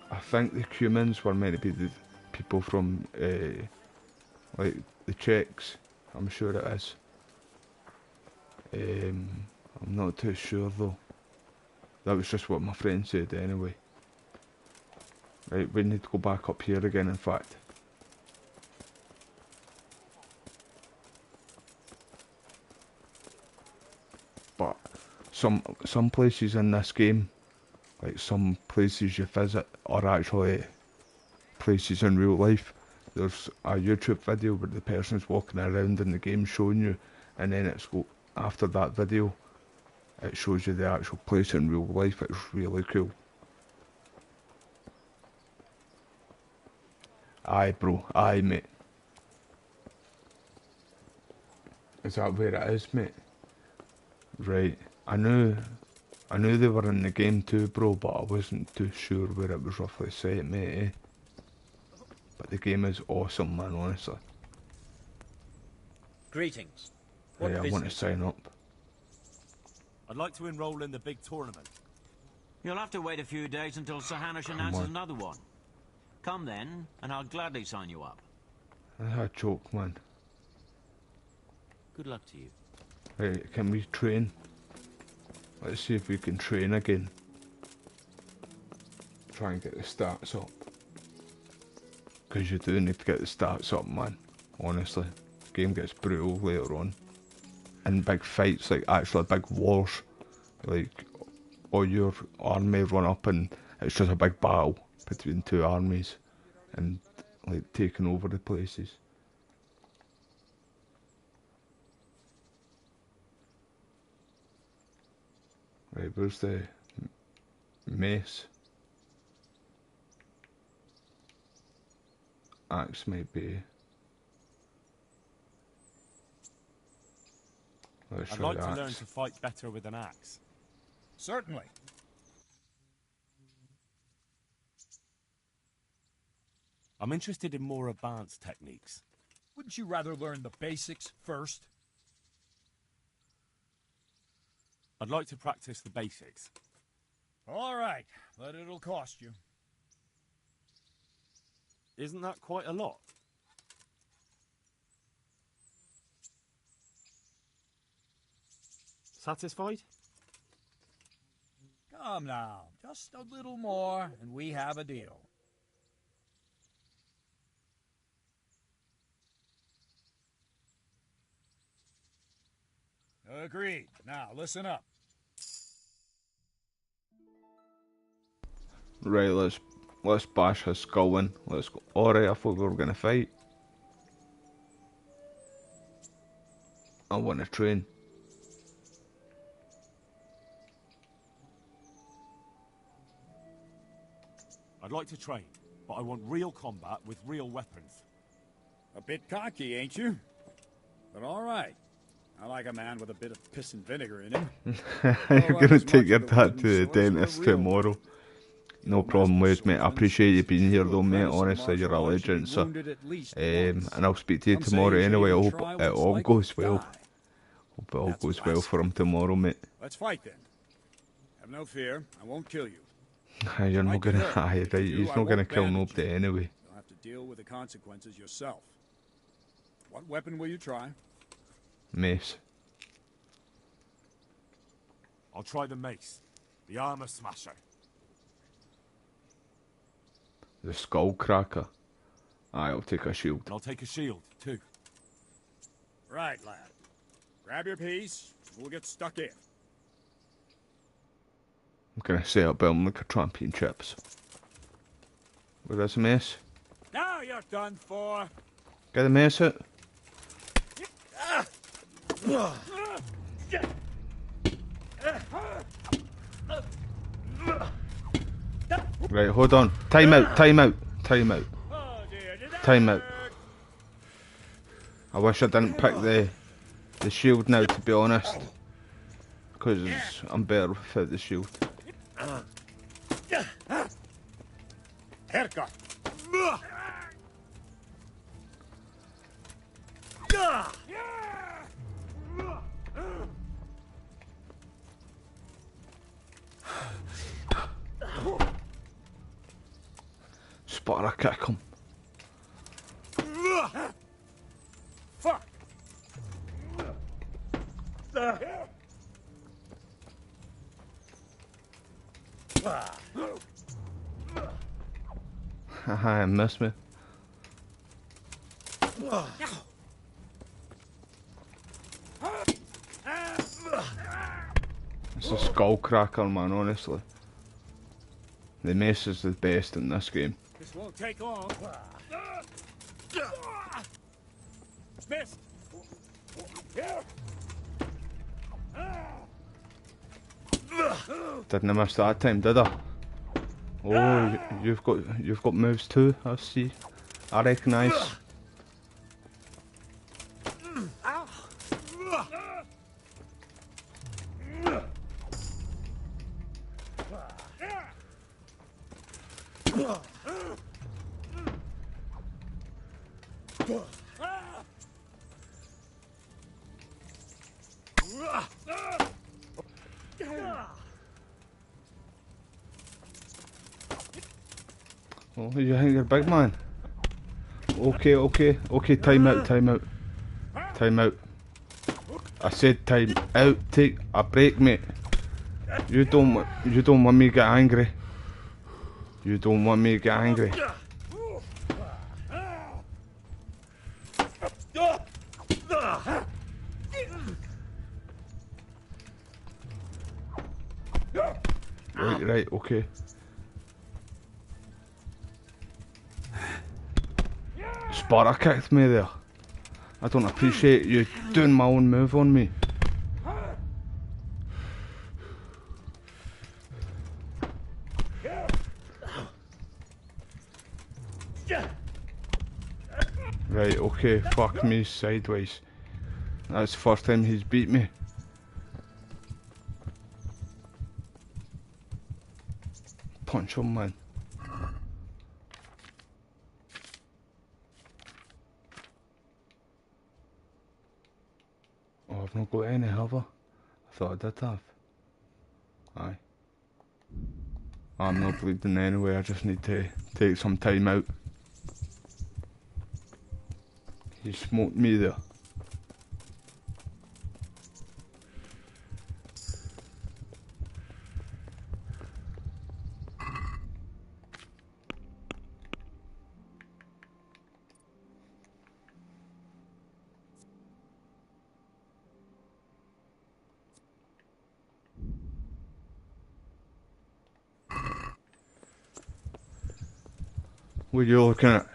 I think the Cumans were meant to be the people from, like, the Czechs. I'm sure it is. I'm not too sure though. That was just what my friend said anyway. Right, we need to go back up here again, in fact. But some places in this game, like some places you visit, are actually places in real life. There's a YouTube video where the person's walking around in the game showing you, and then after that video, it shows you the actual place in real life. It's really cool. Aye, bro. Aye, mate. Is that where it is, mate? Right. I knew they were in the game too, bro, but I wasn't too sure where it was roughly set, mate. But the game is awesome, man, honestly. Greetings. Right, I want to sign up. I'd like to enroll in the big tournament. You'll have to wait a few days until Sir Hanush announces another one. Come then, and I'll gladly sign you up. That's a joke, man. Good luck to you. Right, can we train? Let's see if we can train again. Try and get the stats up. Because you do need to get the stats up, man. Honestly. The game gets brutal later on. In big fights, like actually big wars. Like, all your army run up and it's just a big battle between two armies. And, like, taking over the places. Right, where's the mace? Axe might be. I'd like to learn to fight better with an axe. Certainly. I'm interested in more advanced techniques. Wouldn't you rather learn the basics first? I'd like to practice the basics. All right, but it'll cost you. Isn't that quite a lot? Satisfied? Come now, just a little more, and we have a deal. Agreed. Now, listen up. Right, let's bash his skull in. Let's go. Alright, I thought we were gonna fight. I want to train. I'd like to train, but I want real combat with real weapons. A bit cocky, ain't you? But all right. I like a man with a bit of piss and vinegar in him. You're gonna take your dad to the dentist tomorrow. No problem, Wes, mate. I appreciate you being here though, mate. Honestly, you're a legend, so and I'll speak to you tomorrow anyway. I hope it all goes well. Hope it all goes well for him tomorrow, mate. Let's fight then. Have no fear, I won't kill you. You're not gonna, right, he's not gonna kill nobody anyway. You'll have to deal with the consequences yourself. What weapon will you try? Mace. I'll try the mace. The armor smasher. The skull cracker. I'll take a shield. And I'll take a shield, too. Right, lad. Grab your piece, we'll get stuck in. I'm gonna set up him like a championships. Where is the mace? Now you're done for. Get the mace out. Right, hold on. Time out, time out, time out. Time out. I wish I didn't pick the shield now, to be honest. Because I'm better without the shield. Haircut. Spot kick him. Fuck. Haha, missed me. It's a skull cracker, man, honestly. The mace is the best in this game. This won't take long. Missed. Didn't miss that time, did I? Oh, you've got moves too. I see. I recognise. Oh, you think you're big, man? Okay, time out, time out. Time out. I said time out, take a break, mate. You don't want me to get angry. You don't want me to get angry. Right, okay. Sparta kicked me there. I don't appreciate you doing my own move on me. Right, okay, fuck me sideways. That's the first time he's beat me. Punch him, man. Oh, I've not got any, have I? I thought I did have. Aye. I'm not bleeding anyway, I just need to take some time out. He smoked me there. What are you looking at?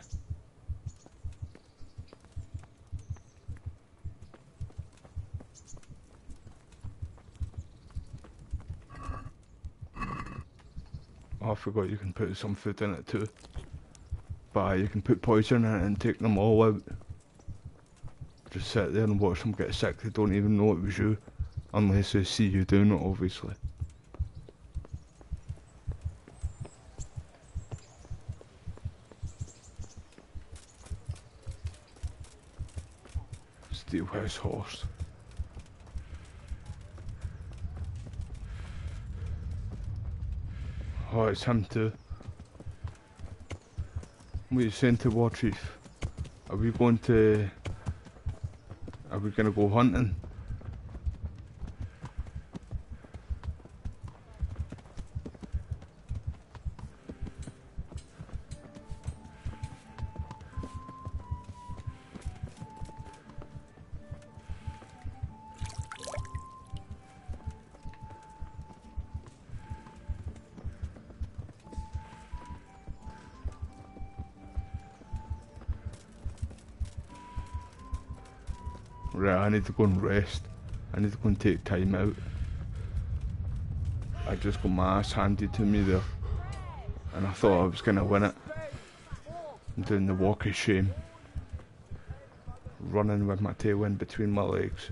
Oh, I forgot you can put some food in it too. But you can put poison in it and take them all out. Just sit there and watch them get sick. They don't even know it was you. Unless they see you doing it, obviously. Steal his horse. Oh, it's him too. What are you saying to War Chief? Are we going to go hunting? Right, I need to go and rest. I need to go and take time out. I just got my ass handed to me there. And I thought I was going to win it. I'm doing the walk of shame. Running with my tail in between my legs.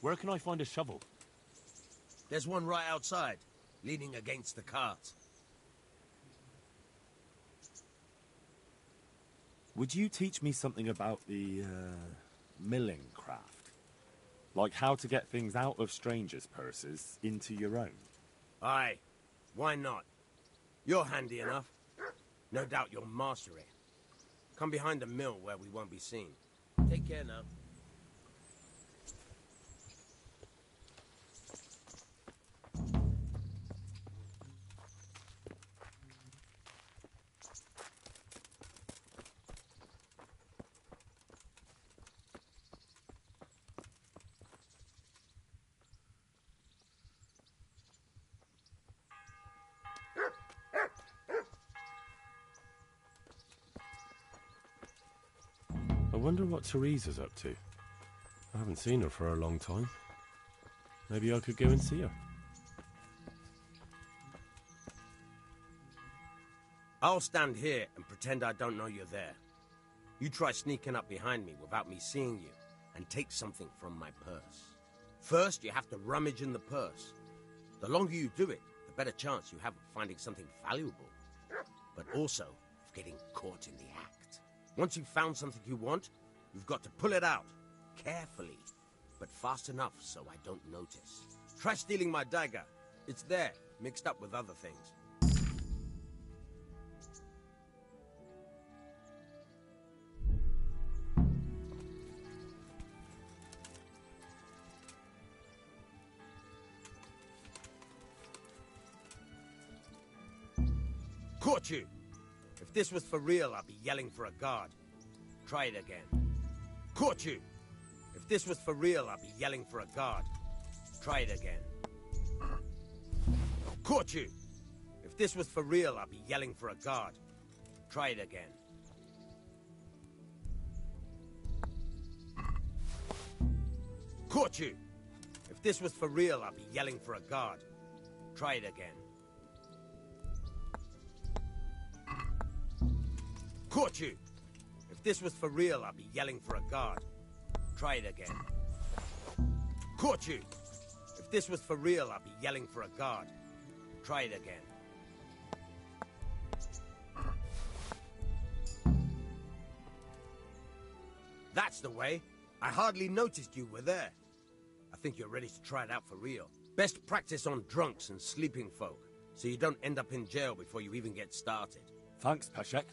Where can I find a shovel? There's one right outside, leaning against the cart. Would you teach me something about the, milling craft? Like how to get things out of strangers' purses into your own? Aye, why not? You're handy enough. No doubt you'll master it. Come behind the mill where we won't be seen. Take care now. I wonder what Teresa's up to. I haven't seen her for a long time. Maybe I could go and see her. I'll stand here and pretend I don't know you're there. You try sneaking up behind me without me seeing you, and take something from my purse. First, you have to rummage in the purse. The longer you do it, the better chance you have of finding something valuable. But also, of getting caught in the act. Once you've found something you want, you've got to pull it out, carefully, but fast enough so I don't notice. Try stealing my dagger. It's there, mixed up with other things. Caught you! If this was for real, I'd be yelling for a guard. Try it again. Caught you! If this was for real, I'd be yelling for a guard. Try it again. Caught you! If this was for real, I'd be yelling for a guard. Try it again. Caught you! If this was for real, I'd be yelling for a guard. Try it again. Caught you! If this was for real, I'd be yelling for a guard. Try it again. Caught you! If this was for real, I'd be yelling for a guard. Try it again. That's the way. I hardly noticed you were there. I think you're ready to try it out for real. Best practice on drunks and sleeping folk, so you don't end up in jail before you even get started. Thanks, Peshek.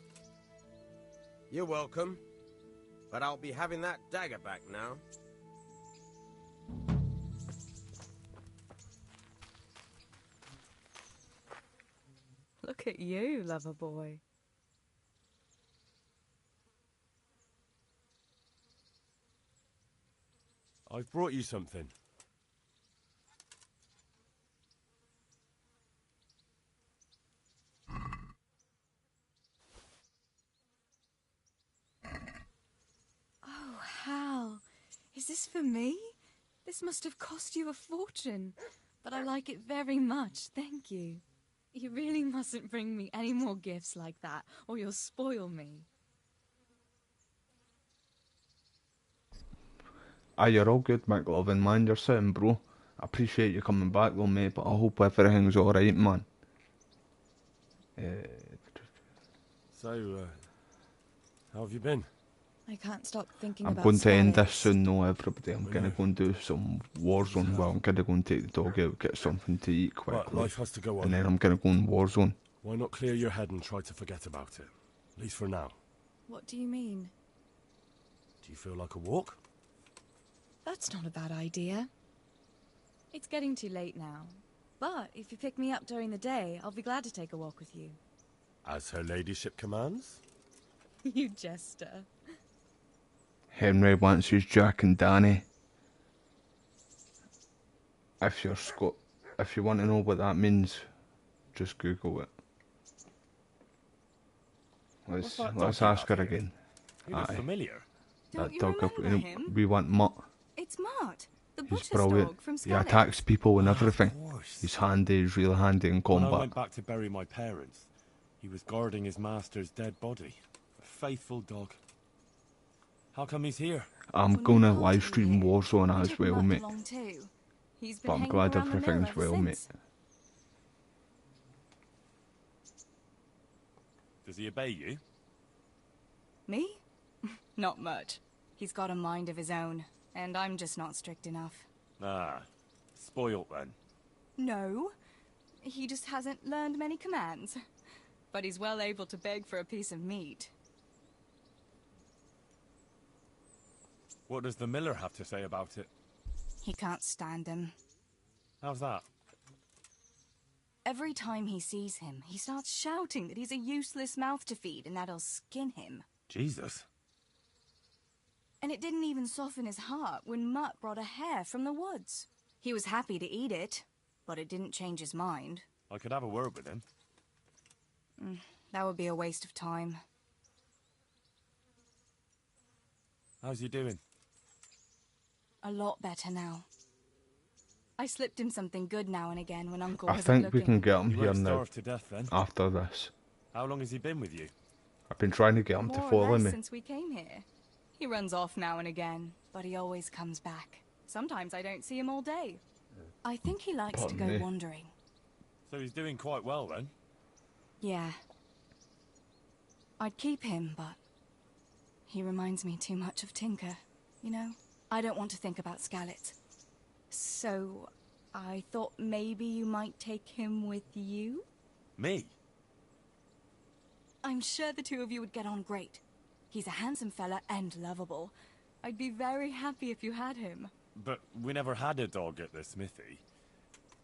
You're welcome. But I'll be having that dagger back now. Look at you, lover boy. I've brought you something. Oh, Hal. Is this for me? This must have cost you a fortune. But I like it very much, thank you. You really mustn't bring me any more gifts like that, or you'll spoil me. Aye, you're all good, McLovin, man. You're sitting, bro. I appreciate you coming back, though, mate, but I hope everything's alright, man. So, how have you been? I can't stop thinking I'm about going to end Sparring. this soon, though, everybody. I'm going to go and do some Warzone. Well, I'm going to go and take the dog out, get something to eat quickly. But life has to go on. And then I'm going to go in Warzone. Why not clear your head and try to forget about it? At least for now. What do you mean? Do you feel like a walk? That's not a bad idea. It's getting too late now. But if you pick me up during the day, I'll be glad to take a walk with you. As her ladyship commands? You jester. Henry wants his Jack and Danny. If you're if you want to know what that means, just Google it. Let's ask her again. You look familiar. That Don't you dog, remember him? we want Mutt. It's Mart, the He's butcher's brilliant. dog from He Sparring. attacks people and everything. He's handy, he's really handy in When I combat. went back to bury my parents, he was guarding his master's dead body. A faithful dog. How come he's here? I'm gonna live stream Warzone as well, mate. He's been But I'm hanging glad around the mill everything's ever well, mate. since. Does he obey you? Me? Not much. He's got a mind of his own, and I'm just not strict enough. Ah, spoilt then. No, he just hasn't learned many commands. But he's well able to beg for a piece of meat. What does the miller have to say about it? He can't stand him. How's that? Every time he sees him, he starts shouting that he's a useless mouth to feed and that he'll skin him. Jesus. And it didn't even soften his heart when Mutt brought a hare from the woods. He was happy to eat it, but it didn't change his mind. I could have a word with him. That would be a waste of time. How's he doing? A lot better now. I slipped him something good now and again when Uncle I wasn't think looking. we can get him He here won't now. starve to death then. After this. How long has he been with you? I've been trying to get him to More or follow less me. since we came here. He runs off now and again, but he always comes back. Sometimes I don't see him all day. I think he likes to Pardon go me. wandering. So he's doing quite well then? Yeah. I'd keep him, but he reminds me too much of Tinker, you know? I don't want to think about Skallets. So, I thought maybe you might take him with you? Me? I'm sure the two of you would get on great. He's a handsome fella and lovable. I'd be very happy if you had him. But we never had a dog at the smithy.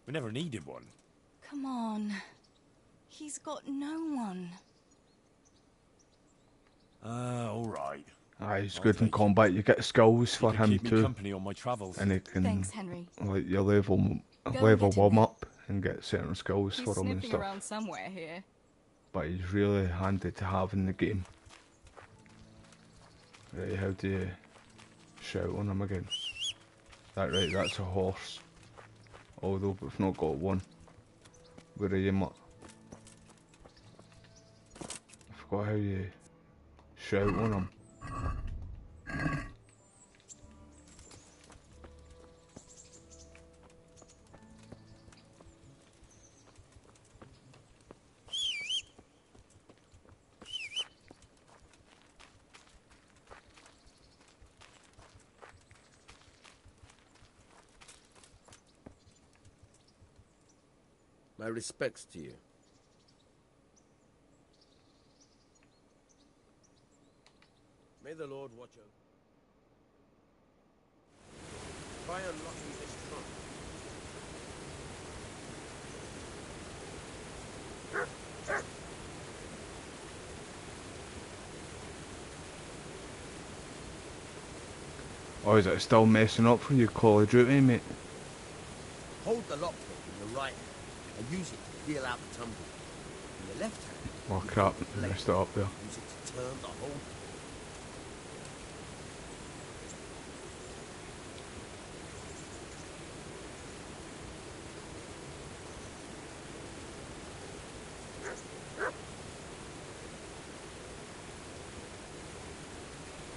We never needed one. Come on. He's got no one. Alright. Aye, he's good in combat. You get skills for him keep me too. company on my travels. And he can, Thanks, Henry. like, you level and him up and get certain skills He's for him and sniffing stuff. around somewhere here. But he's really handy to have in the game. Right, how do you shout on him again? That right, that's a horse. Although we've not got one. Where are you, Mutt? I forgot how you shout on him. My respects to you. May the Lord watch over. Try unlocking this trunk. Oh, is it still messing up for you, Call of Duty, mate? Hold the lockpick in your right hand and use it to feel out the tumble. In your left hand, Oh crap, I messed it up there. use it to turn the whole.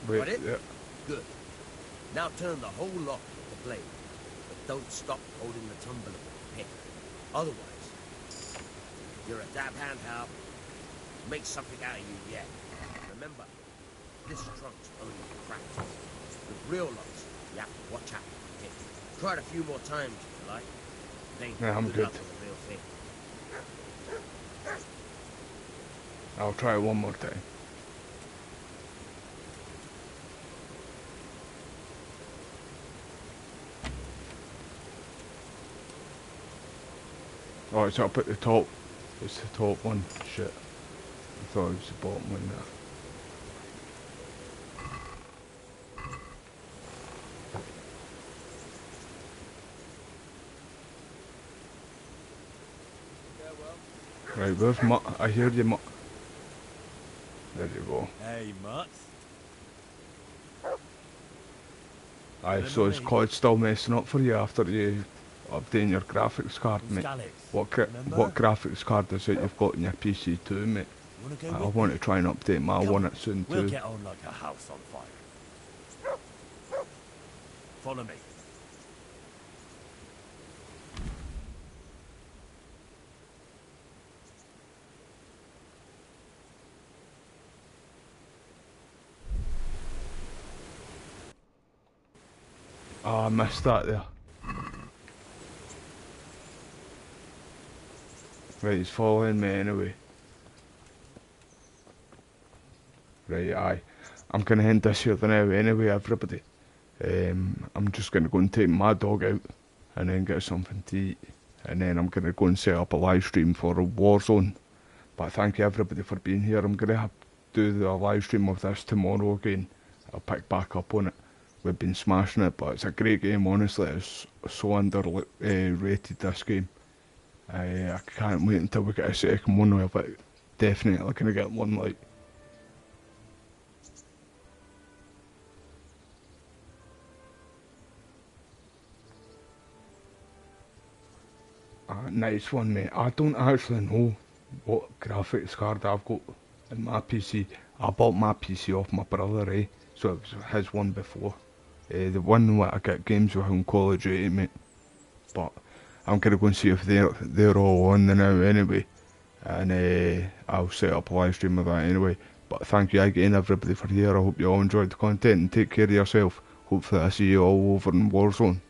Wait, Got it? yeah. Good. Now turn the whole lock with the blade, but don't stop holding the tumbler with the pick. Otherwise, you're a dab hand, Hal. Make something out of you yet. Remember, this trunk's only for practice. With real locks, you have to watch out for the pick. Try it a few more times if you like. Then Yeah, I'm good. luck with the real thing. I'll try it one more time. Oh, it's up at the top. It's the top one. Shit. I thought it was the bottom one there. Right, where's Mutt? I hear you, Mutt. There you go. Hey, Mutt. Aye, so is COD still messing up for you after you updating your graphics card, mate? What graphics card is it you've got in your PC too, mate? I want to try and update my one at soon We'll too. get on like a house on fire. Follow me. Oh, I missed that there. Right, he's following me anyway. Right, aye. I'm gonna end this here now anyway, everybody. I'm just gonna go and take my dog out and then get something to eat. And then I'm gonna go and set up a live stream for a Warzone. But thank you everybody for being here. I'm gonna have to do the live stream of this tomorrow again. I'll pick back up on it. We've been smashing it, but it's a great game, honestly. It's so underrated, this game. I can't wait until we get a second one of it. Definitely gonna get one like. Nice one, mate. I don't actually know what graphics card I've got in my PC. I bought my PC off my brother, so it was his one before. The one where I get games with on Call of Duty, mate. But I'm gonna go and see if they're all on there now anyway. And I'll set up a live stream of that anyway. But thank you again everybody for here. I hope you all enjoyed the content and take care of yourself. Hopefully I see you all over in Warzone.